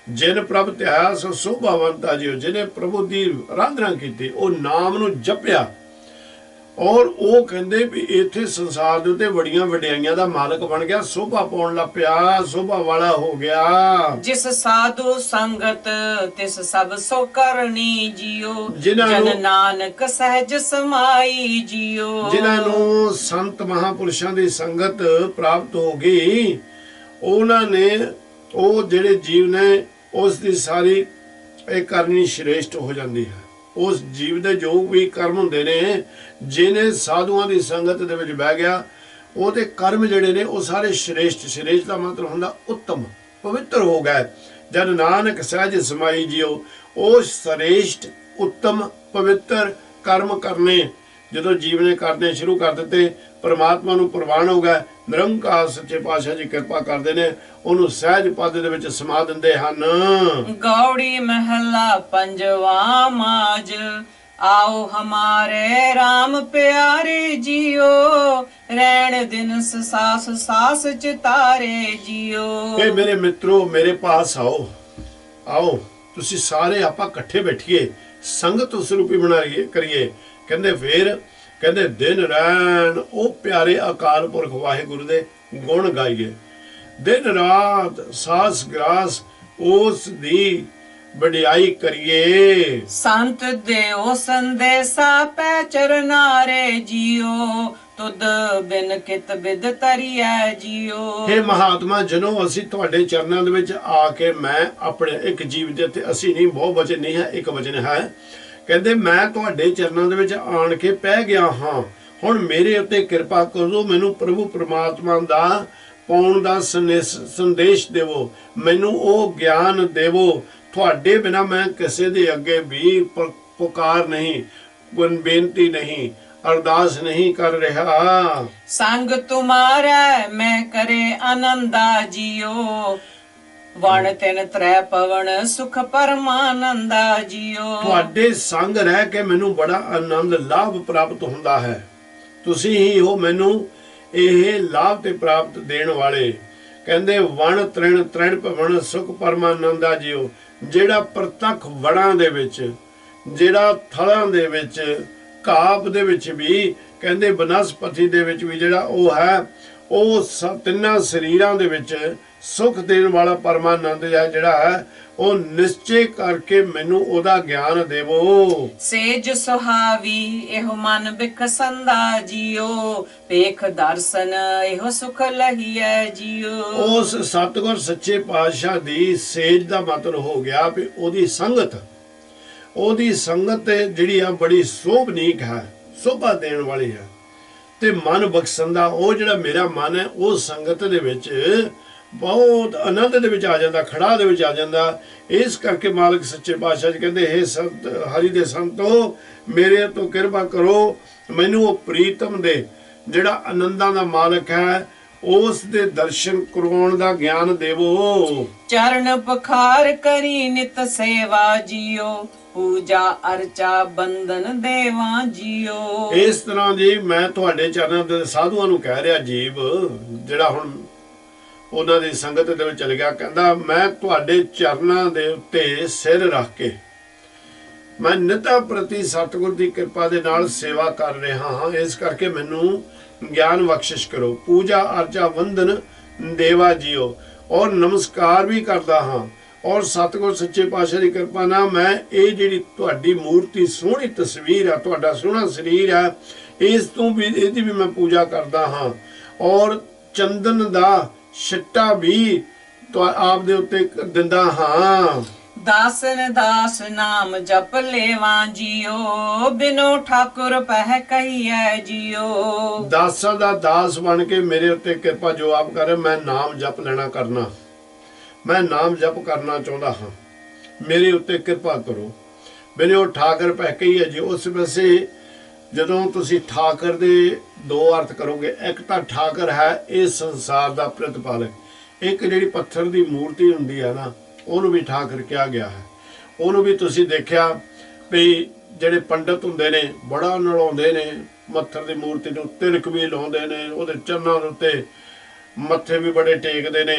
ਜਿਨ ਪ੍ਰਭ ਧਿਆਇਆ ਸੋ ਸੋਭਾਵੰਤਾ ਜੀਓ, ਜਿਹਨੇ ਪ੍ਰਭੂ ਦੀ ਆਰਾਧਨਾ ਕੀਤੀ, ਉਹ ਨਾਮ ਨੂੰ ਜਪਿਆ, ਔਰ ਉਹ ਕਹਿੰਦੇ ਵੀ ਇੱਥੇ ਸੰਸਾਰ ਦੇ ਉੱਤੇ ਬੜੀਆਂ ਵਡਿਆਈਆਂ ਦਾ ਮਾਲਕ ਬਣ ਗਿਆ, ਸੋਭਾ ਪਾਉਣ ਲੱਗ ਪਿਆ, ਸੋਭਾ ਵਾਲਾ ਹੋ ਗਿਆ। ਜਿਸ ਸਾਧੂ ਸੰਗਤ ਤਿਸ ਸਭ ਸੋ ਕਰਨੀ ਜੀਓ, ਜਨ ਨਾਨਕ ਸਹਿਜ ਸਮਾਈ ਜੀਓ। ਜਿਨ੍ਹਾਂ ਨੂੰ ਸੰਤ ਮਹਾਪੁਰਸ਼ਾਂ ਦੀ ਸੰਗਤ ਪ੍ਰਾਪਤ ਹੋ ਗਈ, ਉਹਨਾਂ ਨੇ, ਉਹ ਜਿਹੜੇ ਜੀਵ ਨੇ, ਉਸ ਦੀ ਸਾਰੀ ਇਹ ਕਰਨੀ ਸ਼੍ਰੇਸ਼ਟ ਹੋ ਜਾਂਦੀ ਹੈ। ਉਸ ਜੀਵ ਦੇ ਜੋ ਵੀ ਕਰਮ ਹੁੰਦੇ ਨੇ, ਜਿਹਨੇ ਸਾਧੂਆਂ ਦੀ ਸੰਗਤ ਦੇ ਵਿੱਚ ਬਹਿ ਗਿਆ, ਉਹਦੇ ਕਰਮ ਜਿਹੜੇ ਨੇ ਉਹ ਸਾਰੇ ਸ਼੍ਰੇਸ਼ਟ। ਸ਼੍ਰੇਸ਼ਟ ਦਾ ਮਤਲਬ ਹੁੰਦਾ ਉੱਤਮ, ਪਵਿੱਤਰ ਹੋ ਗਏ। ਜਦ ਨਾਨਕ ਸਹਿਜ ਸਮਾਈ ਜੀਓ, ਉਹ ਸ਼੍ਰੇਸ਼ਟ ਉੱਤਮ ਪਵਿੱਤਰ ਕਰਮ ਕਰਨੇ ਜਦੋਂ ਜੀਵ ਨੇ ਕਰਨੇ ਸ਼ੁਰੂ ਕਰ ਦਿੱਤੇ, ਪਰਮਾਤਮਾ ਨੂੰ ਪ੍ਰਵਾਨ ਹੋ ਗਏ। ਨਿਰੰਕਾਰ ਸੱਚੇ ਪਾਤਸ਼ਾਹ ਜੀ ਕਿਰਪਾ ਕਰਦੇ ਨੇ, ਉਹਨੂੰ ਸਹਿਜ ਪਦ ਦੇ ਵਿੱਚ ਸਮਾ ਦਿੰਦੇ ਹਨ। ਗੌੜੀ ਮਹਲਾ ਪੰਜਵਾ ਮਾਜ, आओ हमारे राम प्यारे जियो, रैण दिन सास सास चितारे जियो। ए मेरे मित्रों, मेरे पास आओ, आओ तुसी सारे आपा इकट्ठे बैठिए, संगत उस रूपी बनाइए करिए। कहंदे फिर कहंदे दिन रैन ओ प्यारे अकाल पुरख वाहिगुरु दे गुण गाइए, दिन रात सास ग्रास उस दी ਵਡਿਆਈ ਕਰੀਏ। ਸੰਤ ਦੇਓ ਸੰਦੇਸਾ ਪੈ ਚਰਨਾਰੇ ਜੀਓ, ਤੁਧ ਬਿਨ ਕਿਤ ਬਿਦ ਤਰੀਐ ਜੀਓ। हे ਮਹਾਤਮਾ ਜਨੋ, ਅਸੀਂ ਤੁਹਾਡੇ ਚਰਨਾਂ ਦੇ ਵਿੱਚ ਆ ਕੇ, ਮੈਂ ਆਪਣੇ ਇੱਕ ਜੀਵ ਦੇ ਉੱਤੇ, ਅਸੀਂ ਨਹੀਂ, ਬਹੁ ਵਚਨ ਨਹੀਂ ਹੈ, ਇੱਕ ਵਚਨ ਹੈ। ਕਹਿੰਦੇ ਮੈਂ ਤੁਹਾਡੇ ਚਰਨਾਂ ਦੇ ਵਿੱਚ ਆਣ ਕੇ ਪੈ ਗਿਆ ਹਾਂ, ਹੁਣ ਮੇਰੇ ਉੱਤੇ ਕਿਰਪਾ ਕਰੋ, ਮੈਨੂੰ ਪ੍ਰਭੂ ਪਰਮਾਤਮਾ ਦਾ ਪਾਉਣ ਦਾ ਸੰਦੇਸ਼ ਦੇਵੋ, ਮੈਨੂੰ ਉਹ ਗਿਆਨ ਦੇਵੋ। ਤੁਹਾਡੇ ਬਿਨਾ ਮੈਂ ਕਿਸੇ ਦੇ ਅੱਗੇ ਵੀ ਪੁਕਾਰ ਨਹੀਂ, ਬੇਨਤੀ ਨਹੀਂ, ਅਰਦਾਸ ਨਹੀਂ ਕਰ ਰਿਹਾ। ਸੰਗ ਤੁਮਾਰਾ ਮੈਂ ਕਰੇ ਆਨੰਦਾ ਜੀਓ, ਵਣ ਤਿਨ ਤ੍ਰੈ ਪਵਨ ਸੁਖ ਪਰਮਾਨੰਦਾ ਜੀਓ। ਤੁਹਾਡੇ ਸੰਗ ਰਹਿ ਕੇ ਮੈਨੂੰ ਬੜਾ ਆਨੰਦ ਲਾਭ ਪ੍ਰਾਪਤ ਹੁੰਦਾ ਹੈ, ਤੁਸੀਂ ਹੀ ਹੋ ਮੈਨੂੰ ਇਹ ਲਾਭ ਤੇ ਪ੍ਰਾਪਤ ਦੇਣ ਵਾਲੇ। ਕਹਿੰਦੇ ਵਣ ਤ੍ਰਿਣ ਤ੍ਰਿਣ ਪਵਨ ਸੁਖ ਪਰਮਾਨੰਦਾ ਜੀਓ, ਜਿਹੜਾ ਪ੍ਰਤੱਖ ਵਣਾਂ ਦੇ ਵਿੱਚ, ਜਿਹੜਾ ਥਲਾਂ ਦੇ ਵਿੱਚ, ਘਾਪ ਦੇ ਵਿੱਚ ਵੀ, ਕਹਿੰਦੇ ਬਨਸਪਤੀ ਦੇ ਵਿੱਚ ਵੀ ਜਿਹੜਾ ਉਹ ਹੈ, ਉਹ ਤਿੰਨਾਂ ਸਰੀਰਾਂ ਦੇ ਵਿੱਚ ਸੁਖ ਦੇਣ ਵਾਲਾ ਪਰਮਾਨੰਦ ਹੈ ਜਿਹੜਾ ਹੈ ਉਹ ਨਿਸ਼ਚੇ ਕਰਕੇ ਮੈਨੂੰ ਉਹਦਾ ਗਿਆਨ ਦੇਵੋ। ਸੇਜ ਸੁਹਾਵੀ ਇਹੋ ਮਨ ਬਿਖਸੰਦਾ ਜੀਓ, ਵੇਖ ਦਰਸ਼ਨ ਇਹੋ ਸੁਖ ਲਹੀਐ ਜੀਓ। ਉਸ ਸਤਿਗੁਰ ਸੱਚੇ ਪਾਤਸ਼ਾਹ ਦੀ ਸੇਜ ਦਾ ਮਤਲਬ ਹੋ ਗਿਆ ਵੀ ਉਹਦੀ ਸੰਗਤ ਜਿਹੜੀ ਆ ਬੜੀ ਸੋਭਨੀਕ ਹੈ, ਸੋਭਾ ਦੇਣ ਵਾਲੀ ਹੈ। ਤੇ ਮਨ ਬਖਸ਼ੰਦਾ, ਉਹ ਜਿਹੜਾ ਮੇਰਾ ਮਨ ਹੈ ਉਹ ਸੰਗਤ ਦੇ ਵਿੱਚ ਬਹੁਤ ਆਨੰਦ ਦੇ ਵਿੱਚ ਆ ਜਾਂਦਾ, ਖੜਾ ਦੇ ਵਿੱਚ ਆ ਜਾਂਦਾ। ਇਸ ਕਰਕੇ ਮਾਲਕ ਸੱਚੇ ਪਾਤਸ਼ਾਹ ਜੀ ਕਹਿੰਦੇ, ਹੇ ਸੰਤ ਹਰੀ ਦੇ ਸੰਤੋ ਮੇਰੇ ਤੋਂ ਕਿਰਪਾ ਕਰੋ, ਮੈਨੂੰ ਉਹ ਪ੍ਰੀਤਮ ਦੇ ਜਿਹੜਾ ਆਨੰਦਾਂ ਦਾ ਮਾਲਕ ਹੈ ਉਸ ਦੇ ਦਰਸ਼ਨ ਕਰਵਾਉਣ ਦਾ ਗਿਆਨ ਦੇਵੋ। ਚਰਨ ਪਖਾਰ ਕਰੀ ਨਿਤ ਸੇਵਾ ਜੀਓ, ਪੂਜਾ ਅਰਚਾ ਬੰਦਨ ਦੇਵਾ ਜੀਓ। ਇਸ ਤਰ੍ਹਾਂ ਜੀ ਮੈਂ ਤੁਹਾਡੇ ਚਰਨਾਂ ਦੇ ਸਾਧੂਆਂ ਨੂੰ ਕਹਿ ਰਿਹਾ, ਜੀਵ ਜਿਹੜਾ ਹੁਣ ਉਹਨਾਂ ਦੀ ਸੰਗਤ ਦੇ ਵਿੱਚ ਚਲ ਗਿਆ, ਕਹਿੰਦਾ ਮੈਂ ਤੁਹਾਡੇ ਚਰਨਾਂ ਦੇ ਉੱਤੇ ਸਿਰ ਰੱਖ ਕੇ ਮੈਂ ਨਿਤਾ ਪ੍ਰਤੀ ਸਤਿਗੁਰ ਦੀ ਕਿਰਪਾ ਦੇ ਨਾਲ ਸੇਵਾ ਕਰ ਰਿਹਾ ਹਾਂ। ਇਸ ਕਰਕੇ ਮੈਨੂੰ ਗਿਆਨ ਬਖਸ਼ਿਸ਼ ਕਰੋ। ਪੂਜਾ ਅਰਚਾ ਵੰਦਨ ਦੇਵਾ ਜੀਓ, ਔਰ ਨਮਸਕਾਰ ਵੀ ਕਰਦਾ ਹਾਂ। ਔਰ ਸਤਿਗੁਰ ਸੱਚੇ ਪਾਤਸ਼ਾਹ ਦੀ ਕਿਰਪਾ ਨਾਲ ਮੈਂ ਇਹ ਜਿਹੜੀ ਤੁਹਾਡੀ ਮੂਰਤੀ ਸੋਹਣੀ ਤਸਵੀਰ ਆ, ਤੁਹਾਡਾ ਸੋਹਣਾ ਸਰੀਰ ਆ, ਇਸ ਤੋਂ ਵੀ ਇਹਦੀ ਵੀ ਮੈਂ ਪੂਜਾ ਕਰਦਾ ਹਾਂ। ਔਰ ਚੰਦਨ ਦਾ ਛਿੱਟਾ ਵੀ ਆਪ ਦੇ ਉੱਤੇ ਦਿੰਦਾ ਹਾਂ। ਦਾਸਨ ਦਾਸ ਨਾਮ ਜਪ ਲੇਵਾਂ ਜੀਓ, ਬਿਨੋ ਠਾਕੁਰ ਪਹਿ ਕਹੀਐ ਜੀਓ। ਦਾਸਾਂ ਦਾ ਦਾਸ ਬਣ ਕੇ ਮੇਰੇ ਉੱਤੇ ਕਿਰਪਾ ਜੋ ਆਪ ਕਰੇ, ਮੈਂ ਨਾਮ ਜਪ ਲੈਣਾ ਕਰਨਾ, ਮੈਂ ਨਾਮ ਜਪ ਕਰਨਾ ਚਾਹੁੰਦਾ ਹਾਂ, ਮੇਰੇ ਉੱਤੇ ਕਿਰਪਾ ਕਰੋ। ਬਿਨੋ ਠਾਕੁਰ ਪਹਿ ਕਹੀਐ ਜੀ। ਉਸ ਵੈਸੇ ਜਦੋਂ ਤੁਸੀਂ ਠਾਕੁਰ ਦੇ ਦੋ ਅਰਥ ਕਰੋਗੇ, ਇੱਕ ਤਾਂ ਠਾਕੁਰ ਹੈ ਇਸ ਸੰਸਾਰ ਦਾ ਪ੍ਰਤਪਾਲਕ, ਇੱਕ ਜਿਹੜੀ ਪੱਥਰ ਦੀ ਮੂਰਤੀ ਹੁੰਦੀ ਹੈ ਨਾ ਉਹਨੂੰ ਵੀ ਠਾਕੁਰ ਕਿਹਾ ਗਿਆ ਹੈ। ਉਹਨੂੰ ਵੀ ਤੁਸੀਂ ਦੇਖਿਆ ਵੀ ਜਿਹੜੇ ਪੰਡਤ ਹੁੰਦੇ ਨੇ ਬੜਾ ਨਲਾਉਂਦੇ ਨੇ, ਪੱਥਰ ਦੀ ਮੂਰਤੀ ਨੂੰ ਤਿਲਕ ਵੀ ਲਾਉਂਦੇ ਨੇ, ਉਹਦੇ ਚਰਨਾਂ ਦੇ ਉੱਤੇ ਮੱਥੇ ਵੀ ਬੜੇ ਟੇਕਦੇ ਨੇ।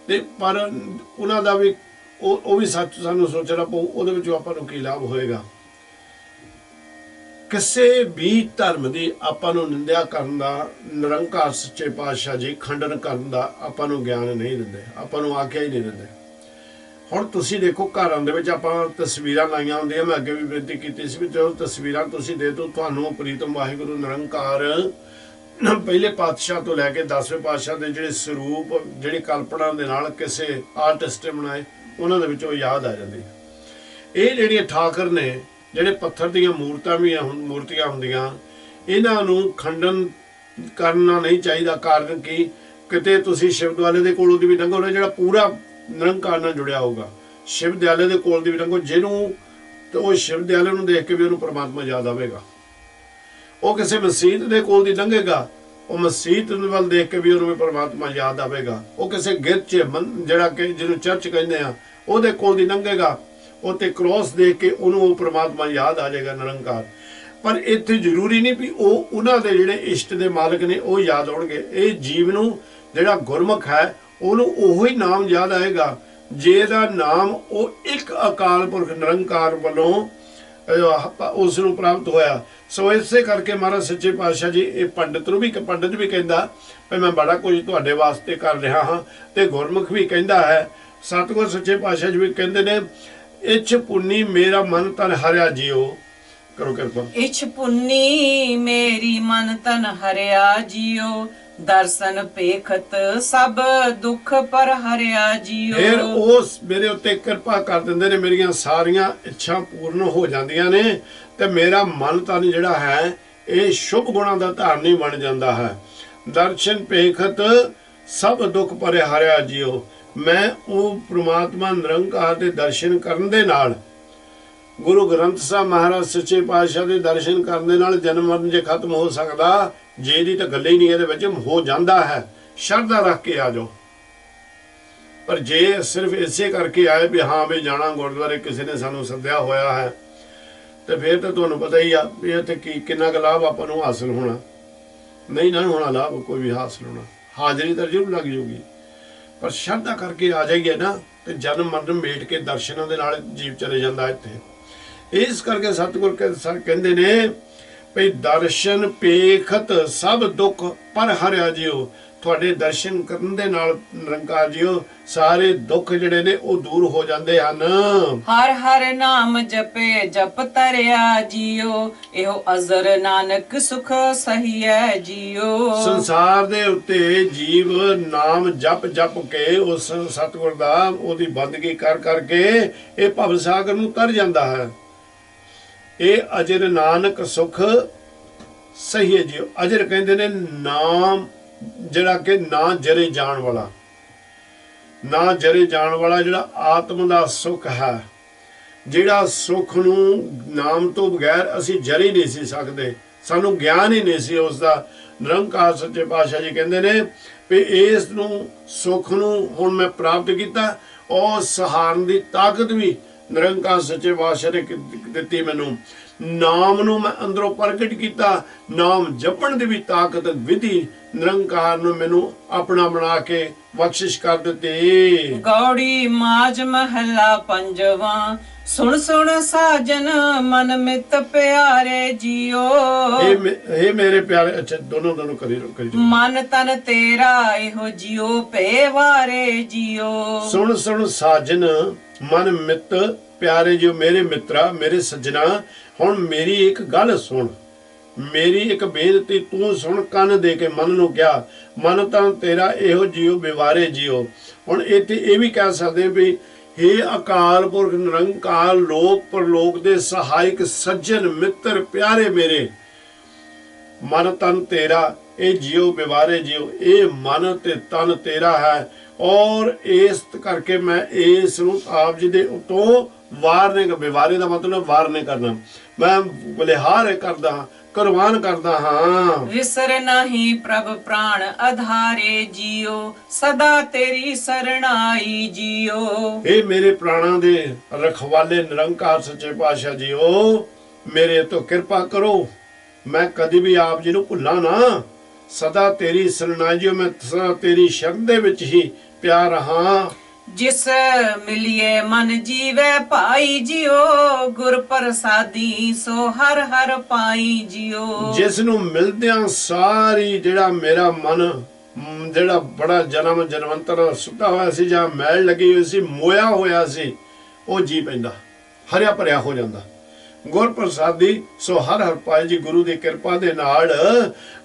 ਤੇ ਪਰ ਉਹਨਾਂ ਦਾ ਵੀ ਉਹ ਵੀ ਸੱਚ ਸਾਨੂੰ ਸੋਚਣਾ ਪਊ, ਉਹਦੇ ਵਿੱਚੋਂ ਆਪਾਂ ਨੂੰ ਕੀ ਲਾਭ ਹੋਏਗਾ। ਕਿਸੇ ਵੀ ਧਰਮ ਦੀ ਆਪਾਂ ਨੂੰ ਨਿੰਦਿਆ ਕਰਨ ਦਾ ਨਿਰੰਕਾਰ ਸੱਚੇ ਪਾਤਸ਼ਾਹ ਜੀ ਖੰਡਨ ਕਰਨ ਦਾ ਆਪਾਂ ਨੂੰ ਗਿਆਨ ਨਹੀਂ ਦਿੰਦੇ, ਆਪਾਂ ਨੂੰ ਆਖਿਆ ਹੀ ਨਹੀਂ ਦਿੰਦੇ। ਹੁਣ ਤੁਸੀਂ ਦੇਖੋ ਘਰਾਂ ਦੇ ਵਿੱਚ ਆਪਾਂ ਤਸਵੀਰਾਂ ਲਾਈਆਂ ਹੁੰਦੀਆਂ, ਮੈਂ ਅੱਗੇ ਵੀ ਬੇਨਤੀ ਕੀਤੀ ਸੀ ਵੀ ਜੋ ਤਸਵੀਰਾਂ ਤੁਸੀਂ ਦੇ ਦਿਓ, ਤੁਹਾਨੂੰ ਪ੍ਰੀਤਮ ਵਾਹਿਗੁਰੂ ਨਿਰੰਕਾਰ ਪਹਿਲੇ ਪਾਤਸ਼ਾਹ ਤੋਂ ਲੈ ਕੇ 10ਵੇਂ ਪਾਤਸ਼ਾਹ ਦੇ ਜਿਹੜੇ ਸਰੂਪ ਜਿਹੜੀ ਕਲਪਨਾ ਦੇ ਨਾਲ ਕਿਸੇ ਆਰਟਿਸਟ ਨੇ ਬਣਾਏ ਉਹਨਾਂ ਦੇ ਵਿੱਚ ਉਹ ਯਾਦ ਆ ਜਾਂਦੀ। ਇਹ ਜਿਹੜੀਆਂ ਠਾਕੁਰ ਨੇ ਜਿਹੜੇ ਪੱਥਰ ਦੀਆਂ ਮੂਰਤੀਆਂ ਹੁੰਦੀਆਂ, ਇਹਨਾਂ ਨੂੰ ਖੰਡਨ ਕਰਨਾ ਨਹੀਂ ਚਾਹੀਦਾ। ਕਾਰਨ ਕੀ, ਕਿਤੇ ਤੁਸੀਂ ਸ਼ਿਵ ਦੁਆਲੇ ਦੇ ਕੋਲੋਂ ਦੀ ਵੀ ਲੰਘੋ ਨਾ, ਜਿਹੜਾ ਪੂਰਾ ਨਿਰੰਕਾਰ ਨਾਲ ਜੁੜਿਆ ਹੋਊਗਾ, ਸ਼ਿਵ ਦਿਆਲੇ ਦੇ ਕੋਲ ਦੀ ਵੀ ਲੰਘੋ, ਜਿਹਨੂੰ ਤੇ ਉਹ ਸ਼ਿਵ ਦਿਆਲੇ ਨੂੰ ਦੇਖ ਕੇ ਵੀ ਉਹਨੂੰ ਪਰਮਾਤਮਾ ਯਾਦ ਆਵੇਗਾ। ਉਹ ਕਿਸੇ ਮਸਜਿਦ ਦੇ ਕੋਲ ਦੀ ਲੰਘੇਗਾ, ਉਹ ਮਸਜਿਦ ਵੱਲ ਦੇਖ ਕੇ ਵੀ ਉਹਨੂੰ ਵੀ ਪਰਮਾਤਮਾ ਯਾਦ ਆਵੇਗਾ। ਉਹ ਕਿਸੇ ਗਿਰਚ ਜਿਹੜਾ ਕਿ ਜਿਹਨੂੰ ਚਰਚ ਕਹਿੰਦੇ ਆ ਉਹਦੇ ਕੋਲ ਦੀ ਲੰਘੇਗਾ, ਉਹ ਤੇ ਕ੍ਰੋਸ ਦੇਖ ਕੇ ਉਹਨੂੰ ਉਹ ਪਰਮਾਤਮਾ ਯਾਦ ਆ ਜਾਏਗਾ ਨਿਰੰਕਾਰ। ਪਰ ਇੱਥੇ ਜ਼ਰੂਰੀ ਨਹੀਂ ਵੀ ਉਹ ਉਹਨਾਂ ਦੇ ਜਿਹੜੇ ਇਸ਼ਟ ਦੇ ਮਾਲਕ ਨੇ ਉਹ ਯਾਦ ਆਉਣਗੇ। ਇਹ ਜੀਵ ਨੂੰ ਜਿਹੜਾ ਗੁਰਮੁਖ ਹੈ ਉਹਨੂੰ ਉਹੋ ਹੀ ਨਾਮ ਯਾਦ ਆਏਗਾ ਜਿਹਦਾ ਨਾਮ ਉਹ ਇੱਕ ਅਕਾਲ ਪੁਰਖ ਨਿਰੰਕਾਰ ਵੱਲੋਂ ਉਸ ਨੂੰ ਪ੍ਰਾਪਤ ਹੋਇਆ। ਸੋ ਇਸੇ ਕਰਕੇ ਮਹਾਰਾਜ ਸੱਚੇ ਪਾਤਸ਼ਾਹ ਜੀ ਇਹ ਪੰਡਤ ਨੂੰ ਵੀ ਕਹਿੰਦਾ ਵੀ ਮੈਂ ਬੜਾ ਕੁਝ ਤੁਹਾਡੇ ਵਾਸਤੇ ਕਰ ਰਿਹਾ ਹਾਂ, ਤੇ ਗੁਰਮੁਖ ਵੀ ਕਹਿੰਦਾ ਹੈ। ਸਤਿਗੁਰ ਸੱਚੇ ਪਾਤਸ਼ਾਹ ਜੀ ਵੀ ਕਹਿੰਦੇ ਨੇ, ਇਛ ਪੁੰਨੀ ਮੇਰਾ ਮਨ ਤਨ ਹਰਿਆ ਜੀਓ। ਕਰੋ ਕਿਰਪਾ। ਇਛ ਪੁੰਨੀ ਮੇਰੀ ਮਨ ਤਨ ਹਰਿਆ ਜੀਓ, ਦਰਸ਼ਨ ਪੇਖਤ ਸਭ ਦੁੱਖ ਪਰ ਹਰਿਆ ਜੀਓ। ਫਿਰ ਉਸ ਮੇਰੇ ਉੱਤੇ ਕਿਰਪਾ ਕਰ ਦਿੰਦੇ ਨੇ, ਮੇਰੀਆਂ ਸਾਰੀਆਂ ਇੱਛਾ ਪੂਰਨ ਹੋ ਜਾਂਦੀਆਂ ਨੇ, ਤੇ ਮੇਰਾ ਮਨ ਤਨ ਜਿਹੜਾ ਹੈ ਇਹ ਸ਼ੁਭ ਗੁਣਾਂ ਦਾ ਧਾਰਨੀ ਬਣ ਜਾਂਦਾ ਹੈ। ਦਰਸ਼ਨ ਪੇਖਤ ਸਭ ਦੁੱਖ ਪਰ ਹਰਿਆ ਜੀਓ। ਮੈਂ ਉਹ ਪ੍ਰਮਾਤਮਾ ਨਿਰੰਕਾਰ ਦੇ ਦਰਸ਼ਨ ਕਰਨ ਦੇ ਨਾਲ, ਗੁਰੂ ਗ੍ਰੰਥ ਸਾਹਿਬ ਮਹਾਰਾਜ ਸੱਚੇ ਪਾਤਸ਼ਾਹ ਦੇ ਦਰਸ਼ਨ ਕਰਨ ਦੇ ਨਾਲ ਜਨਮ ਮਰਨ ਜੇ ਖਤਮ ਹੋ ਸਕਦਾ, ਜੇ ਦੀ ਤਾਂ ਗੱਲ ਹੀ ਨਹੀਂ, ਇਹਦੇ ਵਿੱਚ ਹੋ ਜਾਂਦਾ ਹੈ। ਸ਼ਰਧਾ ਰੱਖ ਕੇ ਆ ਜਾਓ। ਪਰ ਜੇ ਸਿਰਫ ਇਸੇ ਕਰਕੇ ਆਏ ਵੀ ਹਾਂ ਵੀ ਜਾਣਾ ਗੁਰਦੁਆਰੇ, ਕਿਸੇ ਨੇ ਸਾਨੂੰ ਸੱਦਿਆ ਹੋਇਆ ਹੈ, ਤੇ ਫਿਰ ਤਾਂ ਤੁਹਾਨੂੰ ਪਤਾ ਹੀ ਆ ਵੀ ਇੱਥੇ ਕਿੰਨਾ ਕੁ ਲਾਭ ਆਪਾਂ ਨੂੰ ਹਾਸਲ ਹੋਣਾ। ਨਹੀਂ ਨਾ ਹੋਣਾ ਲਾਭ ਕੋਈ ਵੀ ਹਾਸਲ ਹੋਣਾ, ਹਾਜ਼ਰੀ ਤਾਂ ਜ਼ਰੂਰ ਲੱਗ ਜਾਊਗੀ। ਪਰ ਸ਼ਰਧਾ ਕਰਕੇ ਆ ਜਾਈਏ ਨਾ, ਤੇ ਜਨਮ ਮਰਨ ਮੇਟ ਕੇ ਦਰਸ਼ਨਾਂ ਦੇ ਨਾਲ ਜੀਵ ਚਲੇ ਜਾਂਦਾ ਇੱਥੇ। ਇਸ ਕਰਕੇ ਸਤਿਗੁਰ ਕਹਿੰਦੇ ਨੇ ਭਈ ਦਰਸ਼ਨ ਪੇਖਤ ਸਭ ਦੁੱਖ ਪਰ ਹਰਿਆ ਜੀਓ। ਤੁਹਾਡੇ ਦਰਸ਼ਨ ਕਰਨ ਦੇ ਨਾਲ ਨਿਰੰਕਾਰ ਜੀਓ ਸਾਰੇ ਦੁੱਖ ਜਿਹੜੇ ਨੇ ਉਹ ਦੂਰ ਹੋ ਜਾਂਦੇ ਹਨ। ਹਰ ਹਰ ਨਾਮ ਜਪੇ ਜਪ ਤਰਿਆ ਜੀਓ, ਇਹੋ ਅਜ਼ਰ ਨਾਨਕ ਸੁਖ ਸਹੀਐ ਜੀਓ। ਸੰਸਾਰ ਦੇ ਉੱਤੇ ਜੀਵ ਨਾਮ ਜਪ ਜਪ ਕੇ ਉਸ ਸਤਿਗੁਰ ਦਾ ਉਹਦੀ ਬੰਦਗੀ ਕਰ ਕਰਕੇ ਇਹ ਭਵ ਸਾਗਰ ਨੂੰ ਤਰ ਜਾਂਦਾ ਹੈ। ਇਹ ਅਜਰ ਨਾਨਕ ਸੁਖ ਸਹੀ ਹੈ ਜੀ। ਅਜਰ ਕਹਿੰਦੇ ਨੇ ਨਾਮ ਜਿਹੜਾ ਕਿ ਨਾ ਜਰੇ ਜਾਣ ਵਾਲਾ, ਨਾ ਜਰੇ ਜਾਣ ਵਾਲਾ ਜਿਹੜਾ ਆਤਮ ਦਾ ਸੁਖ ਹੈ, ਜਿਹੜਾ ਸੁਖ ਨੂੰ ਨਾਮ ਤੋਂ ਬਗੈਰ ਅਸੀਂ ਜਰੇ ਨਹੀਂ ਸੀ ਸਕਦੇ, ਸਾਨੂੰ ਗਿਆਨ ਹੀ ਨਹੀਂ ਸੀ ਉਸ ਦਾ। ਨਿਰੰਕਾਰ ਸੱਚੇ ਪਾਤਸ਼ਾਹ ਜੀ ਕਹਿੰਦੇ ਨੇ ਵੀ ਇਸ ਨੂੰ ਸੁਖ ਨੂੰ ਹੁਣ ਮੈਂ ਪ੍ਰਾਪਤ ਕੀਤਾ, ਉਹ ਸਹਾਰਨ ਦੀ ਤਾਕਤ ਵੀ ਨਿਰੰਕਾਰ ਸੱਚੇ ਪਾਤਸ਼ਾਹ ਨੇ ਦਿੱਤੀ ਮੈਨੂੰ। ਨਾਮ ਨੂੰ ਮੈਂ ਅੰਦਰੋਂ ਪ੍ਰਗਟ ਕੀਤਾ, ਨਾਮ ਜਪਣ ਦੀ ਵੀ ਤਾਕਤ ਵਿਧੀ ਨਿਰੰਕਾਰ ਨੂੰ ਮੈਨੂੰ ਆਪਣਾ ਬਣਾ ਕੇ ਬਖਸ਼ਿਸ਼ ਕਰ ਦਿੱਤੀ। ਗੌੜੀ ਮਾਝ ਮਹਲਾ ਪੰਜਵਾਂ, ਸੁਣ ਸੁਣ ਸਾਜਨ ਮਨ ਮਿਤ ਪਿਆਰੇ ਜੀਓ। ਇਹ ਮੇਰੇ ਪਿਆਰੇ, ਅੱਛਾ ਦੋਨੋਂ ਕਰੀ ਮਨ ਤਨ ਤੇਰਾ ਇਹੋ ਜੀਓ ਭੇ ਵਾਰੇ ਜੀਓ। ਸੁਣ ਸੁਣ ਸਾਜਨ ਮਨ ਮਿਤ ਪਿਆਰੇ ਜੀਓ, ਮੇਰੇ ਮਿੱਤਰਾ ਮੇਰੇ ਸੱਜਣਾ ਹੁਣ ਮੇਰੀ ਇੱਕ ਗੱਲ ਸੁਣ, ਮੇਰੀ ਇੱਕ ਬੇਨਤੀ ਤੂੰ ਸੁਣ ਕੰਨ ਦੇ ਕੇ। ਮਨ ਨੂੰ ਕਿਹਾ ਮਨ ਤਾਂ ਤੇਰਾ ਇਹੋ ਜੀਓ ਬਿਵਾਰੇ ਜੀਓ। ਹੁਣ ਇੱਥੇ ਇਹ ਵੀ ਕਹਿ ਸਕਦੇ ਵੀ हे ਅਕਾਲ ਪੁਰਖ ਨਿਰੰਕਾਰ ਲੋਕ ਪਰਲੋਕ ਦੇ ਸਹਾਇਕ ਸੱਜਣ ਮਿੱਤਰ ਪਿਆਰੇ ਮੇਰੇ, ਮਨ ਤਨ ਤੇਰਾ ਇਹ ਜੀਓ ਬਿਵਾਰੇ ਜੀਓ। ਇਹ ਮਨ ਤੇ ਤਨ ਤੇਰਾ ਹੈ ਔਰ ਇਸ ਕਰਕੇ ਮੈਂ ਇਸ ਨੂੰ ਆਪ ਜੀ ਦੇ ਉਤੋਂ ਵਾਰ ਨੇ, ਬਿਵਾਰੇ ਦਾ ਮਤਲਬ ਵਾਰ ਨੇ ਕਰਨਾ, ਮੈਂ ਬਲਿਹਾਰ ਕਰਦਾ ਹਾਂ, ਕੁਰਬਾਨ ਕਰਦਾ ਹਾਂ। ਵਿਸਰ ਨਹੀਂ ਪ੍ਰਭ ਪ੍ਰਾਣ ਆਧਾਰੇ ਜੀਓ, ਸਦਾ ਤੇਰੀ ਸਰਣਾਈ ਜੀਓ। ਇਹ ਮੇਰੇ ਪ੍ਰਾਣਾਂ ਦੇ ਰਖਵਾਲੇ ਨਿਰੰਕਾਰ ਸੱਚੇ ਪਾਤਸ਼ਾਹ ਜੀਓ, ਮੇਰੇ ਤੋਂ ਕਿਰਪਾ ਕਰੋ, ਮੈਂ ਕਦੀ ਵੀ ਆਪ ਜੀ ਨੂੰ ਭੁੱਲਾਂ ਨਾ। ਸਦਾ ਤੇਰੀ ਸਰਣਾਈ ਜੀਓ, ਮੈਂ ਸਦਾ ਤੇਰੀ ਸ਼ਰਨ ਦੇ ਵਿੱਚ ਹੀ ਪਿਆ ਰਹਾ। ਜਿਸ ਮਿਲਿਏ ਮਨ ਜੀਵੇ ਭਾਈ ਜੀਓ, ਗੁਰ ਪ੍ਰਸਾਦੀ ਸੋ ਹਰ ਹਰ ਪਾਈ ਜੀਓ। ਜਿਸ ਨੂੰ ਮਿਲਦਿਆਂ ਸਾਰੀ ਜਿਹੜਾ ਮੇਰਾ ਮਨ ਜਿਹੜਾ ਬੜਾ ਜਨਵੰਤਰ ਸੁੱਤਾ ਹੋਇਆ ਸੀ ਜਾਂ ਮੈਲ ਲੱਗੀ ਹੋਈ ਸੀ, ਮੋਇਆ ਹੋਇਆ ਸੀ, ਉਹ ਜੀ ਪੈਂਦਾ, ਹਰਿਆ ਭਰਿਆ ਹੋ ਜਾਂਦਾ। ਗੁਰ ਪ੍ਰਸਾਦੀ ਸੋ ਹਰ ਹਰ ਪਾਏ ਜੀ। ਗੁਰੂ ਦੀ ਕਿਰਪਾ ਦੇ ਨਾਲ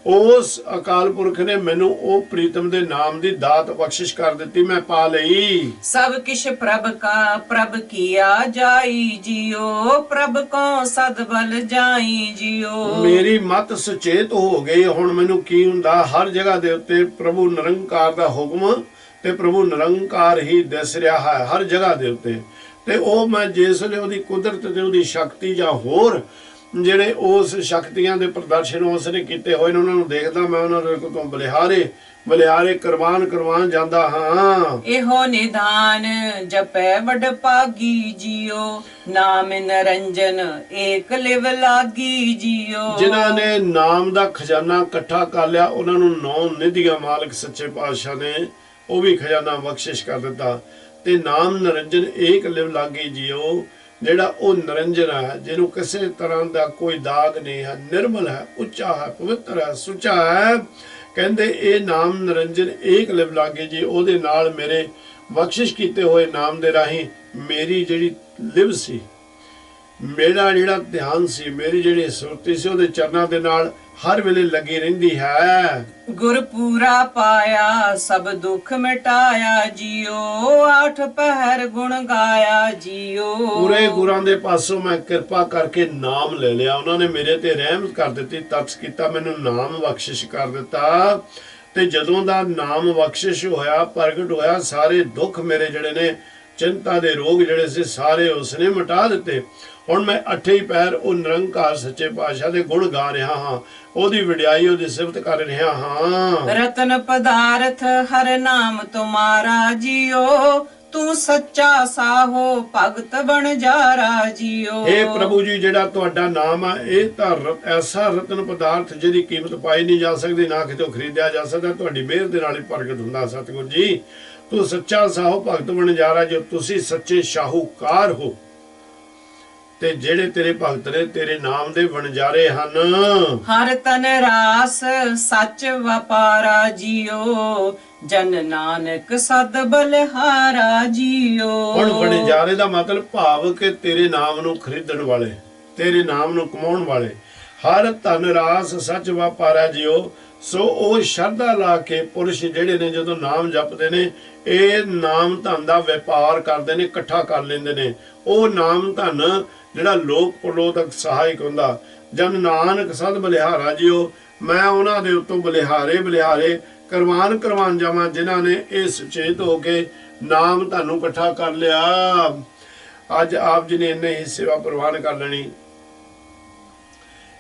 ਉਸ ਅਕਾਲ ਪੁਰਖ ਨੇ ਮੈਨੂੰ ਉਹ ਪ੍ਰੀਤਮ ਦੇ ਨਾਮ ਦੀ ਦਾਤ ਬਖਸ਼ਿਸ਼ ਕਰ ਦਿੱਤੀ, ਮੈਂ ਪਾ ਲਈ। ਸਭ ਕਿਛ ਪ੍ਰਭ ਕਾ ਪ੍ਰਭ ਕੀਆ ਜਾਈ ਜੀਓ, ਪ੍ਰਭ ਕੋ ਸਦ ਬਲ ਜਾਈ ਜੀਓ। ਮੇਰੀ ਮਤ ਸੁਚੇਤ ਹੋ ਗਈ, ਹੁਣ ਮੈਨੂੰ ਕੀ ਹੁੰਦਾ, ਹਰ ਜਗ੍ਹਾ ਦੇ ਉੱਤੇ ਪ੍ਰਭੂ ਨਿਰੰਕਾਰ ਦਾ ਹੁਕਮ ਤੇ ਪ੍ਰਭੂ ਨਿਰੰਕਾਰ ਹੀ ਦਿਸ ਰਿਹਾ ਹੈ ਹਰ ਜਗ੍ਹਾ ਦੇ ਉੱਤੇ। ਤੇ ਉਹ ਮੈਂ ਜਿਸ ਵੇਲੇ ਉਹਦੀ ਕੁਦਰਤ ਤੇ ਉਹਦੀ ਸ਼ਕਤੀ ਜਾਂ ਹੋਰ ਜਿਹੜੇ ਉਸ ਸ਼ਕਤੀਆਂ ਦੇ ਪ੍ਰਦਰਸ਼ਨ ਉਸ ਨੇ ਕੀਤੇ ਹੋਏ ਨੇ ਉਹਨਾਂ ਨੂੰ ਦੇਖਦਾ, ਮੈਂ ਉਹਨਾਂ ਦੇ ਕੋਲੋਂ ਬਲਿਹਾਰੇ ਕਰਵਾਨ ਜਾਂਦਾ ਹਾਂ। ਇਹੋ ਨਿਧਾਨ ਜਪੈ ਵਡ ਭਾਗੀ ਜੀਓ, ਨਾਮ ਨਿਰੰਜਨ ਏਕ ਲਿਵ ਲਾਗੀ ਜੀਓ। ਜਿਨ੍ਹਾਂ ਨੇ ਨਾਮ ਦਾ ਖਜ਼ਾਨਾ ਇਕੱਠਾ ਕਰ ਲਿਆ ਉਹਨਾਂ ਨੂੰ 9 ਨਿਧੀਆਂ ਮਾਲਕ ਸੱਚੇ ਪਾਤਸ਼ਾਹ ਨੇ ਉਹ ਵੀ ਖਜ਼ਾਨਾ ਬਖਸ਼ਿਸ਼ ਕਰ ਦਿੱਤਾ। ਤੇ ਨਾਮ ਨਿਰੰਜਨ ਏਕ ਲਿਵ ਲਾਗੀ ਜੀਓ, ਜਿਹੜਾ ਉਹ ਨਿਰੰਜਨ ਹੈ, ਜਿਹਨੂੰ ਕਿਸੇ ਤਰ੍ਹਾਂ ਦਾ ਕੋਈ ਦਾਗ ਨਹੀਂ ਹੈ, ਨਿਰਮਲ ਹੈ, ਉੱਚਾ ਹੈ, ਪਵਿੱਤਰ ਹੈ, ਸੁੱਚਾ ਹੈ। ਕਹਿੰਦੇ ਇਹ ਨਾਮ ਨਿਰੰਜਨ ਏਕ ਲਿਵ ਲਾਗੇ ਜੀ, ਉਹਦੇ ਨਾਲ ਮੇਰੇ ਬਖਸ਼ਿਸ਼ ਕੀਤੇ ਹੋਏ ਨਾਮ ਦੇ ਰਾਹੀਂ ਮੇਰੀ ਜਿਹੜੀ ਲਿਵ ਸੀ, ਮੇਰਾ ਜਿਹੜਾ ਧਿਆਨ ਸੀ, ਮੇਰੀ ਜਿਹੜੀ ਸੁਰਤੀ ਸੀ, ਉਹਦੇ ਚਰਨਾਂ ਦੇ ਨਾਲ ਹਰ ਵੇਲੇ ਲੱਗੀ ਰਹਿੰਦੀ ਹੈ। ਗੁਰ ਪੂਰਾ ਪਾਇਆ ਸਭ ਦੁੱਖ ਮਿਟਾਇਆ ਜੀਓ, 8 ਪਹਿਰ ਗੁਣ ਗਾਇਆ ਜੀਓ। ਪੂਰੇ ਗੁਰਾਂ ਦੇ ਪਾਸੋਂ ਮੈਂ ਕਿਰਪਾ ਕਰਕੇ ਨਾਮ ਲੈ ਲਿਆ, ਉਹਨਾਂ ਨੇ ਮੇਰੇ ਤੇ ਰਹਿਮ ਕਰ ਦਿੱਤੀ, ਤਰਸ ਕੀਤਾ, ਮੈਨੂੰ ਨਾਮ ਬਖਸ਼ਿਸ਼ ਕਰ ਦਿੱਤਾ। ਤੇ ਜਦੋਂ ਦਾ ਨਾਮ ਬਖਸ਼ਿਸ਼ ਹੋਇਆ, ਪ੍ਰਗਟ ਹੋਇਆ, ਸਾਰੇ ਦੁੱਖ ਮੇਰੇ ਜਿਹੜੇ ਨੇ, ਚਿੰਤਾ ਦੇ ਰੋਗ ਜਿਹੜੇ ਸੀ, ਸਾਰੇ ਉਸਨੇ ਮਿਟਾ ਦਿੱਤੇ। ਹੁਣ ਮੈਂ 8 ਪਹਿਰ ਉਹ ਨਿਰੰਕਾਰ ਸੱਚੇ ਪਾਤਸ਼ਾਹ ਦੇ ਗੁਣ ਗਾ ਰਿਹਾ ਹਾਂ, ਉਹਦੀ ਵਡਿਆਈ, ਉਹਦੀ ਸਿਫਤ ਕਰ ਰਿਹਾ ਹਾਂ। ਰਤਨ ਪਦਾਰਥ ਹਰ ਨਾਮ ਤੁਮਾਰਾ ਜੀਓ, ਤੂੰ ਸੱਚਾ ਸਾਹੋ ਭਗਤ ਬਣ ਜਾਰਾ ਜੀਓ। ਇਹ ਪ੍ਰਭੂ ਜੀ ਜਿਹੜਾ ਤੁਹਾਡਾ ਨਾਮ ਆ, ਇਹ ਤਾਂ ਐਸਾ ਰਤਨ ਪਦਾਰਥ ਜਿਹਦੀ ਕੀਮਤ ਪਾਈ ਨਹੀਂ ਜਾ ਸਕਦੀ, ਨਾ ਕਿਤੋਂ ਖਰੀਦਿਆ ਜਾ ਸਕਦਾ, ਤੁਹਾਡੀ ਮਿਹਰ ਦੇ ਨਾਲ ਹੀ ਪ੍ਰਗਟ ਹੁੰਦਾ। ਸਤਿਗੁਰ ਜੀ ਤੂੰ ਸੱਚਾ ਸਾਹੋ ਭਗਤ ਬਣ ਜਾਰਾ, ਜੋ ਤੁਸੀਂ ਸੱਚੇ ਸ਼ਾਹੂਕਾਰ ਹੋ। ਤੇ ਜਿਹੜੇ ਤੇਰੇ ਭਗਤ ਨੇ ਤੇਰੇ ਨਾਮ ਦੇ ਵਣਜਾਰੇ ਹਨ। ਹਰ ਤਨ ਰਾਸ ਸੱਚ ਵਪਾਰਾ ਜੀਓ, ਜਨ ਨਾਨਕ ਸਦ ਬਲਿਹਾਰਾ ਜੀਓ। ਹੁਣ ਵਣਜਾਰੇ ਦਾ ਮਤਲਬ ਭਾਵ ਕਿ ਤੇਰੇ ਨਾਮ ਨੂੰ ਖਰੀਦਣ ਵਾਲੇ, ਤੇਰੇ ਨਾਮ ਨੂੰ ਕਮਾਉਣ ਵਾਲੇ। ਹਰ ਧਨ ਰਾਸ ਸੱਚ ਵਪਾਰਾ ਜੀਓ। ਸੋ ਉਹ ਸ਼ਰਧਾ ਲਾ ਕੇ ਪੁਰਸ਼ ਜਿਹੜੇ ਨੇ ਜਦੋਂ ਨਾਮ ਜਪਦੇ ਨੇ, ਇਹ ਨਾਮ ਧਨ ਦਾ ਵਪਾਰ ਕਰਦੇ ਨੇ, ਇਕੱਠਾ ਕਰ ਲੈਂਦੇ ਨੇ। ਉਹ ਨਾਮ ਧਨ ਜਿਹੜਾ ਲੋਕ ਪਰਲੋਕ ਸਹਾਇਕ ਹੁੰਦਾ। ਜਨ ਨਾਨਕ ਸਦ ਬਲਿਹਾਰਾ ਜੀਓ, ਮੈਂ ਉਹਨਾਂ ਦੇ ਉੱਤੋਂ ਬਲਿਹਾਰੇ ਕਰਵਾਨ ਜਾਵਾਂ ਜਿਨ੍ਹਾਂ ਨੇ ਇਹ ਸੁਚੇਤ ਹੋ ਕੇ ਨਾਮ ਤੁਹਾਨੂੰ ਇਕੱਠਾ ਕਰ ਲਿਆ। ਅੱਜ ਆਪ ਜੀ ਨੇ ਇੰਨੇ ਹੀ ਸੇਵਾ ਪ੍ਰਵਾਨ ਕਰ ਲੈਣੀ।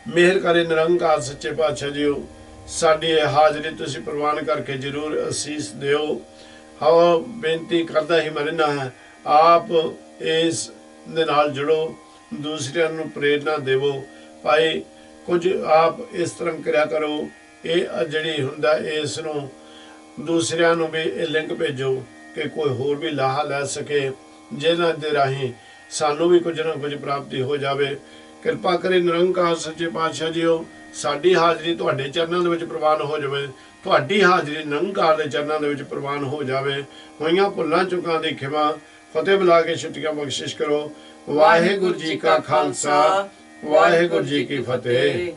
ਮਿਹਰ ਕਰੇ ਨਿਰੰਕਾਰ ਸੱਚੇ ਪਾਤਸ਼ਾਹ ਜੀਓ, ਸਾਡੀ ਇਹ ਹਾਜ਼ਰੀ ਤੁਸੀਂ ਪ੍ਰਵਾਨ ਕਰਕੇ ਜ਼ਰੂਰ ਅਸੀਸ ਦਿਓ। ਹਾਂ, ਬੇਨਤੀ ਕਰਦਾ ਹੀ ਮੈਂ ਰਹਿਣਾ ਹੈ, ਆਪ ਇਸ ਦੇ ਨਾਲ ਜੁੜੋ, ਦੂਸਰਿਆਂ ਨੂੰ ਪ੍ਰੇਰਨਾ ਦੇਵੋ। ਭਾਈ ਕੁਝ ਆਪ ਇਸ ਤਰ੍ਹਾਂ ਕਰਿਆ ਕਰੋ, ਇਹ ਜਿਹੜੀ ਹੁੰਦਾ ਇਸ ਨੂੰ ਦੂਸਰਿਆਂ ਨੂੰ ਵੀ ਇਹ ਲਿੰਕ ਭੇਜੋ ਕਿ ਕੋਈ ਹੋਰ ਵੀ ਲਾਹਾ ਲੈ ਸਕੇ, ਜਿਹਨਾਂ ਦੇ ਰਾਹੀਂ ਸਾਨੂੰ ਵੀ ਕੁਝ ਨਾ ਕੁਝ ਪ੍ਰਾਪਤੀ ਹੋ ਜਾਵੇ। ਕਿਰਪਾ ਕਰੇ ਨਿਰੰਕਾਰ ਸੱਚੇ ਪਾਤਸ਼ਾਹ ਜੀਓ, ਸਾਡੀ ਹਾਜ਼ਰੀ ਤੁਹਾਡੇ ਚਰਨਾਂ ਦੇ ਵਿੱਚ ਪ੍ਰਵਾਨ ਹੋ ਜਾਵੇ, ਤੁਹਾਡੀ ਹਾਜ਼ਰੀ ਨਿਰੰਕਾਰ ਦੇ ਚਰਨਾਂ ਦੇ ਵਿੱਚ ਪ੍ਰਵਾਨ ਹੋ ਜਾਵੇ। ਹੋਈਆਂ ਭੁੱਲਾਂ ਚੁੱਕਾਂ ਦੀ ਖਿਮਾ, ਫਤਿਹ ਬੁਲਾ ਕੇ ਛੁੱਟੀਆਂ ਬਖਸ਼ਿਸ਼ ਕਰੋ। ਵਾਹਿਗੁਰੂ ਜੀ ਕਾ ਖਾਲਸਾ, ਵਾਹਿਗੁਰੂ ਜੀ ਕੀ ਫਤਿਹ।